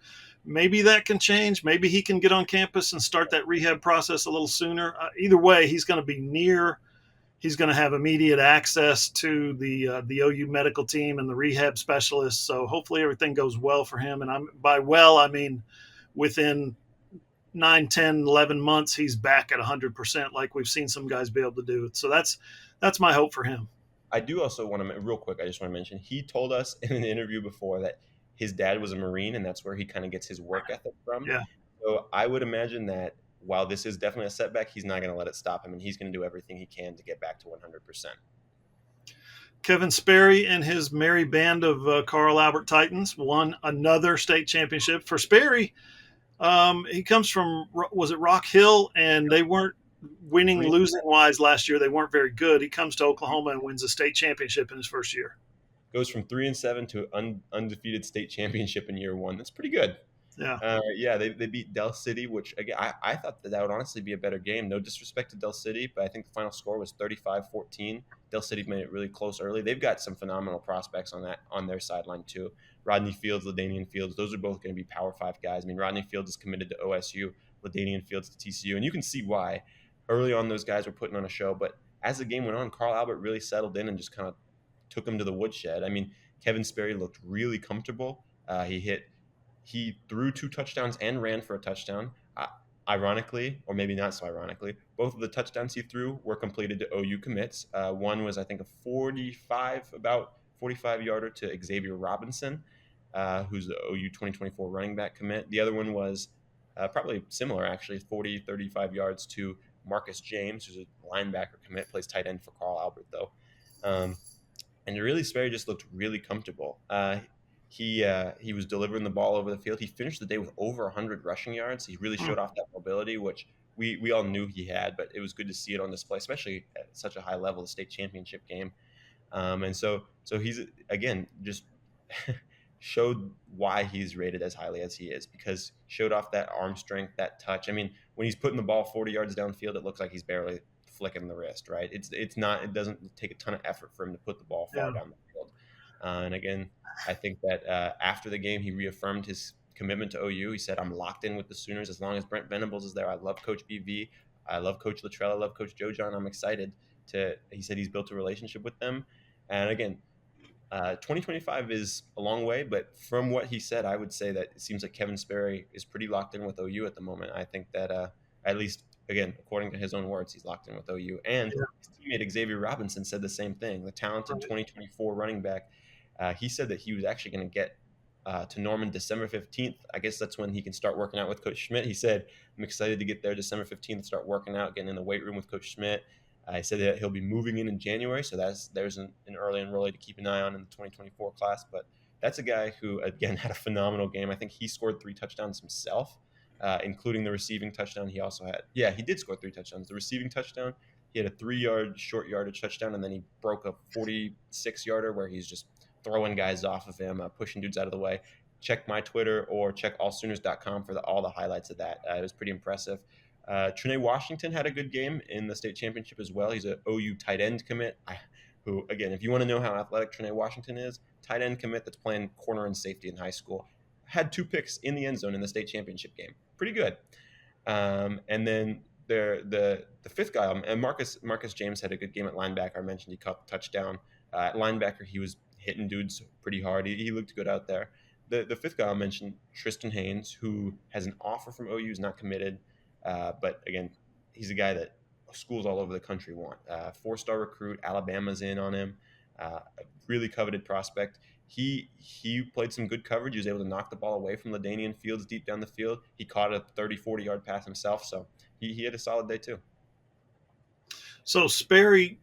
maybe that can change. Maybe he can get on campus and start that rehab process a little sooner. Either way, he's going to be near. He's going to have immediate access to the OU medical team and the rehab specialists. So hopefully everything goes well for him. And by well, I mean within 9, 10, 11 months, he's back at 100%, like we've seen some guys be able to do. So that's my hope for him. I do also want to, real quick, I just want to mention, he told us in an interview before that his dad was a Marine, and that's where he kind of gets his work ethic from. Yeah. So I would imagine that while this is definitely a setback, he's not going to let it stop him, and he's going to do everything he can to get back to 100%. Kevin Sperry and his merry band of Carl Albert Titans won another state championship. For Sperry, he comes from, was it Rock Hill? And they weren't winning, losing wise last year. They weren't very good. He comes to Oklahoma and wins a state championship in his first year. Goes from 3-7 to undefeated state championship in year 1. That's pretty good. Yeah. They beat Del City, which again, I thought that would honestly be a better game. No disrespect to Del City, but I think the final score was 35-14. Del City made it really close early. They've got some phenomenal prospects on their sideline too. Rodney Fields, LaDainian Fields, those are both going to be Power 5 guys. I mean, Rodney Fields is committed to OSU, LaDainian Fields to TCU, and you can see why. Early on, those guys were putting on a show, but as the game went on, Carl Albert really settled in and just kind of took him to the woodshed. I mean, Kevin Sperry looked really comfortable. He threw 2 touchdowns and ran for a touchdown. Ironically, or maybe not so ironically, both of the touchdowns he threw were completed to OU commits. One was, I think, about 45-yarder to Xavier Robinson, who's the OU 2024 running back commit. The other one was probably similar, actually, 35 yards to Marcus James, who's a linebacker commit, plays tight end for Carl Albert, though. And really, Sperry just looked really comfortable. He was delivering the ball over the field. He finished the day with over 100 rushing yards. He really showed off that mobility, which we all knew he had, but it was good to see it on display, especially at such a high level, the state championship game. And so he's, again, just showed why he's rated as highly as he is, because showed off that arm strength, that touch. I mean, when he's putting the ball 40 yards downfield, it looks like he's barely flicking the wrist, right? It doesn't take a ton of effort for him to put the ball far down the field. And again, I think that after the game, he reaffirmed his commitment to OU. He said, I'm locked in with the Sooners as long as Brent Venables is there. I love Coach BV. I love Coach Luttrell. I love Coach Joe John. I'm excited he said he's built a relationship with them. And again, 2025 is a long way, but from what he said, I would say that it seems like Kevin Sperry is pretty locked in with OU at the moment. I think that at least, again, according to his own words, he's locked in with OU. And his teammate Xavier Robinson said the same thing. The talented 2024 running back, he said that he was actually going to get to Norman December 15th. I guess that's when he can start working out with Coach Schmidt. He said, I'm excited to get there December 15th and start working out, getting in the weight room with Coach Schmidt. I said that he'll be moving in January, so there's an early enrollee to keep an eye on in the 2024 class. But that's a guy who, again, had a phenomenal game. I think he scored 3 touchdowns himself, including the receiving touchdown. He also had, he did score 3 touchdowns. The receiving touchdown, he had a 3-yard short yardage touchdown, and then he broke a 46-yarder where he's just throwing guys off of him, pushing dudes out of the way. Check my Twitter or check AllSooners.com for all the highlights of that. It was pretty impressive. Trinae Washington had a good game in the state championship as well. He's an OU tight end commit. Who, again, if you want to know how athletic Trinae Washington is, tight end commit that's playing corner and safety in high school. Had 2 picks in the end zone in the state championship game. Pretty good. And then the fifth guy, and Marcus James had a good game at linebacker. I mentioned he caught the touchdown. At linebacker, he was hitting dudes pretty hard. He looked good out there. The fifth guy I'll mention, Tristan Haynes, who has an offer from OU, is not committed. But again, he's a guy that schools all over the country want. 4-star recruit, Alabama's in on him. A really coveted prospect. He played some good coverage. He was able to knock the ball away from LaDainian Fields deep down the field. He caught a 30, 40-yard pass himself. So he had a solid day too. So Sperry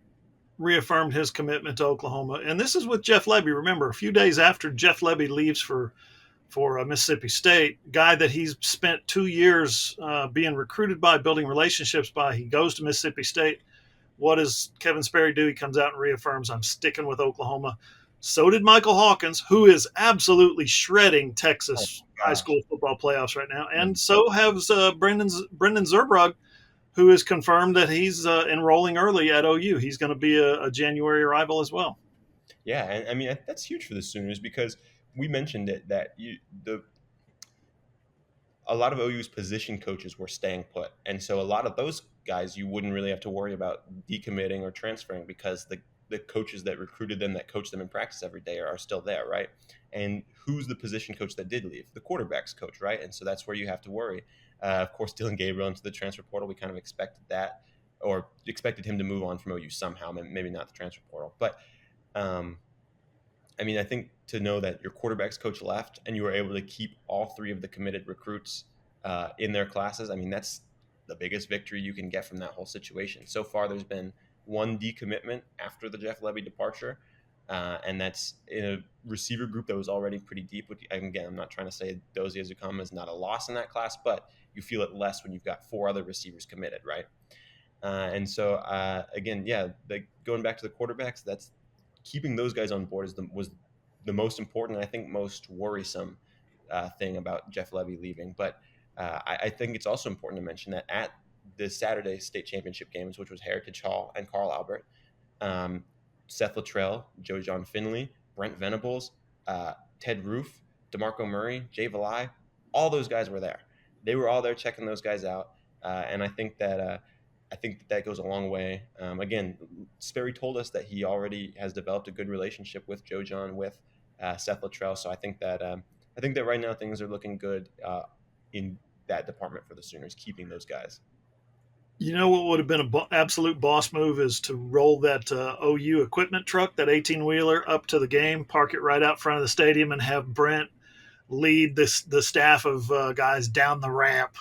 reaffirmed his commitment to Oklahoma. And this is with Jeff Lebby. Remember, a few days after Jeff Lebby leaves for Mississippi State, guy that he's spent 2 years being recruited by, building relationships by, he goes to Mississippi State. What does Kevin Sperry do? He comes out and reaffirms, I'm sticking with Oklahoma. So did Michael Hawkins, who is absolutely shredding Texas high school football playoffs right now. And so has Brendan Zurbrugg, who has confirmed that he's enrolling early at OU. He's going to be a January arrival as well. Yeah, and I mean, that's huge for the Sooners because we mentioned it that a lot of OU's position coaches were staying put. And so a lot of those guys you wouldn't really have to worry about decommitting or transferring because the coaches that recruited them, that coach them in practice every day are still there, right? And who's the position coach that did leave? The quarterback's coach, right? And so that's where you have to worry. Of course, Dillon Gabriel into the transfer portal, we kind of expected that, or expected him to move on from OU somehow, maybe not the transfer portal. But, I mean, I think to know that your quarterback's coach left and you were able to keep all 3 of the committed recruits in their classes, I mean, that's the biggest victory you can get from that whole situation. So far, there's been 1 decommitment after the Jeff Lebby departure, and that's in a receiver group that was already pretty deep. Again, I'm not trying to say Dozie Ezukama is not a loss in that class, but you feel it less when you've got 4 other receivers committed, right? And so, again, yeah, going back to the quarterbacks, that's keeping those guys on board was the most important and I think most worrisome thing about Jeff Lebby leaving. But I think it's also important to mention that at the Saturday state championship games, which was Heritage Hall and Carl Albert, Seth Luttrell, Joe John Finley, Brent Venables, Ted Roof, DeMarco Murray, Jay Valai, all those guys were there. They were all there checking those guys out, and I think that goes a long way. Again, Sperry told us that he already has developed a good relationship with Joe John, with Seth Luttrell. So I think that right now things are looking good in that department for the Sooners, keeping those guys. You know what would have been an absolute boss move is to roll that OU equipment truck, that 18-wheeler, up to the game, park it right out front of the stadium, and have Brent lead the staff of guys down the ramp.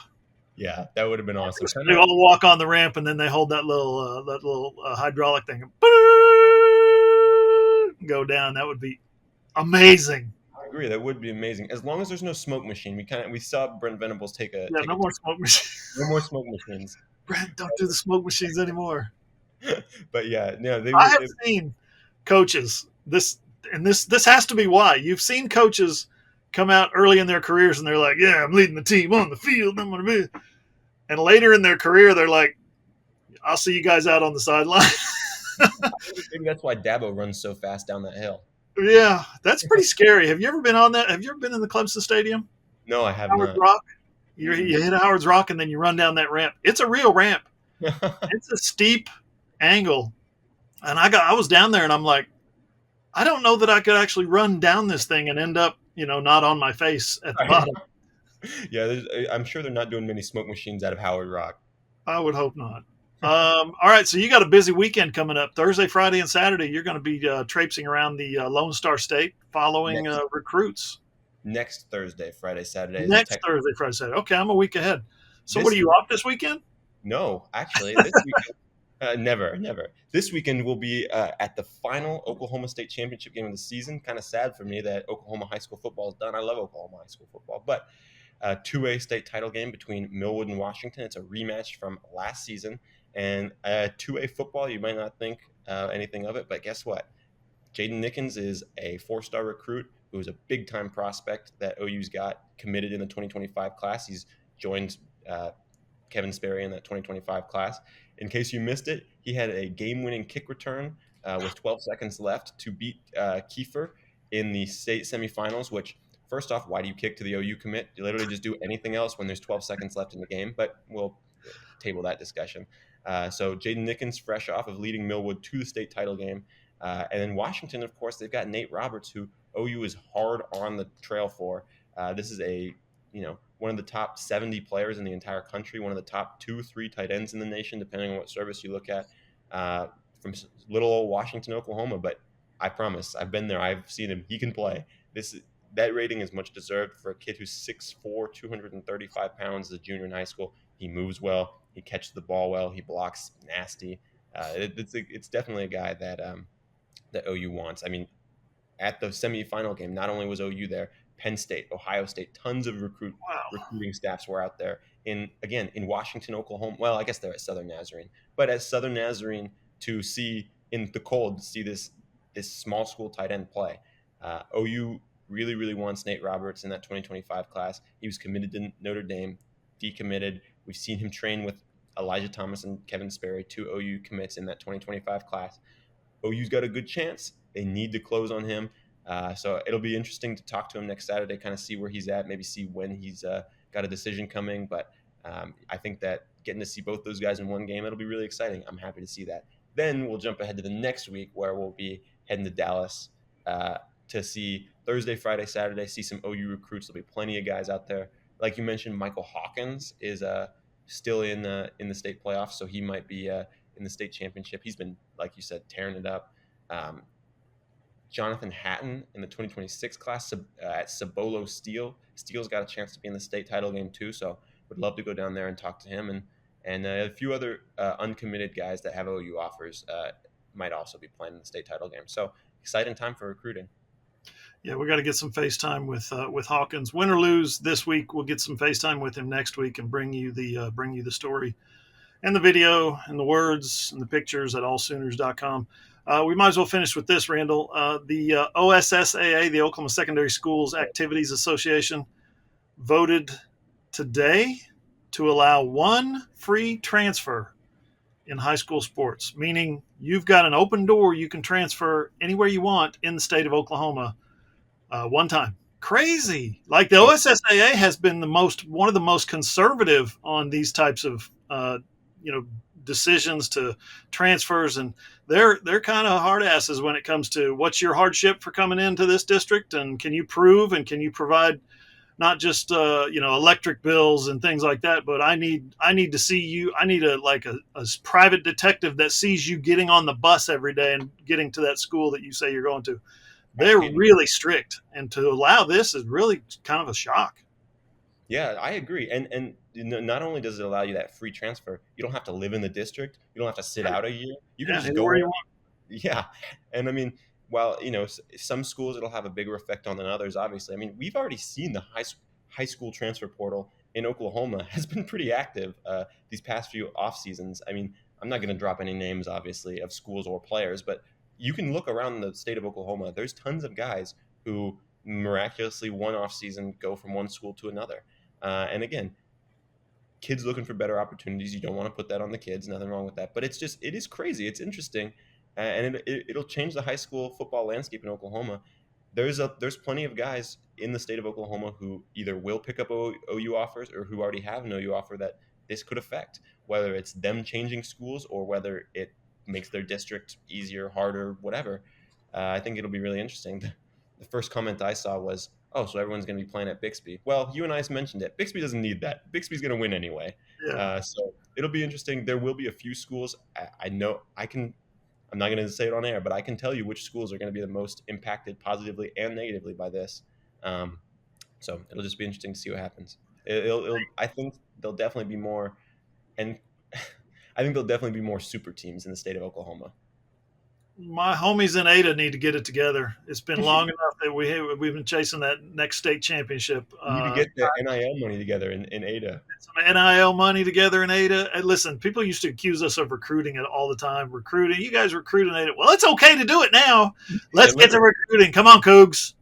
Yeah, that would have been awesome. They all walk on the ramp, and then they hold that little hydraulic thing, go down. That would be amazing. I agree. That would be amazing. As long as there's no smoke machine, we saw Brent Venables take no more smoke machines. No more smoke machines. Brent, don't do the smoke machines anymore. But yeah, no, I have seen coaches. This has to be why you've seen coaches come out early in their careers and they're like, "Yeah, I'm leading the team on the field. I'm going to be," and later in their career they're like, "I'll see you guys out on the sideline." Maybe that's why Dabo runs so fast down that hill. Yeah, that's pretty scary. Have you ever been on that? Have you ever been in the Clemson Stadium? No, I have Howard's not. Rock. You hit Howard's Rock and then you run down that ramp. It's a real ramp. It's a steep angle. And I was down there and I'm like, I don't know that I could actually run down this thing and end up, not on my face at the bottom. Yeah, I'm sure they're not doing many smoke machines out of Howard Rock. I would hope not. All right, so you got a busy weekend coming up. Thursday, Friday, and Saturday, you're going to be traipsing around the Lone Star State following recruits. Next Thursday, Friday, Saturday. Thursday, Friday, Saturday. Okay, I'm a week ahead. So what are you off this weekend? No, actually, this weekend, never. This weekend will be at the final Oklahoma State championship game of the season. Kind of sad for me that Oklahoma high school football is done. I love Oklahoma high school football, but 2A state title game between Millwood and Washington. It's a rematch from last season. And 2A football, you might not think anything of it, but guess what? Jaden Nickens is a 4-star recruit who is a big-time prospect that OU's got committed in the 2025 class. He's joined Kevin Sperry in that 2025 class. In case you missed it, he had a game-winning kick return with 12 seconds left to beat Kiefer in the state semifinals, which, first off, why do you kick to the OU commit? You literally just do anything else when there's 12 seconds left in the game, but we'll table that discussion. So Jaden Nickens, fresh off of leading Millwood to the state title game. And then Washington, of course, they've got Nate Roberts, who OU is hard on the trail for. This is one of the top 70 players in the entire country, one of the top 2-3 tight ends in the nation, depending on what service you look at, from little old Washington, Oklahoma. But I promise, I've been there. I've seen him. He can play. That rating is much deserved for a kid who's 6'4", 235 pounds as a junior in high school. He moves well. He catches the ball well. He blocks nasty. It's definitely a guy that OU wants. I mean, at the semifinal game, not only was OU there, Penn State, Ohio State, tons of recruiting staffs were out there. In Washington, Oklahoma. Well, I guess they're at Southern Nazarene, but at Southern Nazarene to see in the cold, to see this small school tight end play. OU really, really wants Nate Roberts in that 2025 class. He was committed to Notre Dame, decommitted. We've seen him train with Elijah Thomas and Kevin Sperry, 2 OU commits in that 2025 class. OU's got a good chance. They need to close on him. So it'll be interesting to talk to him next Saturday, kind of see where he's at, maybe see when he's got a decision coming. But I think that getting to see both those guys in one game, it'll be really exciting. I'm happy to see that. Then we'll jump ahead to the next week where we'll be heading to Dallas to see Thursday, Friday, Saturday, see some OU recruits. There'll be plenty of guys out there. Like you mentioned, Michael Hawkins is still in the state playoffs, so he might be in the state championship. He's been, like you said, tearing it up. Jonathan Hatton in the 2026 class at Cibolo Steel. Steel's got a chance to be in the state title game too, so would love to go down there and talk to him. And a few other uncommitted guys that have OU offers might also be playing in the state title game. So exciting time for recruiting. Yeah, we got to get some FaceTime with Hawkins. Win or lose this week, we'll get some FaceTime with him next week and bring you the story and the video and the words and the pictures at allsooners.com. We might as well finish with this, Randall. The OSSAA, the Oklahoma Secondary Schools Activities Association, voted today to allow one free transfer in high school sports, meaning you've got an open door. You can transfer anywhere you want in the state of Oklahoma one time. Crazy. Like the OSSAA has been one of the most conservative on these types of decisions to transfers, and they're kind of hard asses when it comes to what's your hardship for coming into this district, and can you prove and can you provide not just electric bills and things like that, but I need to see you. I need a private detective that sees you getting on the bus every day and getting to that school that you say you're going to. They're really strict, and to allow this is really kind of a shock. Yeah, I agree. And not only does it allow you that free transfer, you don't have to live in the district. You don't have to sit out a year. You can just go where you want. Yeah. And I mean, while, some schools it'll have a bigger effect on than others, obviously. I mean, we've already seen the high school transfer portal in Oklahoma has been pretty active these past few off seasons. I mean, I'm not going to drop any names, obviously, of schools or players, but you can look around the state of Oklahoma. There's tons of guys who miraculously one off season go from one school to another. And again, kids looking for better opportunities. You don't want to put that on the kids. Nothing wrong with that. But it is crazy. It's interesting. And it'll change the high school football landscape in Oklahoma. There's plenty of guys in the state of Oklahoma who either will pick up OU offers or who already have an OU offer that this could affect, whether it's them changing schools or whether it makes their district easier, harder, whatever. I think it'll be really interesting. The first comment I saw was, oh, so everyone's going to be playing at Bixby. Well, you and I mentioned it. Bixby doesn't need that. Bixby's going to win anyway. Yeah. So it'll be interesting. There will be a few schools. I'm not going to say it on air, but I can tell you which schools are going to be the most impacted positively and negatively by this. So it'll just be interesting to see what happens. I think there'll definitely be more, and I think there'll definitely be more super teams in the state of Oklahoma. My homies in Ada need to get it together. It's been long enough that we've been chasing that next state championship. We need to get the NIL money together in Ada. Some NIL money together in Ada. And listen, people used to accuse us of recruiting it all the time. You guys recruit in Ada. Well, it's okay to do it now. Let's get to recruiting. Come on, Cougs.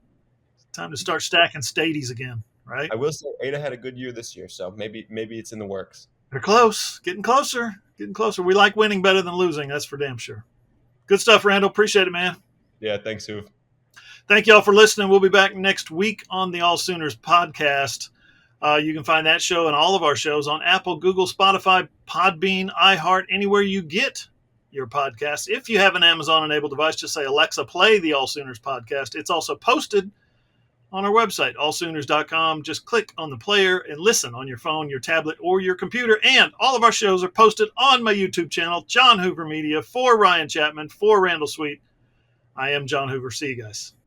It's time to start stacking stadies again, right? I will say Ada had a good year this year, so maybe it's in the works. They're close, getting closer. We like winning better than losing. That's for damn sure. Good stuff, Randall. Appreciate it, man. Yeah, thanks, Hoof. Thank you all for listening. We'll be back next week on the AllSooners Podcast. You can find that show and all of our shows on Apple, Google, Spotify, Podbean, iHeart, anywhere you get your podcast. If you have an Amazon-enabled device, just say, Alexa, play the AllSooners Podcast. It's also posted on our website, allsooners.com. Just click on the player and listen on your phone, your tablet, or your computer. And all of our shows are posted on my YouTube channel, John Hoover Media, for Ryan Chapman, for Randall Sweet. I am John Hoover. See you guys.